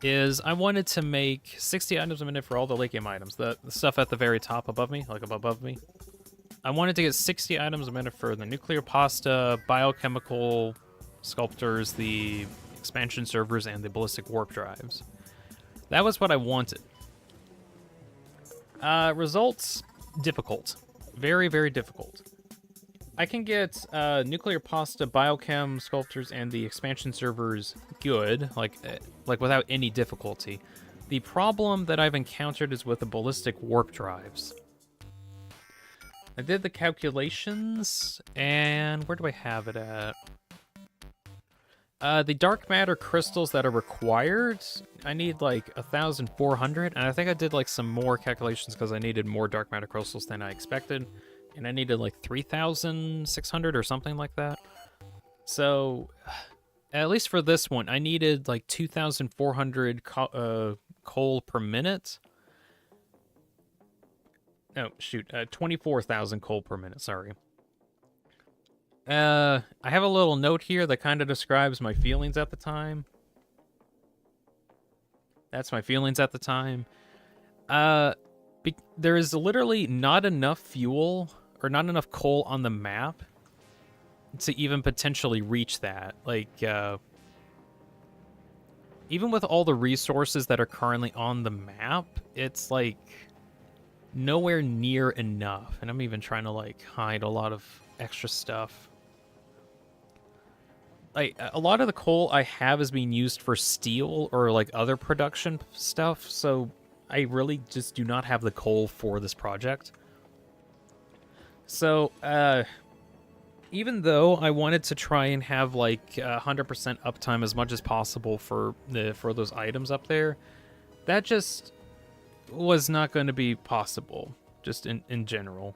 is I wanted to make 60 items a minute for all the lithium items, the stuff at the very top above me, like above me. I wanted to get 60 items a minute for the nuclear pasta, biochemical sculptors, the expansion servers, and the ballistic warp drives. That was what I wanted. Results, difficult. Very, very difficult. I can get nuclear pasta, biochem sculptors, and the expansion servers good, like without any difficulty. The problem that I've encountered is with the ballistic warp drives. I did the calculations, and where do I have it at? The dark matter crystals that are required, I need like 1,400, and I think I did like some more calculations because I needed more dark matter crystals than I expected. And I needed like 3,600 or something like that. So, at least for this one, I needed like 2,400 coal per minute. No, shoot, 24,000 coal per minute, sorry. I have a little note here that kind of describes my feelings at the time. That's my feelings at the time. There is literally not enough fuel or not enough coal on the map to even potentially reach that. Like, even with all the resources that are currently on the map, it's like nowhere near enough. And I'm even trying to like hide a lot of extra stuff. Like, a lot of the coal I have is being used for steel or like other production stuff, so I really just do not have the coal for this project. So, even though I wanted to try and have like 100% uptime as much as possible for those items up there, that just was not going to be possible, just in general.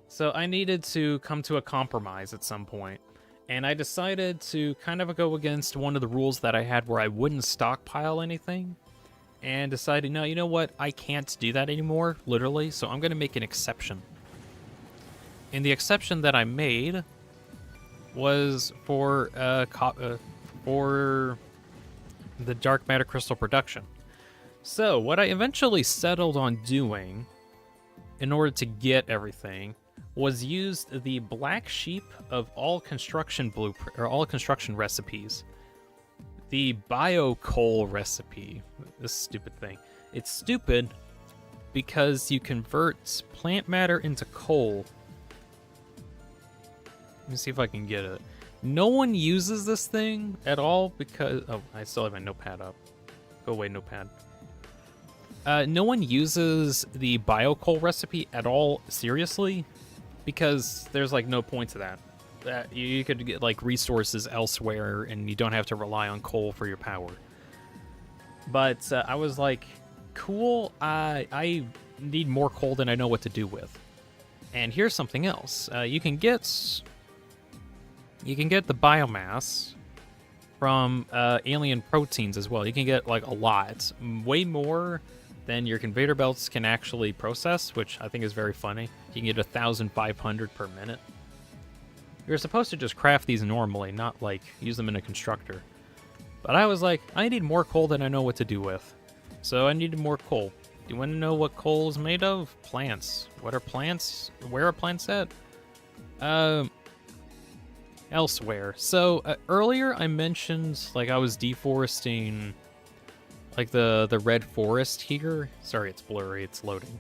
So I needed to come to a compromise at some point. And I decided to kind of go against one of the rules that I had where I wouldn't stockpile anything. And decided, no, you know what? I can't do that anymore, literally, so I'm going to make an exception. And the exception that I made was for the dark matter crystal production. So what I eventually settled on doing in order to get everything was use the black sheep of all construction blueprint or all construction recipes. The biocoal recipe. This stupid thing. It's stupid because you convert plant matter into coal. Let me see if I can get it. No one uses this thing at all because... Oh, I still have my notepad up. Go away, notepad. No one uses the biocoal recipe at all seriously because there's like no point to that. You could get like resources elsewhere and you don't have to rely on coal for your power. But I was like, cool, I need more coal than I know what to do with. And here's something else. You can get the biomass from alien proteins as well. You can get like a lot, way more than your conveyor belts can actually process, which I think is very funny. You can get 1,500 per minute. You're supposed to just craft these normally, not like use them in a constructor. But I was like, I need more coal than I know what to do with. So I needed more coal. Do you want to know what coal is made of? Plants. What are plants? Where are plants at? Elsewhere. So earlier I mentioned like I was deforesting like the red forest here. Sorry, it's blurry, it's loading.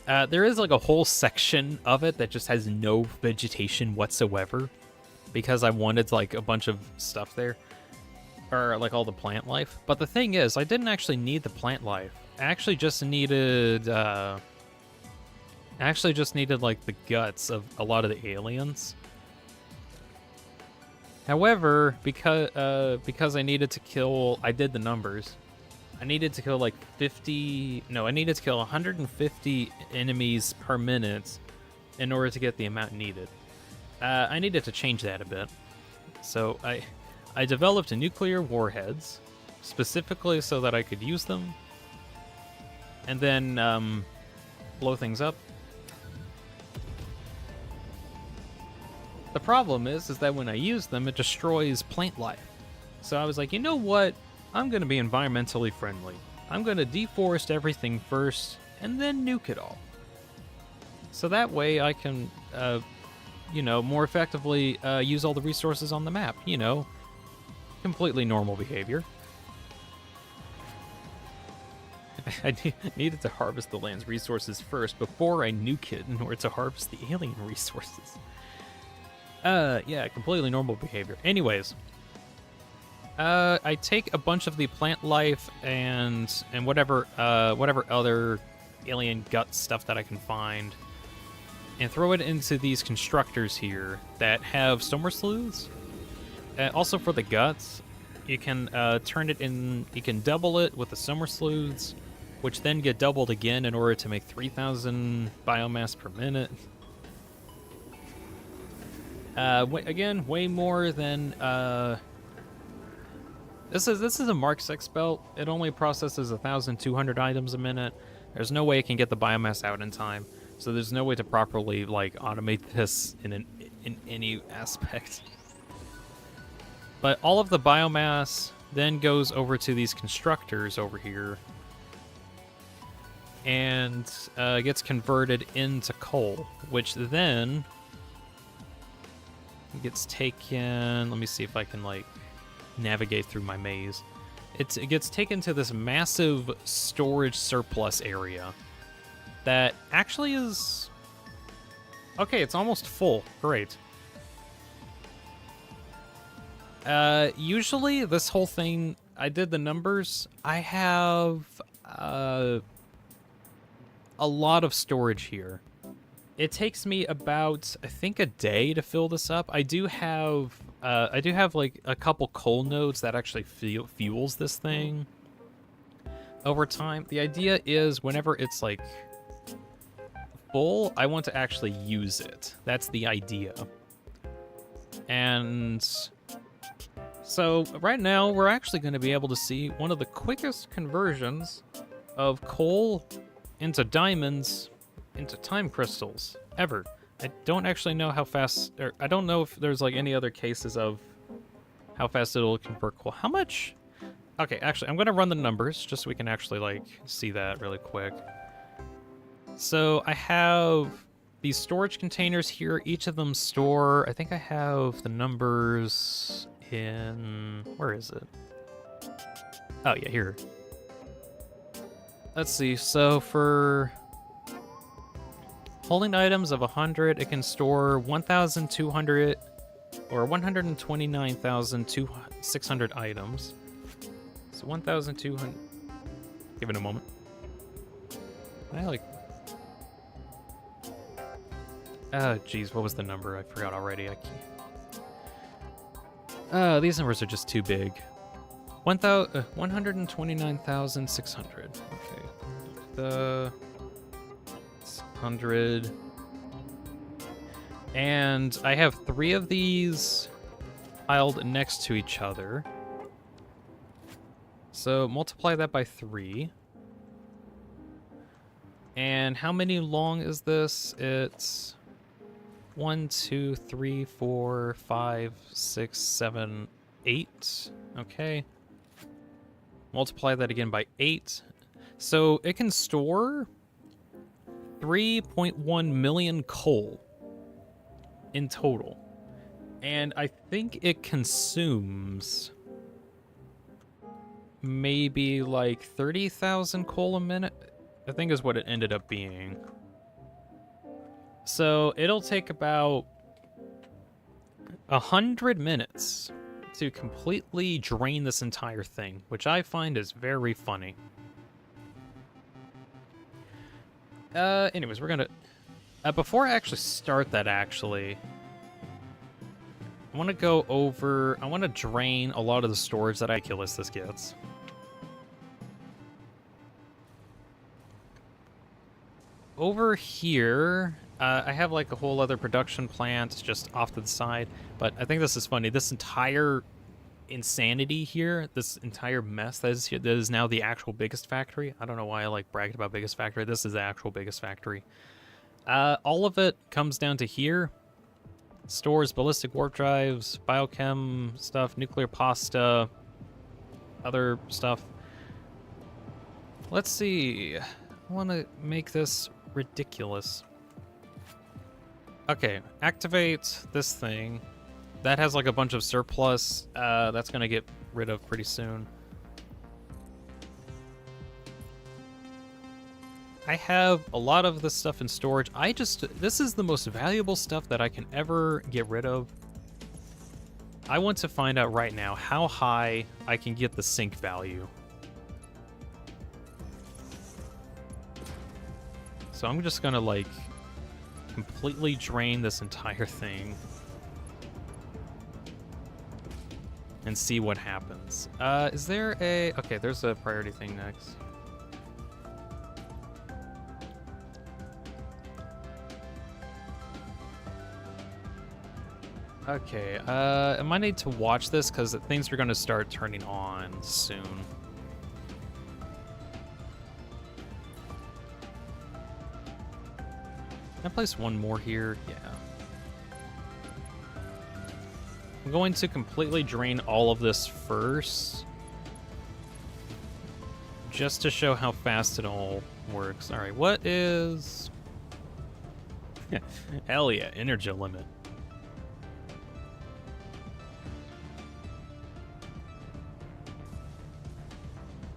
There is like a whole section of it that just has no vegetation whatsoever because I wanted like a bunch of stuff there, or like all the plant life. But the thing is, I didn't actually need the plant life. I actually just needed like the guts of a lot of the aliens. However, because I needed to kill, I did the numbers. I needed to kill like 150 enemies per minute in order to get the amount needed. I needed to change that a bit. So I developed nuclear warheads, specifically so that I could use them, and then blow things up. The problem is that when I use them, it destroys plant life. So I was like, you know what? I'm going to be environmentally friendly. I'm going to deforest everything first, and then nuke it all. So that way I can, more effectively use all the resources on the map. Completely normal behavior. I needed to harvest the land's resources first before I nuke it in order to harvest the alien resources. Yeah, completely normal behavior. Anyways, I take a bunch of the plant life and whatever other alien gut stuff that I can find, and throw it into these constructors here that have summer sleuths. Also for the guts, you can turn it in. You can double it with the summer sleuths, which then get doubled again in order to make 3,000 biomass per minute. Again, way more than this is a Mark 6 belt. It only processes 1,200 items a minute. There's no way it can get the biomass out in time, so there's no way to properly automate this in any aspect. But all of the biomass then goes over to these constructors over here and gets converted into coal, which then gets taken. Let me see if I can navigate through my maze. It gets taken to this massive storage surplus area that actually is okay. It's almost full. Great. Usually this whole thing, I did the numbers. I have a lot of storage here. It takes me about, I think, a day to fill this up. I do have a couple coal nodes that actually fuels this thing over time. The idea is whenever it's full, I want to actually use it. That's the idea. And so right now we're actually going to be able to see one of the quickest conversions of coal into diamonds into time crystals ever. I don't actually know how fast, or I don't know if there's any other cases of how fast it'll convert coal. How much? Okay, actually, I'm going to run the numbers just so we can actually see that really quick. So I have these storage containers here. Each of them store, I think I have the numbers in, where is it? Oh yeah, here. Let's see, so for holding items of 100, it can store 1,200 or 129,600 items. So 1,200. Give it a moment. Oh, geez, what was the number? I forgot already. I can't. These numbers are just too big. 129,600. Okay. The 100. And I have 3 of these piled next to each other. So multiply that by 3. And how many long is this? It's 1, 2, 3, 4, 5, 6, 7, 8. Okay. Multiply that again by 8. So it can store 3.1 million coal in total. And I think it consumes maybe 30,000 coal a minute, I think is what it ended up being. So it'll take about 100 minutes to completely drain this entire thing, which I find is very funny. Anyways, we're gonna... before I actually start that, I want to go over... I want to drain a lot of the storage that ridiculous this gets. Over here, I have like a whole other production plant just off to the side, but I think this is funny. This entire insanity here, this entire mess that is here, that is now the actual biggest factory. I don't know why I like bragged about biggest factory. This is the actual biggest factory. All of it comes down to here. Stores ballistic warp drives, biochem stuff, nuclear pasta, other stuff. Let's see. I want to make this ridiculous. Okay, activate this thing. That has like a bunch of surplus. That's gonna get rid of pretty soon. I have a lot of this stuff in storage. This is the most valuable stuff that I can ever get rid of. I want to find out right now how high I can get the sink value. So I'm just gonna like completely drain this entire thing and see what happens. Is there a... Okay, there's a priority thing next. Okay, I might need to watch this because things are going to start turning on soon. Can I place one more here? Yeah. I'm going to completely drain all of this first, just to show how fast it all works. All right, what is... Hell yeah, energy limit.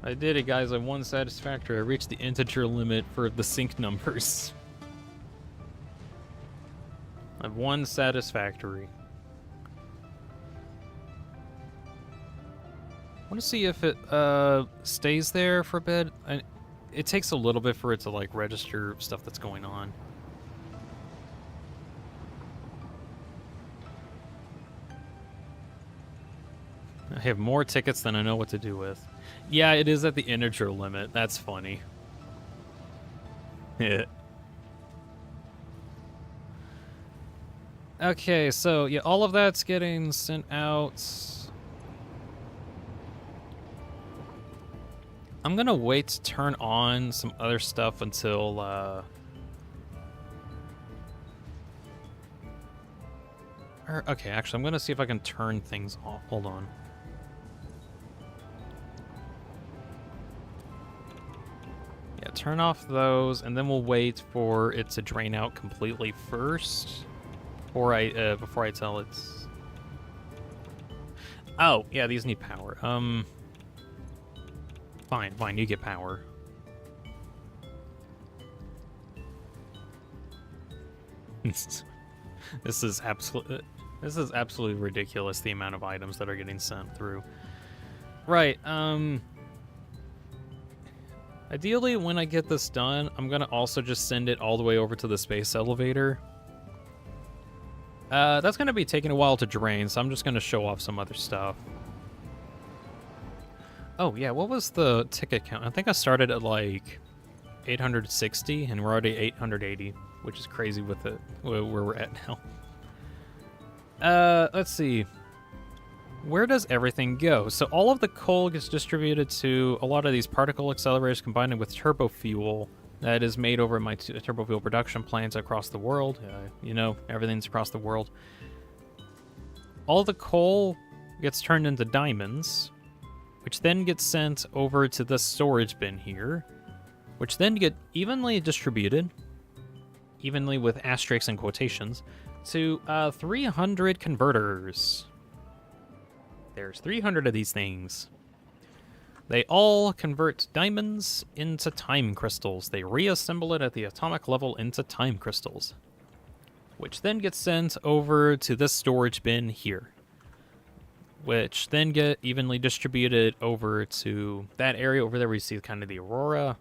I did it, guys. I won Satisfactory. I reached the integer limit for the sync numbers. I've won Satisfactory. I want to see if it stays there for a bit. It takes a little bit for it to like register stuff that's going on. I have more tickets than I know what to do with. Yeah, it is at the integer limit. That's funny. Yeah. Okay, so yeah, all of that's getting sent out. I'm gonna wait to turn on some other stuff until okay, actually I'm gonna see if I can turn things off. Hold on. Yeah, turn off those, and then we'll wait for it to drain out completely first, before I tell it. Oh, yeah, these need power. Fine, you get power. This is absolutely ridiculous, the amount of items that are getting sent through. Right, ideally, when I get this done, I'm gonna also just send it all the way over to the space elevator. That's gonna be taking a while to drain, so I'm just gonna show off some other stuff. Oh, yeah, what was the ticket count? I think I started at, like, 860, and we're already 880, which is crazy with it, where we're at now. Let's see. Where does everything go? So all of the coal gets distributed to a lot of these particle accelerators combined with turbo fuel that is made over my turbo fuel production plants across the world. You know, everything's across the world. All the coal gets turned into diamonds, which then gets sent over to this storage bin here, which then get evenly distributed, evenly with asterisks and quotations, to 300 converters. There's 300 of these things. They all convert diamonds into time crystals. They reassemble it at the atomic level into time crystals, which then gets sent over to this storage bin here, which then get evenly distributed over to that area over there where you see kind of the aurora.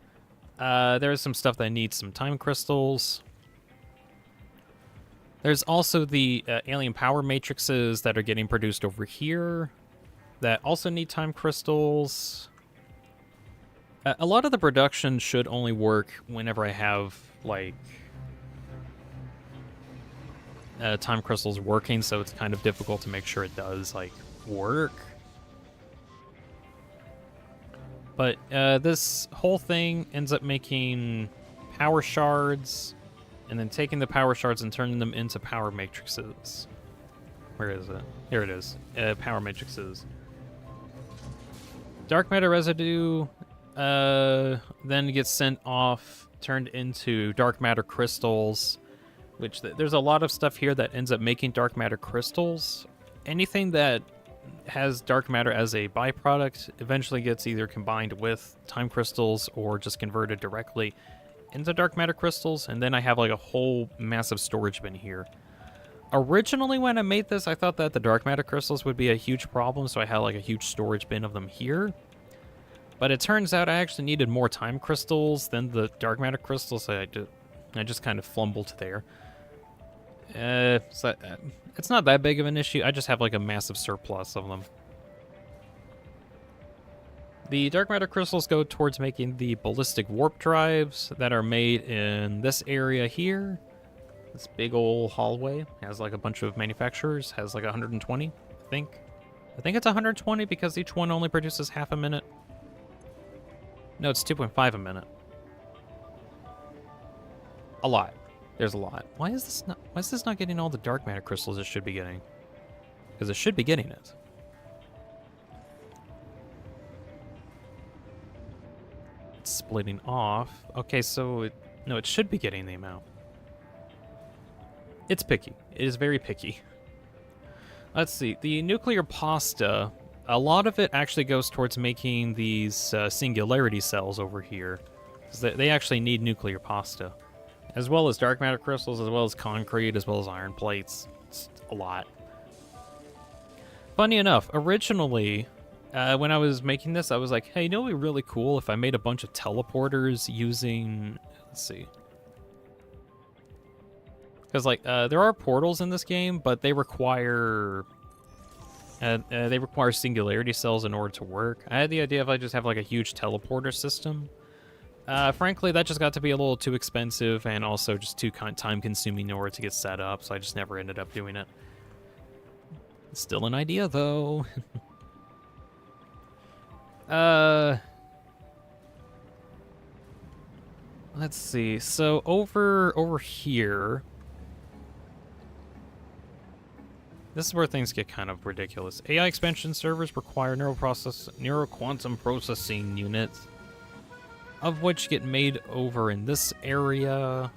There's some stuff that needs some time crystals. There's also the alien power matrices that are getting produced over here that also need time crystals. A lot of the production should only work whenever I have, like, time crystals working, so it's kind of difficult to make sure it does like work. But this whole thing ends up making power shards, and then taking the power shards and turning them into power matrices. Where is it? Here it is. Power matrices. Dark matter residue then gets sent off, turned into dark matter crystals, which there's a lot of stuff here that ends up making dark matter crystals. Anything that has dark matter as a byproduct eventually gets either combined with time crystals or just converted directly into dark matter crystals, and then I have like a whole massive storage bin here. Originally, when I made this, I thought that the dark matter crystals would be a huge problem, so I had like a huge storage bin of them here. But it turns out I actually needed more time crystals than the dark matter crystals, so I just kind of flumbled there. So, it's not that big of an issue. I just have like a massive surplus of them. The dark matter crystals go towards making the ballistic warp drives that are made in this area here. This big old hallway has like a bunch of manufacturers, has like 120, I think. I think it's 120 because each one only produces half a minute. No, it's 2.5 a minute. A lot. There's a lot. Why is this not getting all the dark matter crystals it should be getting? Because it should be getting it. It's splitting off. Okay, so it should be getting the amount. It's picky. It is very picky. Let's see. The nuclear pasta, a lot of it actually goes towards making these singularity cells over here. 'Cause they actually need nuclear pasta. As well as dark matter crystals, as well as concrete, as well as iron plates. It's a lot. Funny enough, originally, when I was making this, I was like, hey, you know what would be really cool if I made a bunch of teleporters using... Let's see. Because, like, there are portals in this game, but they require singularity cells in order to work. I had the idea if I just have, like, a huge teleporter system. Frankly, that just got to be a little too expensive and also just too time-consuming in order to get set up, so I just never ended up doing it. It's still an idea, though. Let's see. So over here, this is where things get kind of ridiculous. AI expansion servers require neuroquantum processing units, of which get made over in this area.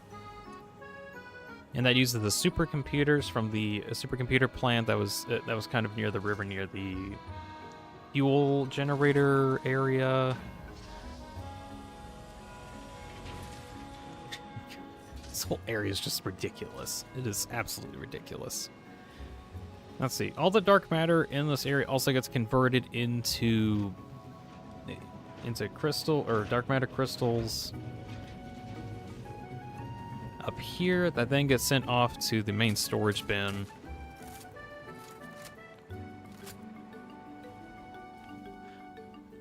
And that uses the supercomputers from the supercomputer plant that was kind of near the river, near the fuel generator area. This whole area is just ridiculous. It is absolutely ridiculous. Let's see. All the dark matter in this area also gets converted into crystal or dark matter crystals up here that then gets sent off to the main storage bin.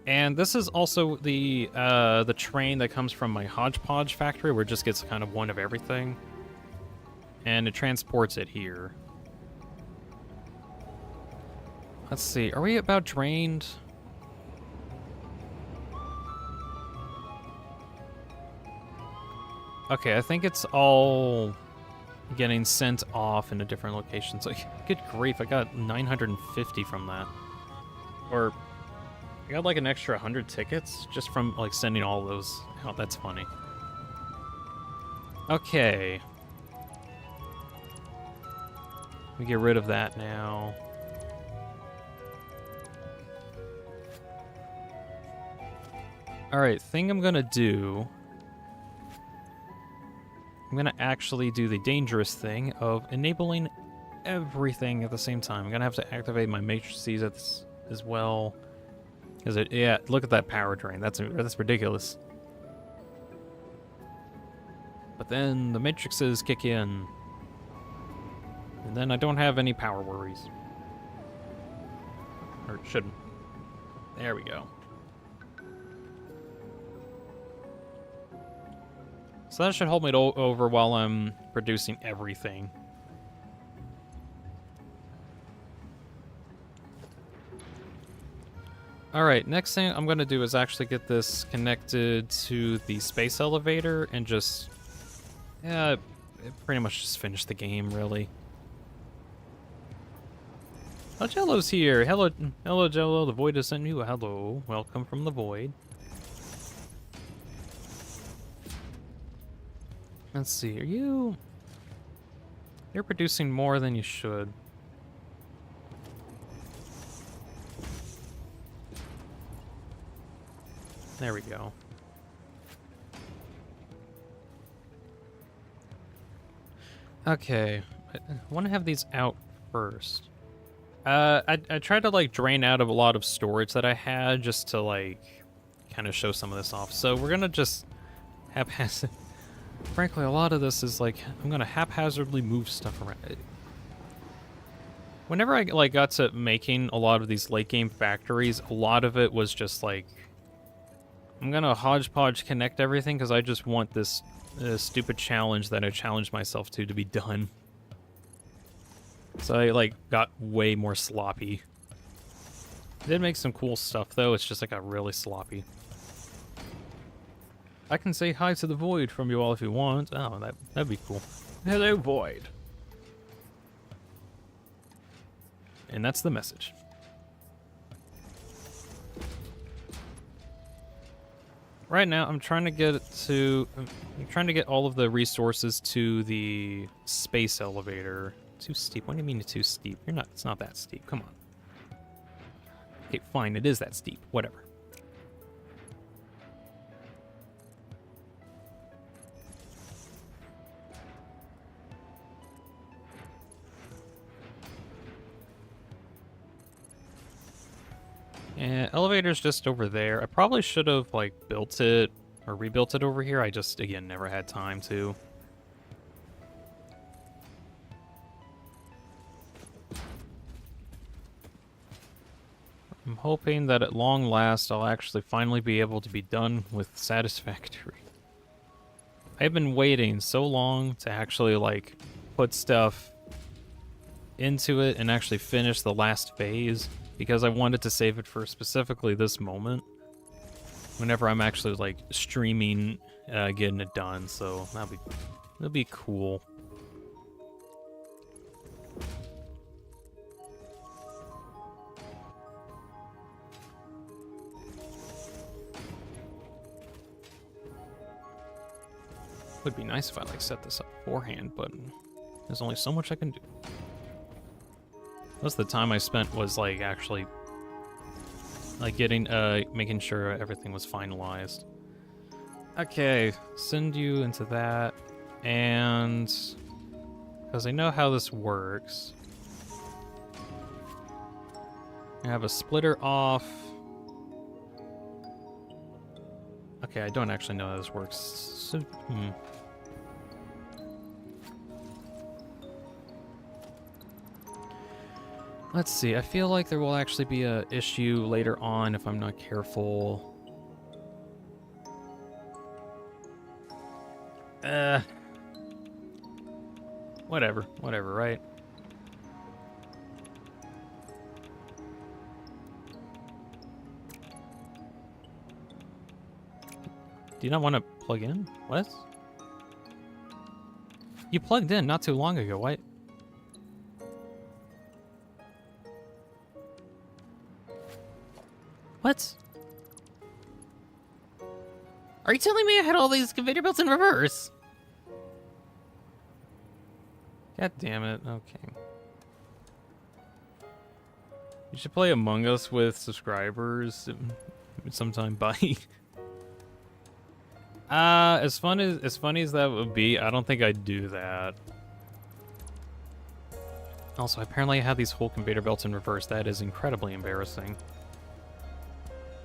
And this is also the train that comes from my Hodge-Podge Factory, where it just gets kind of one of everything, and it transports it here. Let's see, are we about drained? Okay, I think it's all getting sent off into different locations. Like, good grief, I got 950 from that. Or, I got like an extra 100 tickets just from like sending all those out. That's funny. Okay. We get rid of that now. Alright, thing I'm gonna do... I'm gonna actually do the dangerous thing of enabling everything at the same time. I'm gonna have to activate my matrices as well. Because yeah, look at that power drain. That's ridiculous. But then the matrices kick in. And then I don't have any power worries. Or shouldn't. There we go. So that should hold me over while I'm producing everything. Alright, next thing I'm gonna do is actually get this connected to the space elevator and just... yeah, pretty much just finish the game, really. Oh, Jello's here. Hello, hello, Jello. The Void has sent you. Hello, welcome from the Void. Let's see. You're producing more than you should. There we go. Okay, I want to have these out first. I tried to like drain out of a lot of storage that I had just to like kind of show some of this off. So we're gonna just haphazard. Frankly, a lot of this is like I'm gonna haphazardly move stuff around. Whenever I like got to making a lot of these late game factories, a lot of it was just like I'm gonna hodgepodge connect everything because I just want this stupid challenge that I challenged myself to be done. So I like got way more sloppy. Did make some cool stuff though. It's just like got really sloppy. I can say hi to the Void from you all if you want. Oh, that'd be cool. Hello, Void. And that's the message. Right now, I'm trying to get all of the resources to the space elevator. Too steep? What do you mean it's too steep? It's not that steep. Come on. Okay, fine. It is that steep. Whatever. Yeah, elevator's just over there. I probably should have, like, built it or rebuilt it over here. I just, again, never had time to. I'm hoping that at long last I'll actually finally be able to be done with Satisfactory. I've been waiting so long to actually, like, put stuff into it and actually finish the last phase because I wanted to save it for specifically this moment whenever I'm actually, like, streaming getting it done, so that'll be cool. Would be nice if I like set this up beforehand, but there's only so much I can do. Most of the time I spent was like actually like making sure everything was finalized. Okay, send you into that, and because I know how this works, I have a splitter off. Okay, I don't actually know how this works. So, Let's see, I feel like there will actually be a issue later on if I'm not careful. Whatever, right? Do you not want to plug in? What? You plugged in not too long ago, what? What? Are you telling me I had all these conveyor belts in reverse? God damn it, okay. You should play Among Us with subscribers sometime, buddy. As funny as that would be, I don't think I'd do that. Also, apparently I have these whole conveyor belts in reverse. That is incredibly embarrassing.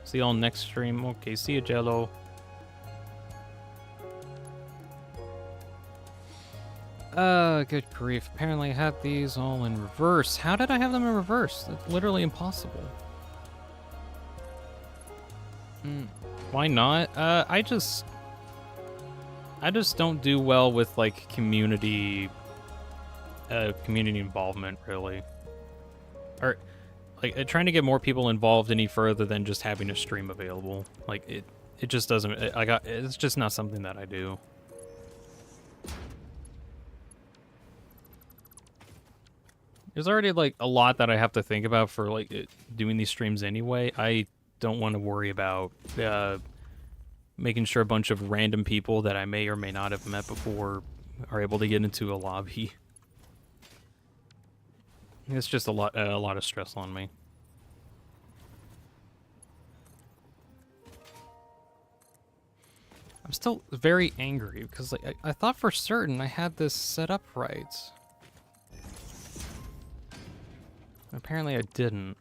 See y'all next stream. Okay, see you, Jello. Good grief. Apparently I had these all in reverse. How did I have them in reverse? That's literally impossible. Why not? I just don't do well with, like, community involvement, really. Or, like trying to get more people involved any further than just having a stream available. Like it just doesn't. It's just not something that I do. There's already like a lot that I have to think about for like doing these streams anyway. I don't want to worry about making sure a bunch of random people that I may or may not have met before are able to get into a lobby. It's just a lot of stress on me. I'm still very angry because like I thought for certain I had this set up right. Apparently I didn't.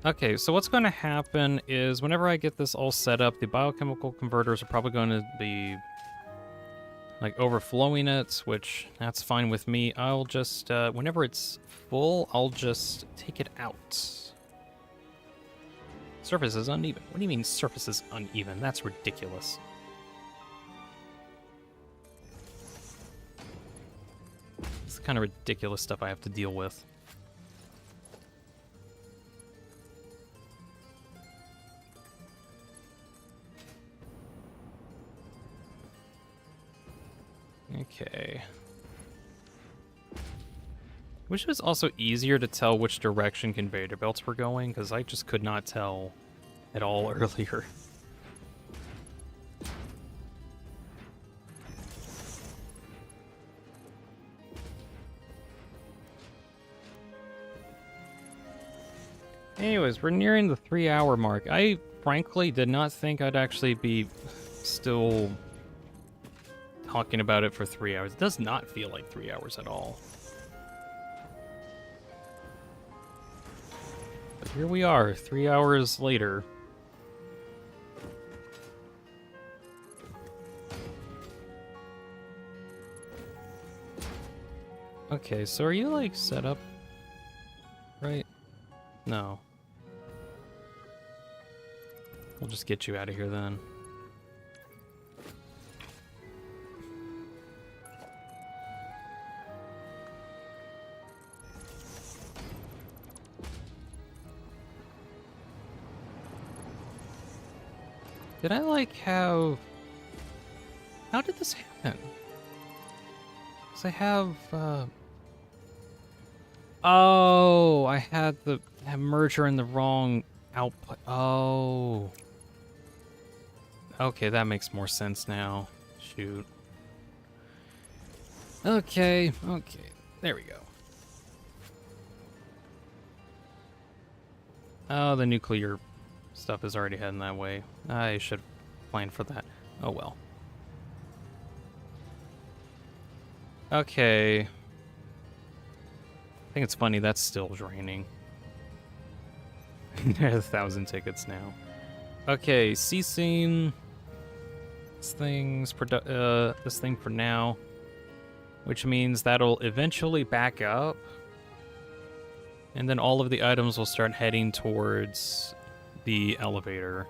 Okay, so what's going to happen is whenever I get this all set up, the biochemical converters are probably going to be like overflowing it, which that's fine with me. I'll just, whenever it's full, I'll just take it out. Surface is uneven. What do you mean surface is uneven? That's ridiculous. It's the kind of ridiculous stuff I have to deal with. Okay. Wish it was also easier to tell which direction conveyor belts were going, because I just could not tell at all earlier. Anyways, we're nearing the 3-hour mark. I frankly did not think I'd actually be still talking about it for 3 hours. It does not feel like 3 hours at all. But here we are, 3 hours later. Okay, so are you like set up right? No. We'll just get you out of here then. Did I like have... How did this happen? Because I have, Oh, I had the merger in the wrong output. Oh. Okay, that makes more sense now. Shoot. Okay, there we go. Oh, the nuclear stuff is already heading that way. I should plan for that. Oh well. Okay. I think it's funny, that's still draining. 1,000 tickets now. Okay, ceasing this thing for now, which means that'll eventually back up, and then all of the items will start heading towards the elevator.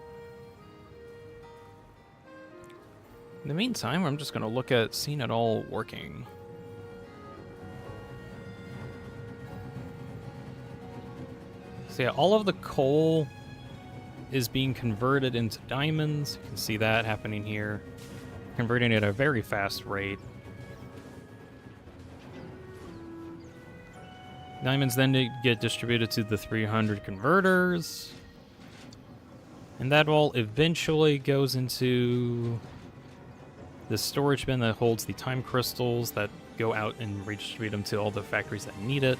In the meantime, I'm just gonna look at seeing it all working. So yeah, all of the coal is being converted into diamonds. You can see that happening here. Converting at a very fast rate. Diamonds then get distributed to the 300 converters. And that all eventually goes into the storage bin that holds the time crystals that go out and redistribute them to all the factories that need it.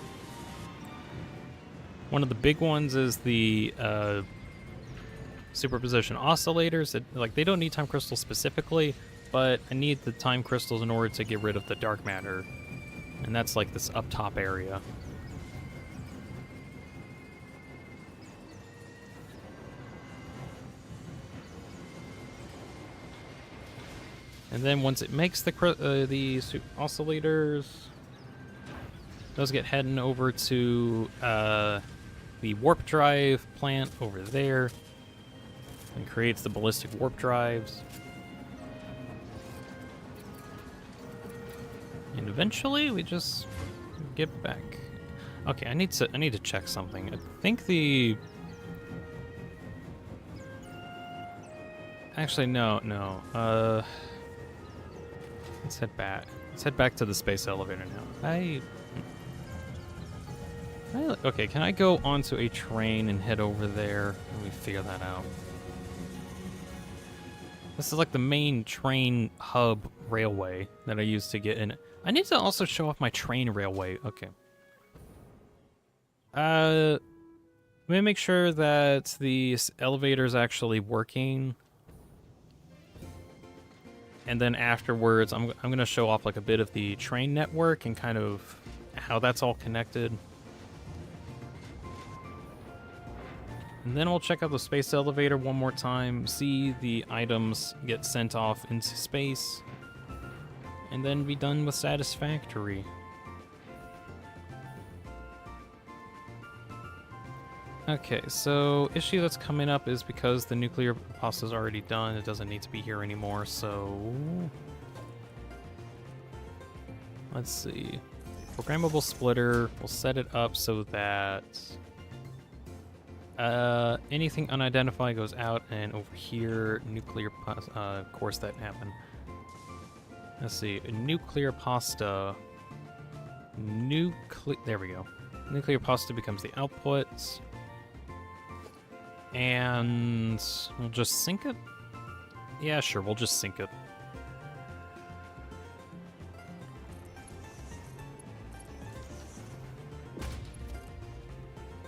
One of the big ones is the superposition oscillators. They don't need time crystals specifically, but I need the time crystals in order to get rid of the dark matter. And that's like this up top area. And then once it makes the oscillators, those get heading over to the warp drive plant over there, and creates the ballistic warp drives. And eventually we just get back. Okay, I need to check something. I think the... Actually, no. Let's head back. Let's head back to the space elevator now. Okay, can I go onto a train and head over there? Let me figure that out. This is like the main train hub railway that I use to get in. I need to also show off my train railway. Okay. Let me make sure that the elevator is actually working. And then afterwards, I'm going to show off like a bit of the train network and kind of how that's all connected. And then we'll check out the space elevator one more time, see the items get sent off into space, and then be done with Satisfactory. Okay, so issue that's coming up is because the nuclear pasta's already done, it doesn't need to be here anymore, so... Let's see. Programmable splitter, we'll set it up so that... anything unidentified goes out, and over here, nuclear pasta, of course that happened. Let's see, nuclear pasta, there we go. Nuclear pasta becomes the output, and we'll just sync it? Yeah, sure, we'll just sync it.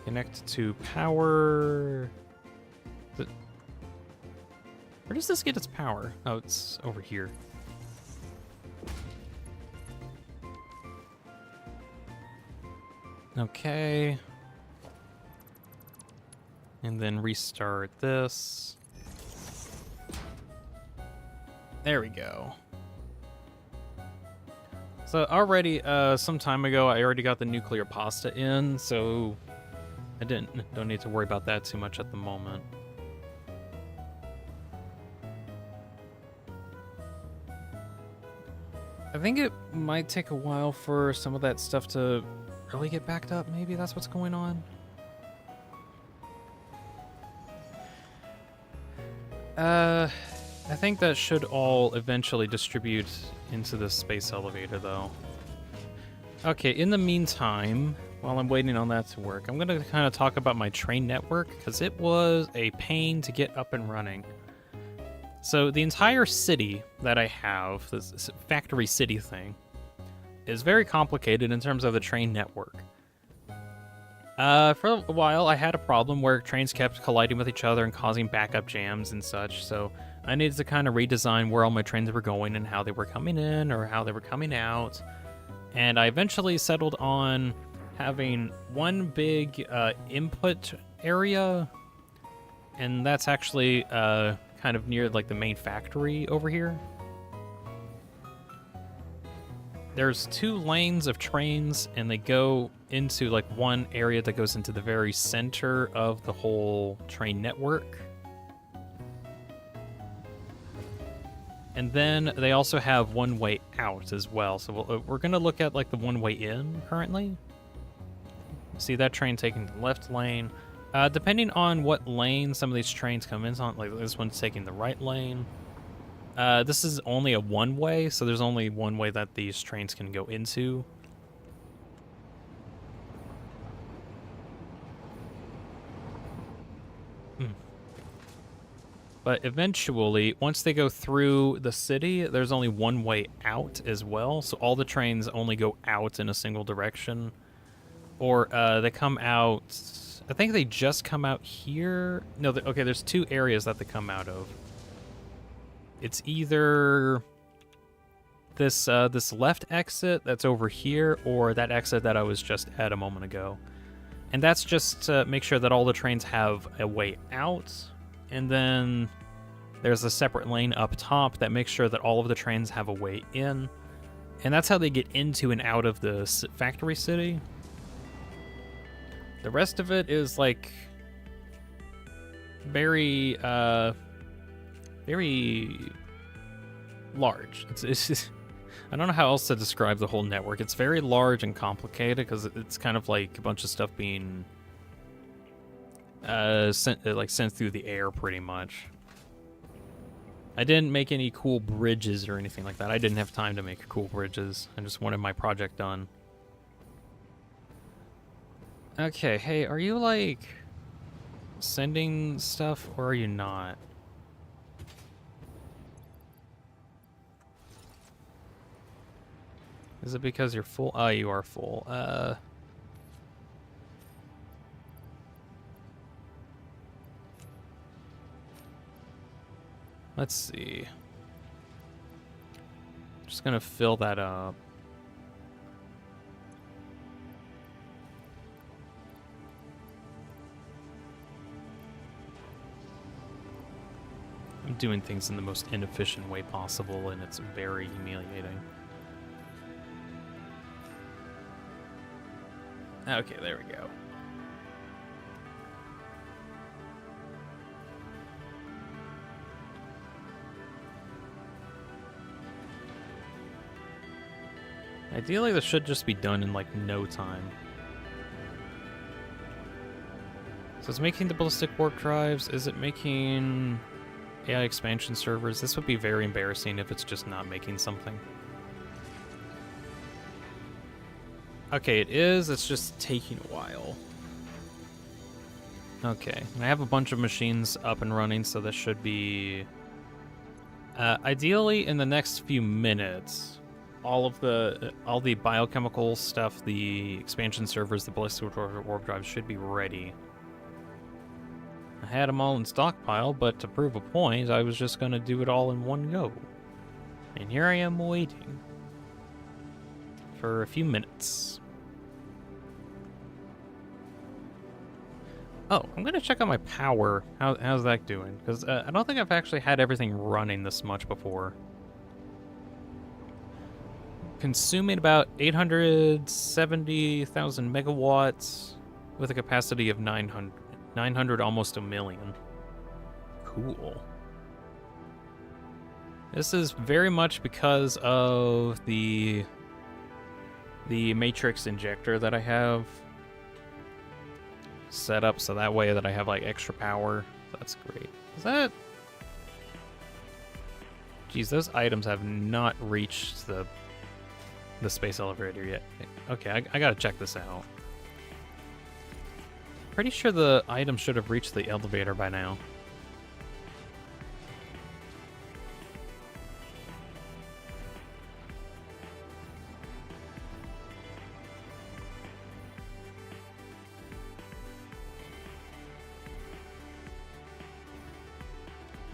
Connect to power. Where does this get its power? Oh, it's over here. Okay. And then restart this. There we go. So already, some time ago, I already got the nuclear pasta in, so I don't need to worry about that too much at the moment. I think it might take a while for some of that stuff to really get backed up. Maybe that's what's going on. I think that should all eventually distribute into the space elevator, though. Okay, in the meantime, while I'm waiting on that to work, I'm going to kind of talk about my train network, because it was a pain to get up and running. So the entire city that I have, this factory city thing, is very complicated in terms of the train network. For a while, I had a problem where trains kept colliding with each other and causing backup jams and such, so I needed to kind of redesign where all my trains were going and how they were coming in or how they were coming out. And I eventually settled on having one big input area, and that's actually kind of near like the main factory over here. There's 2 lanes of trains, and they go into like one area that goes into the very center of the whole train network. And then they also have one way out as well. So we're going to look at like the one way in currently. See that train taking the left lane. Depending on what lane some of these trains come in on, like this one's taking the right lane. This is only a one-way, so there's only one way that these trains can go into. But eventually, once they go through the city, there's only one way out as well, so all the trains only go out in a single direction. Or they come out... I think they just come out here. No, okay, there's 2 areas that they come out of. It's either this this left exit that's over here, or that exit that I was just at a moment ago. And that's just to make sure that all the trains have a way out. And then there's a separate lane up top that makes sure that all of the trains have a way in. And that's how they get into and out of the factory city. The rest of it is like very very large. It's just, I don't know how else to describe the whole network. It's very large and complicated because it's kind of like a bunch of stuff being sent through the air, pretty much. I didn't make any cool bridges or anything like that. I didn't have time to make cool bridges. I just wanted my project done. Okay, hey, are you like sending stuff or are you not? Is it because you're full? Oh, you are full. Let's see. Just gonna fill that up. I'm doing things in the most inefficient way possible, and it's very humiliating. Okay, there we go. Ideally, this should just be done in, like, no time. So it's making the ballistic warp drives. Is it making AI expansion servers? This would be very embarrassing if it's just not making something. Okay, it is. It's just taking a while. Okay, and I have a bunch of machines up and running, so this should be... ideally, in the next few minutes... all the biochemical stuff, the expansion servers, the ballistic warp drives should be ready. I had them all in stockpile, but to prove a point, I was just going to do it all in one go. And here I am waiting for a few minutes. Oh, I'm going to check out my power. How's that doing? Because I don't think I've actually had everything running this much before. Consuming about 870,000 megawatts with a capacity of 900, almost a million. Cool. This is very much because of the matrix injector that I have set up, so that way that I have like extra power. That's great. Is that... Geez, those items have not reached the space elevator yet. Okay, I gotta check this out. Pretty sure the item should have reached the elevator by now.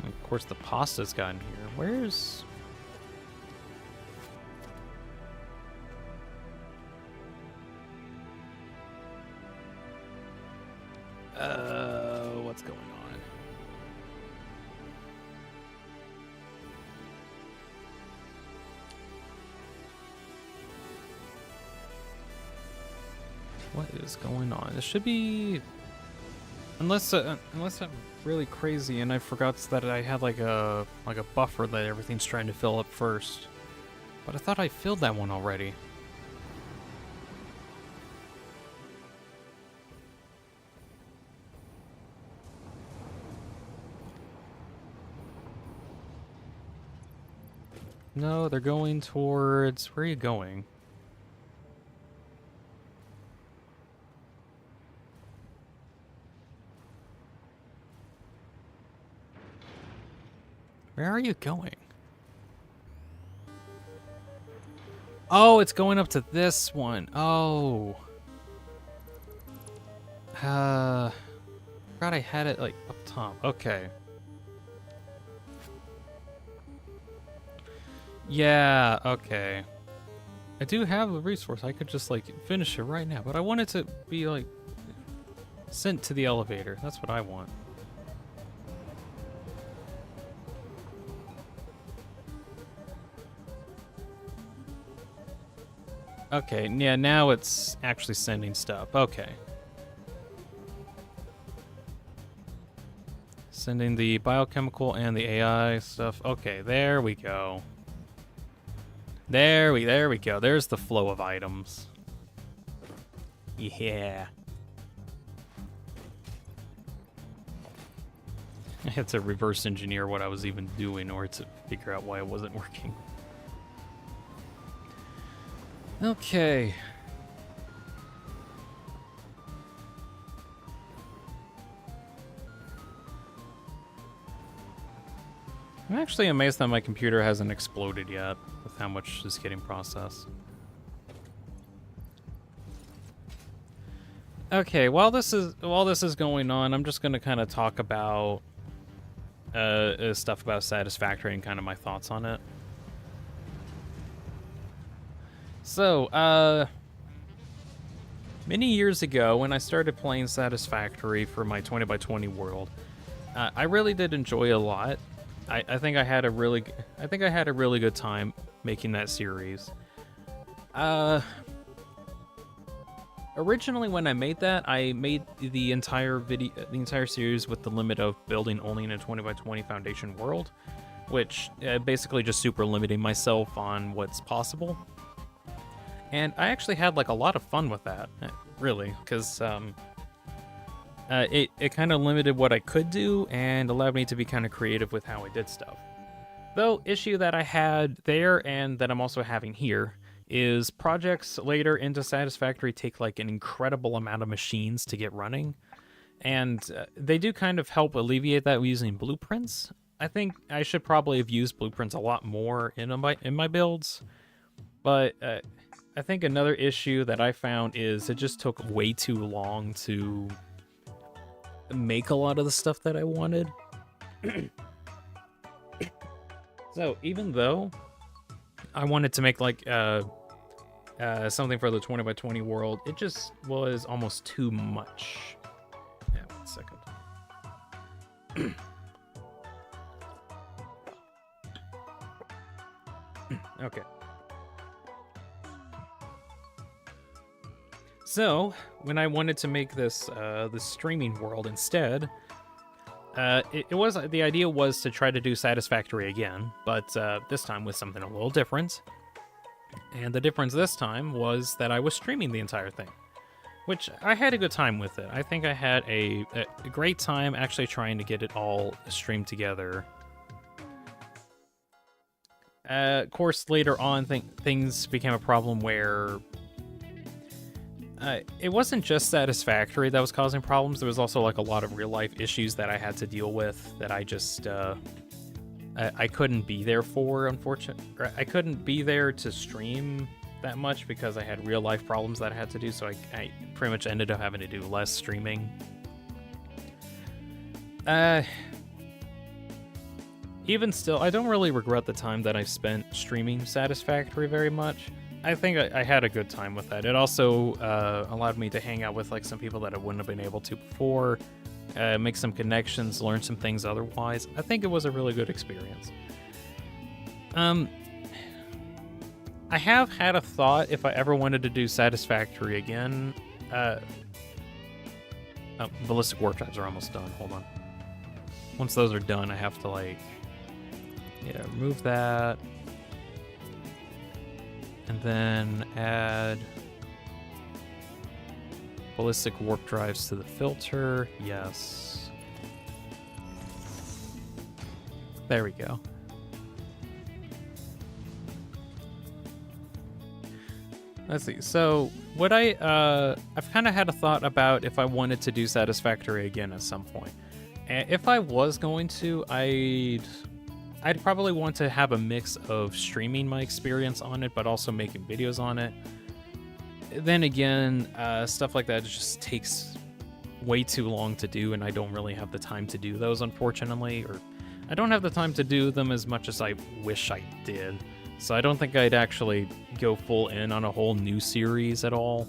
And of course, the pasta's gotten here. Where's... what's going on? What is going on? This should be... Unless I'm really crazy and I forgot that I had like a buffer that everything's trying to fill up first. But I thought I filled that one already. No, they're going towards... Where are you going? Where are you going? Oh, it's going up to this one. Oh. Forgot I had it, like, up top. Okay. Yeah, okay. I do have the resource. I could just, like, finish it right now. But I want it to be, like, sent to the elevator. That's what I want. Okay, yeah, now it's actually sending stuff. Okay. Sending the biochemical and the AI stuff. Okay, there we go. There we go. There's the flow of items. Yeah. I had to reverse engineer what I was even doing in order to figure out why it wasn't working. Okay. I'm actually amazed that my computer hasn't exploded yet with how much is getting processed. Okay, while this is going on, I'm just gonna kind of talk about stuff about Satisfactory and kind of my thoughts on it. So, many years ago, when I started playing Satisfactory for my 20x20 world, I really did enjoy a lot. I think I had a really good time making that series. Originally, when I made that, I made the entire series with the limit of building only in a 20x20 foundation world, which basically just super limiting myself on what's possible. And I actually had like a lot of fun with that, really, because it kind of limited what I could do and allowed me to be kind of creative with how I did stuff. Though, issue that I had there and that I'm also having here is projects later into Satisfactory take like an incredible amount of machines to get running, and they do kind of help alleviate that using blueprints. I think I should probably have used blueprints a lot more in my builds, but I think another issue that I found is it just took way too long to make a lot of the stuff that I wanted. So even though I wanted to make like something for the 20x20 world, it just was almost too much. Yeah, 1 second. Okay. So when I wanted to make this streaming world instead, the idea was to try to do Satisfactory again, but this time with something a little different. And the difference this time was that I was streaming the entire thing, which I had a good time with it. I think I had a great time actually trying to get it all streamed together. Of course, later on, things became a problem where it wasn't just Satisfactory that was causing problems. There was also like a lot of real life issues that I had to deal with that I just I couldn't be there for, unfortunately. I couldn't be there to stream that much because I had real life problems that I had to do, so I pretty much ended up having to do less streaming. Even still, I don't really regret the time that I spent streaming Satisfactory very much. I think I had a good time with that. It also allowed me to hang out with like some people that I wouldn't have been able to before, make some connections, learn some things otherwise. I think it was a really good experience. I have had a thought if I ever wanted to do Satisfactory again. Ballistic warp drives are almost done. Hold on. Once those are done, I have to like, remove that. And then add ballistic warp drives to the filter. Yes. There we go. Let's see. So what I've kind of had a thought about if I wanted to do Satisfactory again at some point. And if I was going to, I'd probably want to have a mix of streaming my experience on it, but also making videos on it. Then again, stuff like that just takes way too long to do, and I don't really have the time to do those, unfortunately. Or I don't have the time to do them as much as I wish I did. So I don't think I'd actually go full in on a whole new series at all.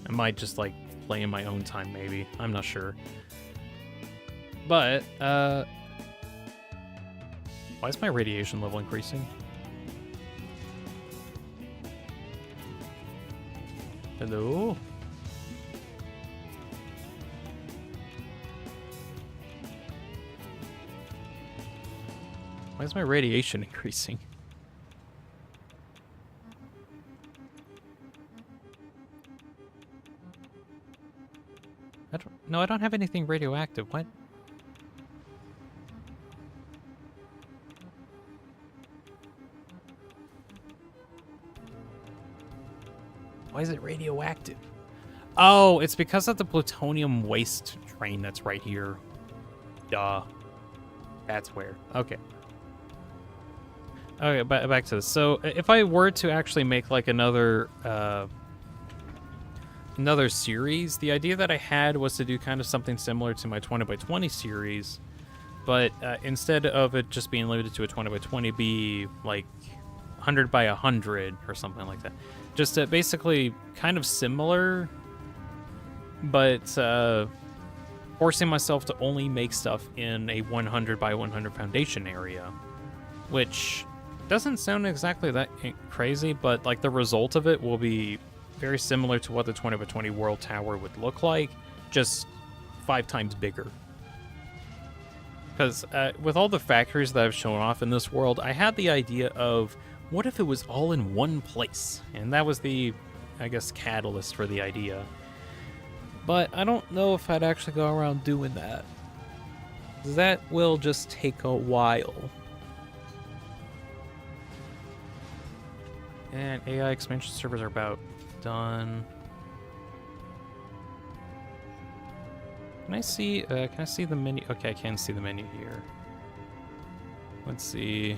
I might just like play in my own time, maybe. I'm not sure. But, why is my radiation level increasing? Hello? Why is my radiation increasing? I don't have anything radioactive. What? Why is it radioactive? Oh, it's because of the plutonium waste train that's right here. Duh. That's where. Okay. Okay, back to this. So, if I were to actually make like another series, the idea that I had was to do kind of something similar to my 20 by 20 series, but instead of it just being limited to a 20 by 20, be like 100 by 100 or something like that. Just basically kind of similar, but forcing myself to only make stuff in a 100 by 100 foundation area, which doesn't sound exactly that crazy, but like the result of it will be very similar to what the 20 by 20 world tower would look like, just 5 times bigger. Because with all the factories that I've shown off in this world, I had the idea of, what if it was all in one place? And that was the, I guess, catalyst for the idea. But I don't know if I'd actually go around doing that. That will just take a while. And AI expansion servers are about done. Can I see the menu? Okay, I can see the menu here. Let's see.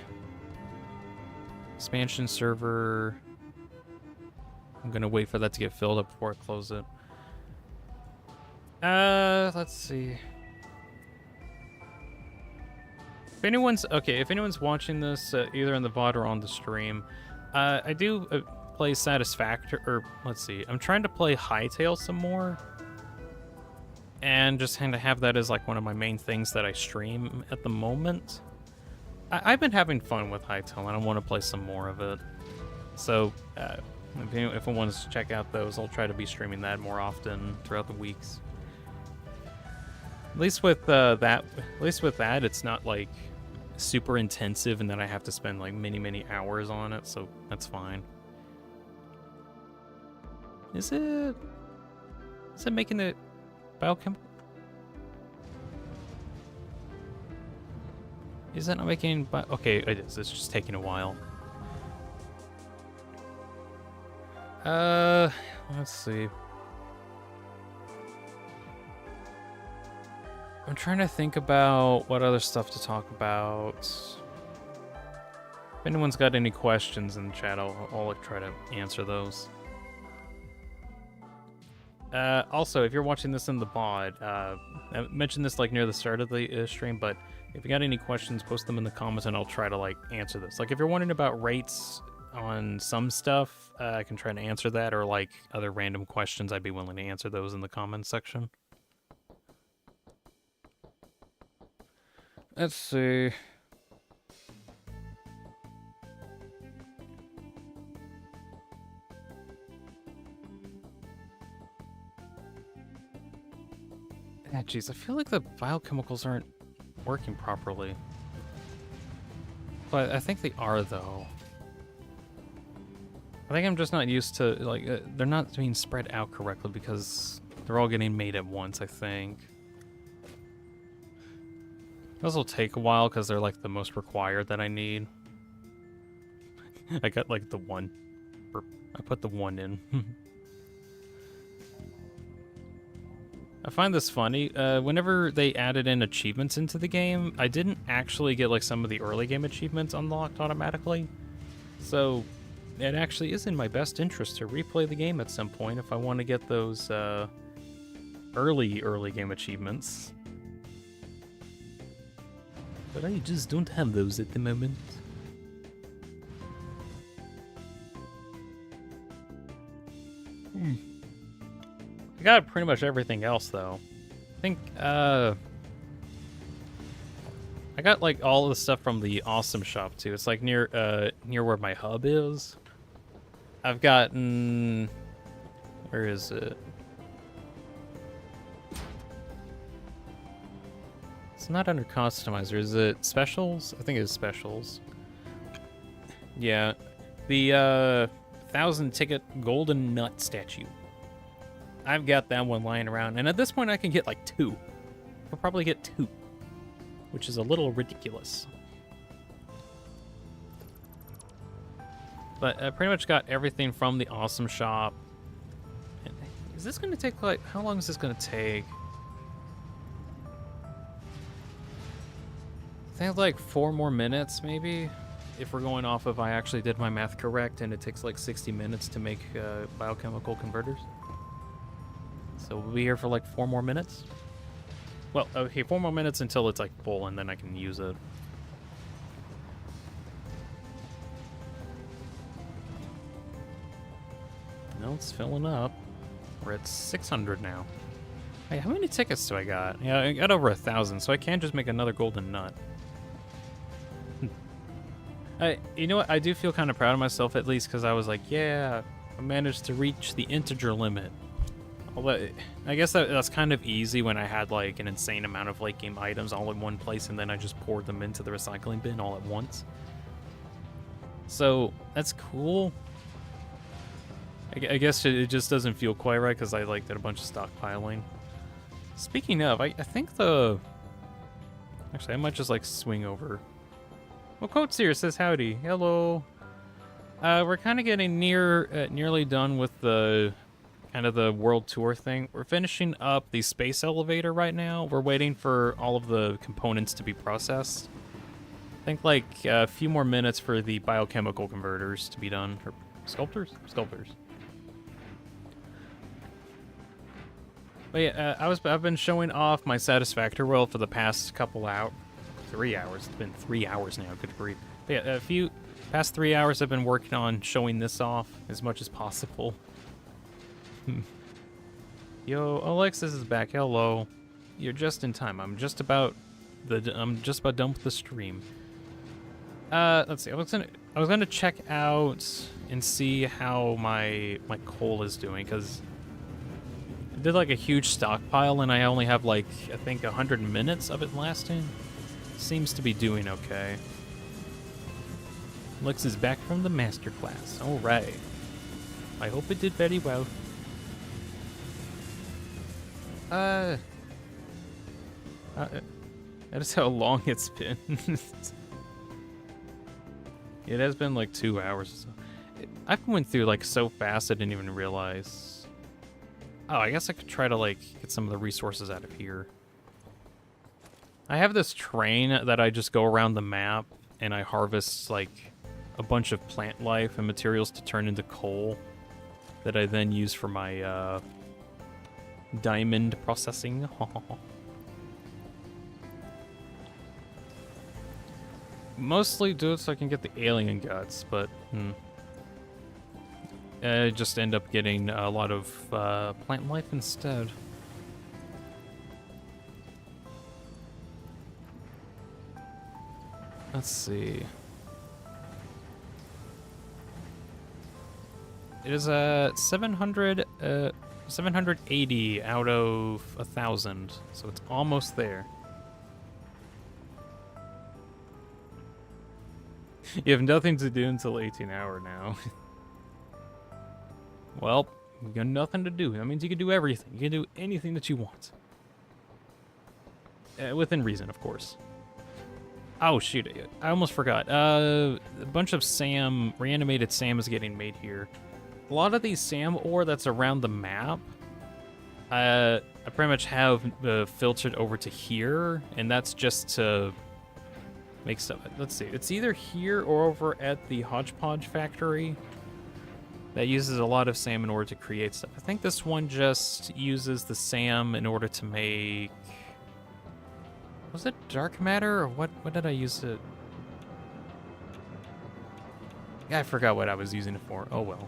Expansion server. I'm gonna wait for that to get filled up before I close it. Let's see. If anyone's watching this either in the VOD or on the stream, I do play Satisfactory, or let's see, I'm trying to play Hightail some more, and just kind of have that as like one of my main things that I stream at the moment. I've been having fun with Hightail, and I want to play some more of it. So, if anyone wants to check out those, I'll try to be streaming that more often throughout the weeks. At least with that, it's not like super intensive, and then I have to spend like many hours on it, so that's fine. Is it making it biochemical? Is that not making okay, it is. It's just taking a while. Let's see. I'm trying to think about what other stuff to talk about. If anyone's got any questions in the chat, I'll try to answer those. Also, if you're watching this in the VOD, I mentioned this like near the start of the stream, but if you got any questions, post them in the comments and I'll try to like answer this. Like if you're wondering about rates on some stuff, I can try to answer that, or like other random questions, I'd be willing to answer those in the comments section. Let's see. Ah, jeez, I feel like the biochemicals aren't working properly. But I think they are, though. I think I'm just not used to, like, they're not being spread out correctly because they're all getting made at once, I think. Those will take a while because they're, like, the most required that I need. I got, like, the one. I put the one in. I find this funny. Whenever they added in achievements into the game, I didn't actually get like some of the early game achievements unlocked automatically. So it actually is in my best interest to replay the game at some point if I want to get those early game achievements. But I just don't have those at the moment. I got pretty much everything else, though. I think, I got, like, all the stuff from the Awesome Shop, too. It's, like, near where my hub is. I've gotten... Where is it? It's not under Customizer. Is it Specials? I think it's Specials. Yeah. The, 1,000 ticket golden nut statue. I've got that one lying around, and at this point I can get like 2. I'll probably get 2, which is a little ridiculous. But I pretty much got everything from the awesome shop. And is this going to take, like, how long is this going to take? I think like 4 more minutes, maybe, if we're going off of I actually did my math correct, and it takes like 60 minutes to make biochemical converters. So we'll be here for like 4 more minutes. Well, okay, 4 more minutes until it's like full, and then I can use it. No, it's filling up. We're at 600 now. Hey, how many tickets do I got? Yeah, I got over 1,000, so I can just make another golden nut. You know what? I do feel kind of proud of myself, at least, because I was like, yeah, I managed to reach the integer limit. Although, I guess that's kind of easy when I had like an insane amount of late game items all in one place, and then I just poured them into the recycling bin all at once. So that's cool. I guess it just doesn't feel quite right because I like did a bunch of stockpiling. Speaking of, I think actually I might just like swing over. Well, Coates here says howdy. Hello. We're kind of getting nearly done with the kind of the world tour thing. We're finishing up the space elevator right now. We're waiting for all of the components to be processed. I think like a few more minutes for the biochemical converters to be done. Or sculptors? Sculptors. But yeah, I've been showing off my Satisfactory World for the past couple 3 hours. It's been 3 hours now. Good grief. But yeah, past 3 hours I've been working on showing this off as much as possible. Yo, Alexis is back. Hello. You're just in time. I'm just about done with the stream. Let's see. I was gonna check out and see how my coal is doing, because I did like a huge stockpile and I only have like I think 100 minutes of it lasting. Seems to be doing okay. Lex is back from the master class. All right. I hope it did very well. That is how long it's been. It has been like 2 hours or so. I've went through like so fast I didn't even realize. Oh, I guess I could try to like get some of the resources out of here. I have this train that I just go around the map and I harvest like a bunch of plant life and materials to turn into coal that I then use for my diamond processing. Mostly do it so I can get the alien guts, but I just end up getting a lot of plant life instead. Let's see. It is 780 out of 1,000, so it's almost there. You have nothing to do until 18 hour now. Well, you got nothing to do. That means you can do everything. You can do anything that you want. Within reason, of course. Oh, shoot. I almost forgot. A bunch of SAM, reanimated SAM is getting made here. A lot of these SAM ore that's around the map, I pretty much have filtered over to here, and that's just to make stuff. Let's see. It's either here or over at the Hodge-Podge Factory that uses a lot of SAM in order to create stuff. I think this one just uses the SAM in order to make... Was it dark matter, or what did I use it? Yeah, I forgot what I was using it for. Oh well.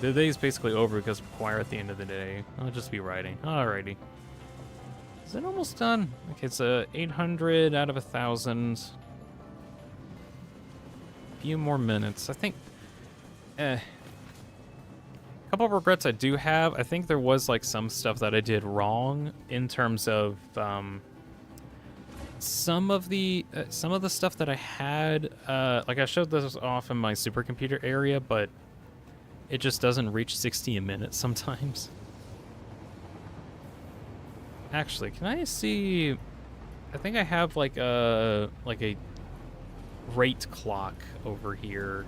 The day is basically over because of Quickwire at the end of the day. I'll just be writing. Alrighty. Is it almost done? Okay, it's 800 out of 1,000. A few more minutes. I think... A couple of regrets I do have. I think there was like some stuff that I did wrong in terms of some of the stuff that I had. Like I showed this off in my supercomputer area, but it just doesn't reach 60 a minute sometimes. Actually, can I see? I think I have like a rate clock over here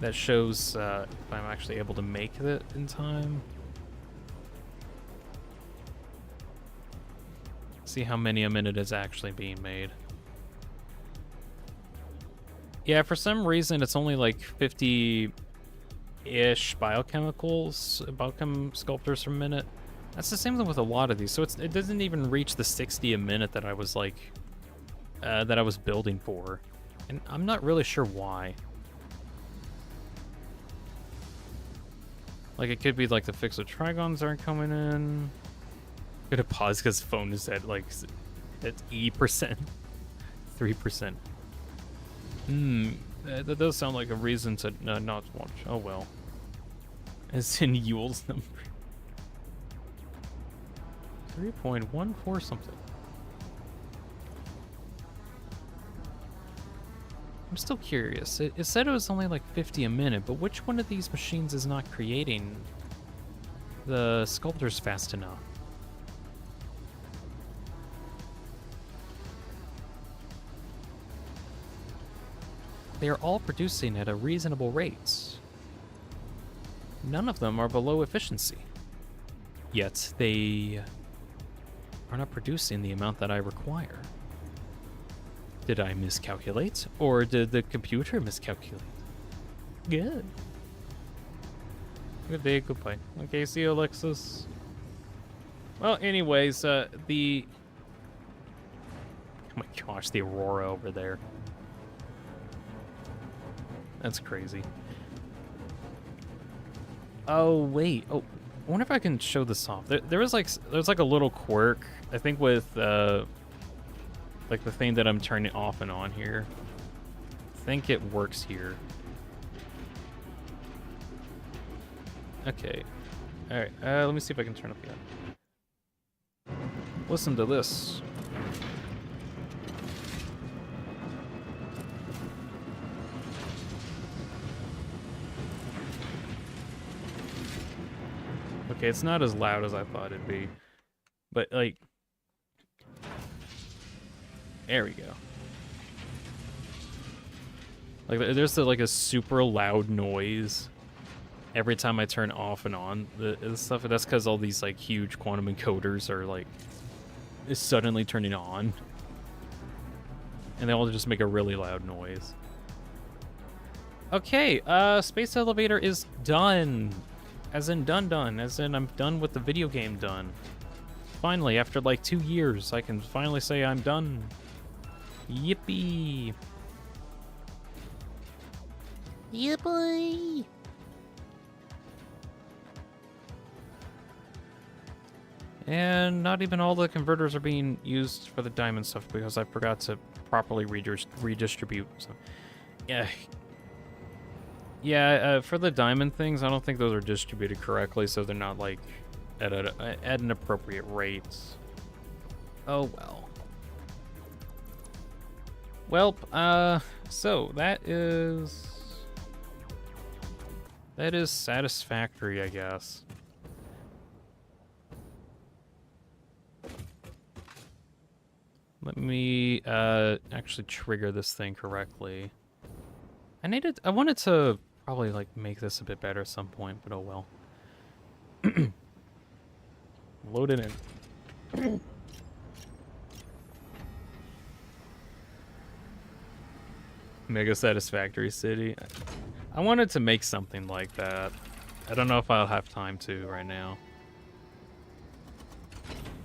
that shows if I'm actually able to make it in time. See how many a minute is actually being made. Yeah, for some reason it's only like 50-ish biochem sculptures per minute. That's the same thing with a lot of these. So it doesn't even reach the 60 a minute that I was like, that I was building for. And I'm not really sure why. Like, it could be like the Fixo Trigons aren't coming in. Could have paused because phone is at like, at 80%. 3%. That does sound like a reason to not watch. Oh well. As in Yule's number. 3.14 something. I'm still curious. It said it was only like 50 a minute, but which one of these machines is not creating the sculptors fast enough? They are all producing at a reasonable rates. None of them are below efficiency. Yet they are not producing the amount that I require. Did I miscalculate? Or did the computer miscalculate? Good. Good day, goodbye. Okay, see you, Alexis. Well, anyways, oh my gosh, the Aurora over there. That's crazy. Oh, wait. Oh, I wonder if I can show this off. There's like a little quirk, I think, with like the thing that I'm turning off and on here. I think it works here. Okay. All right. Let me see if I can turn up the end. Listen to this. Okay, it's not as loud as I thought it'd be, but like, there we go. Like, there's like a super loud noise every time I turn off and on the stuff. That's because all these like huge quantum encoders are like suddenly turning on, and they all just make a really loud noise. Okay, space elevator is done. As in done. As in I'm done with the video game done. Finally, after like 2 years, I can finally say I'm done. Yippee! Yippee! And not even all the converters are being used for the diamond stuff because I forgot to properly redistribute. So, yeah. Yeah, for the diamond things, I don't think those are distributed correctly, so they're not like at an appropriate rate. Oh well. Well, so that is satisfactory, I guess. Let me actually trigger this thing correctly. I wanted to probably like make this a bit better at some point, but oh well. Load it in. Mega Satisfactory City. I wanted to make something like that. I don't know if I'll have time to right now.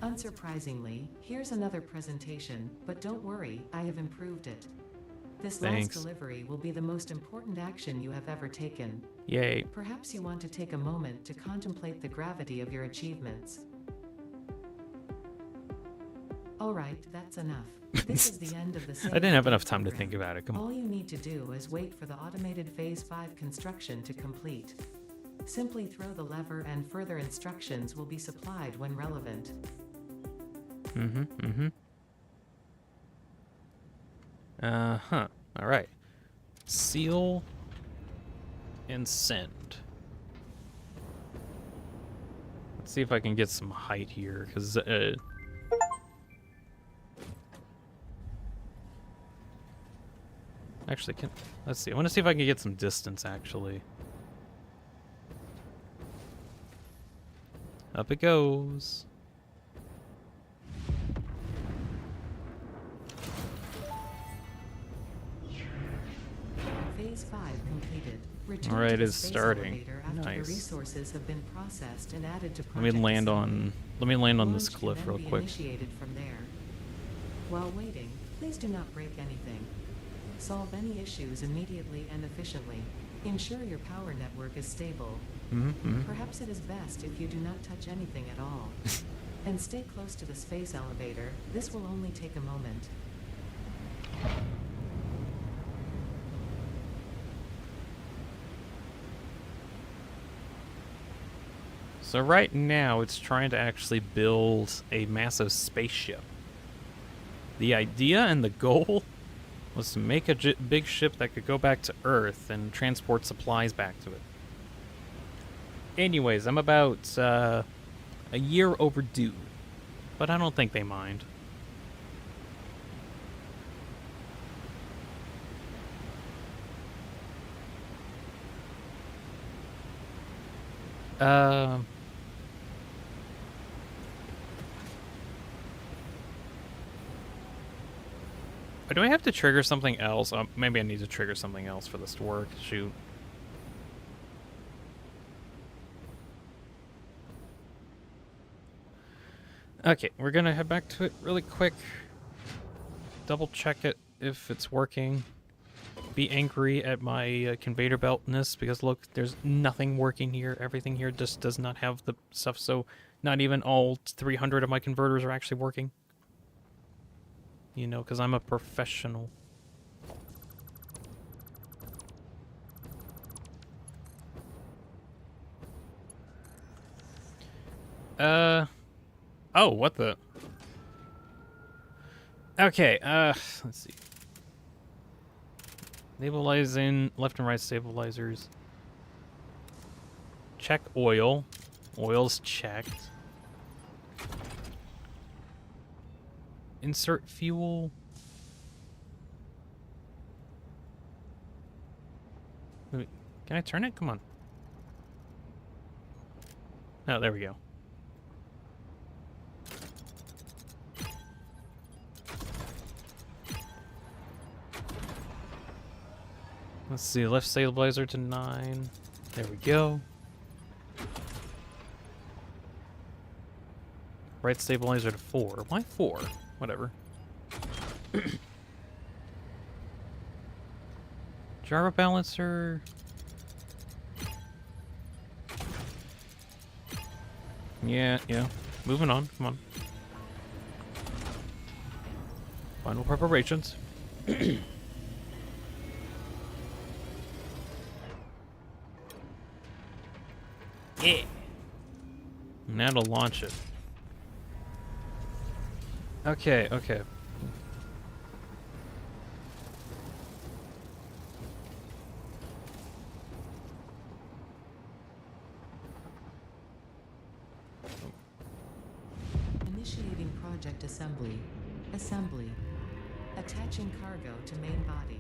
Unsurprisingly, here's another presentation, but don't worry, I have improved it. This Thanks. last delivery will be the most important action you have ever taken. Yay. Perhaps you want to take a moment to contemplate the gravity of your achievements. Alright, that's enough. This is the end of the I didn't have enough time to program. think about it. Come on. All you need to do is wait for the automated Phase 5 construction to complete. Simply throw the lever and further instructions will be supplied when relevant. All right. Seal and send. see if I can get some height here, because actually, let's see. I want to see if I can get some distance, actually. Up it goes. Phase 5 completed. Return All right, to the it's space starting. elevator after Nice. the resources have been processed and added to Let me project land assembly. on this Launch can cliff then real be quick. Initiated from there. While waiting, please do not break anything. Solve any issues immediately and efficiently. Ensure your power network is stable. Perhaps it is best if you do not touch anything at all. And stay close to the space elevator. This will only take a moment. So right now, it's trying to actually build a massive spaceship. The idea and the goal was to make a big ship that could go back to Earth and transport supplies back to it. Anyways, I'm about a year overdue, but I don't think they mind. Or do I have to trigger something else? Maybe I need to trigger something else for this to work. Shoot. Okay, we're gonna head back to it really quick. Double check it if it's working. Be angry at my conveyor beltness because look, there's nothing working here. Everything here just does not have the stuff, so not even all 300 of my converters are actually working. You know, because I'm a professional. Oh, what the? Okay, let's see. Stabilizing, left and right stabilizers. Check oil. Oil's checked. Insert fuel. Wait, can I turn it? Come on. Oh, there we go. Let's see, left stabilizer to 9. There we go. Right stabilizer to 4. Why 4? Whatever. Gyro balancer. Yeah. Moving on. Come on. Final preparations. Yeah. Now to launch it. Okay. Initiating project assembly. Assembly. Attaching cargo to main body.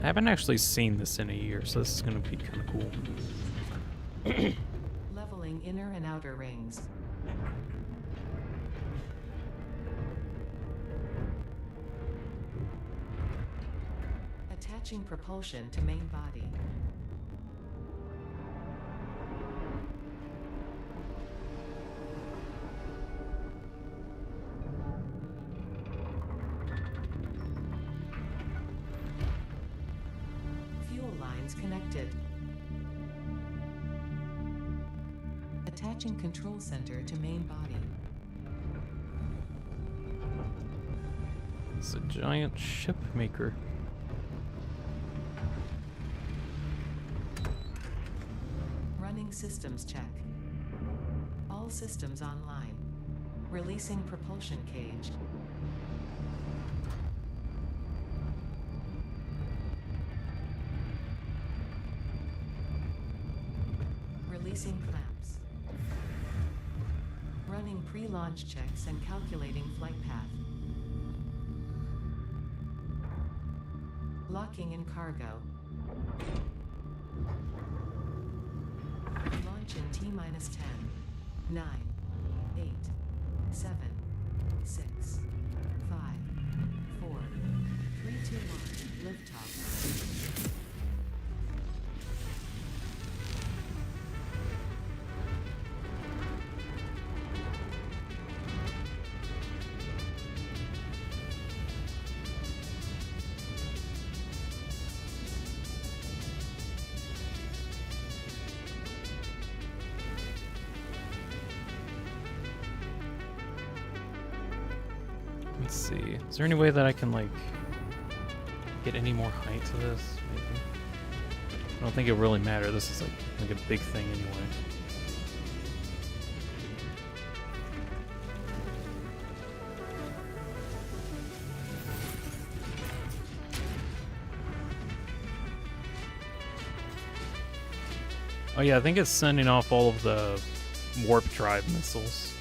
I haven't actually seen this in a year, so this is gonna be kind of cool. Leveling inner and outer rings. Attaching propulsion to main body. Fuel lines connected. Attaching control center to main body. It's a giant ship maker. Running systems check. All All systems online. Releasing propulsion cage. Releasing clamps. Running pre-launch checks and calculating flight path. Locking in cargo. Launch in T-minus 10, 9, 8, 7, 6, 5, 4, 3, 2, 1, liftoff. Let's see. Is there any way that I can, like, get any more height to this? Maybe. I don't think it really matters. This is, like a big thing anyway. Oh yeah, I think it's sending off all of the warp drive missiles.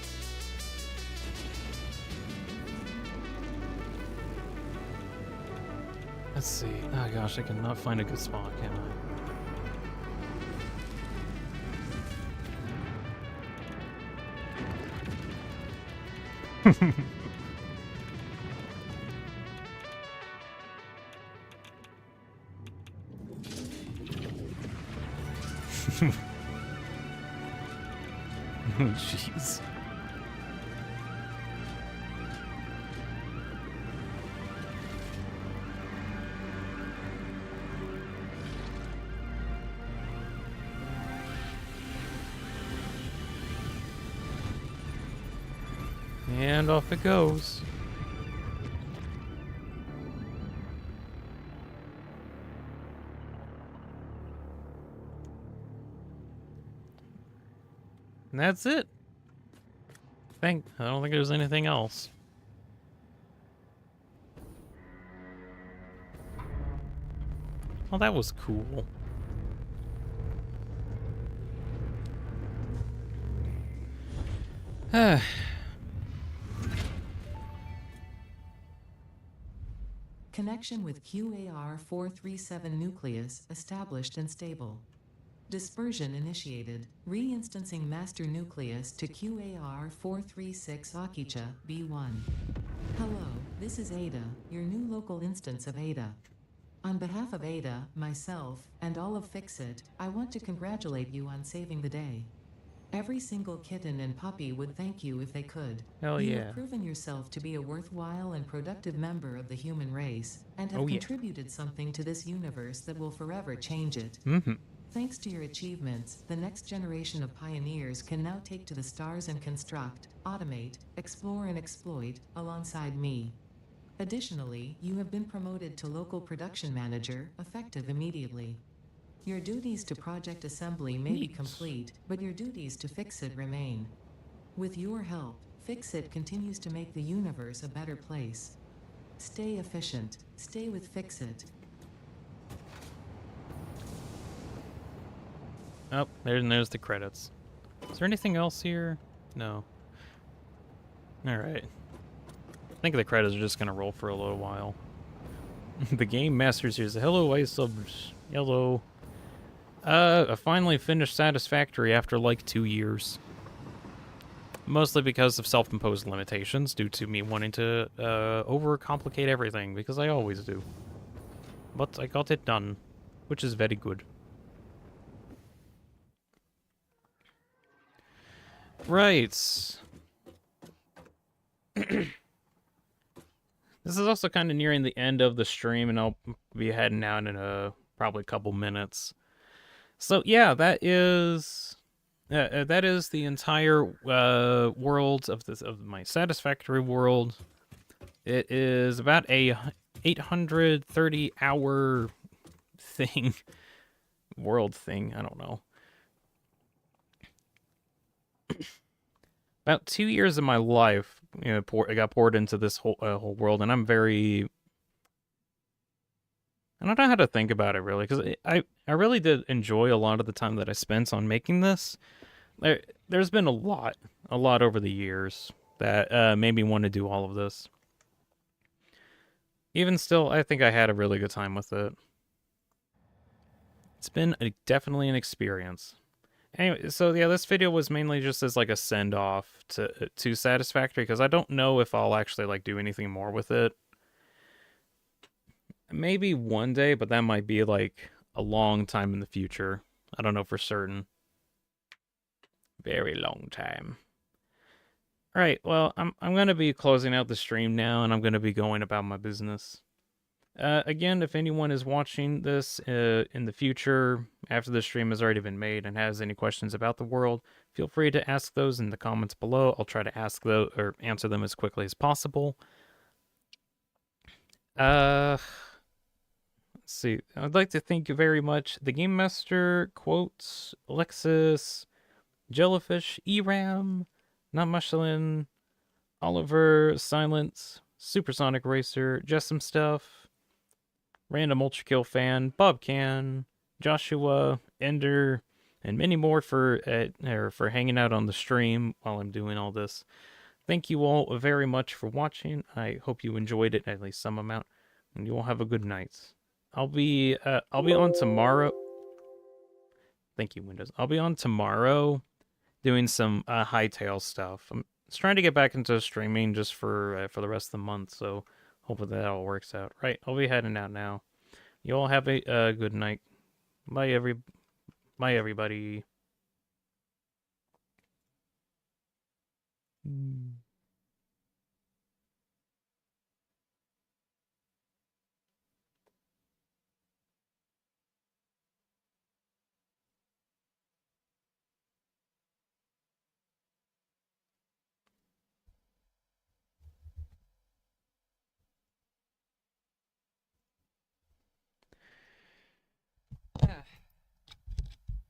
Let's see. Oh gosh, I cannot find a good spot, can I? Oh, jeez. And off it goes. And that's it. I don't think there's anything else. Well, that was cool. Connection with QAR-437 nucleus established and stable. Dispersion initiated. Reinstancing master nucleus to QAR-436 Akicha B1. Hello, this is Ada, your new local instance of Ada. On behalf of Ada, myself, and all of Fixit, I want to congratulate you on saving the day. Every single kitten and puppy would thank you if they could. Hell You yeah. have proven yourself to be a worthwhile and productive member of the human race, and have Oh, yeah. contributed something to this universe that will forever change it. Mm-hmm. Thanks to your achievements, the next generation of pioneers can now take to the stars and construct, automate, explore and exploit, alongside me. Additionally, you have been promoted to local production manager, effective immediately. Your duties to project assembly may be Neat. complete, but your duties to Fixit remain. With your help, Fixit continues to make the universe a better place. Stay efficient. Stay with Fixit. Oh, there's the credits. Is there anything else here? No. Alright. I think the credits are just gonna roll for a little while. The game master says, hello, ice subs. Hello. I finally finished Satisfactory after like 2 years. Mostly because of self-imposed limitations due to me wanting to overcomplicate everything, because I always do. But I got it done, which is very good. Right. This is also kind of nearing the end of the stream, and I'll be heading out in probably a couple minutes. So yeah, that is the entire world of my Satisfactory World. It is about a 830-hour thing, world thing. I don't know. about 2 years of my life, I got poured into this whole world, and I'm very. I don't know how to think about it really, because I really did enjoy a lot of the time that I spent on making this. There's been a lot over the years that made me want to do all of this. Even still, I think I had a really good time with it. It's been definitely an experience. Anyway, so yeah, this video was mainly just as like a send-off to Satisfactory, because I don't know if I'll actually like do anything more with it. Maybe one day, but that might be like a long time in the future. I don't know for certain. Very long time. All right, well, I'm going to be closing out the stream now, and I'm going to be going about my business. Again, if anyone is watching this in the future, after the stream has already been made, and has any questions about the world, feel free to ask those in the comments below. I'll try to ask those or answer them as quickly as possible. Let's see. I'd like to thank you very much. The Game Master, Quotes, Alexis, Jellyfish, Eram, Not Michelin, Oliver, Silence, Supersonic Racer, Just Some Stuff, Random Ultra Kill Fan, Bob Can, Joshua, Ender, and many more for hanging out on the stream while I'm doing all this. Thank you all very much for watching. I hope you enjoyed it at least some amount, and you all have a good night. I'll be on tomorrow. Thank you, Windows. I'll be on tomorrow doing some hightail stuff. I'm just trying to get back into streaming just for the rest of the month, so hopefully that all works out. Right, I'll be heading out now. You all have a good night. Bye, everybody.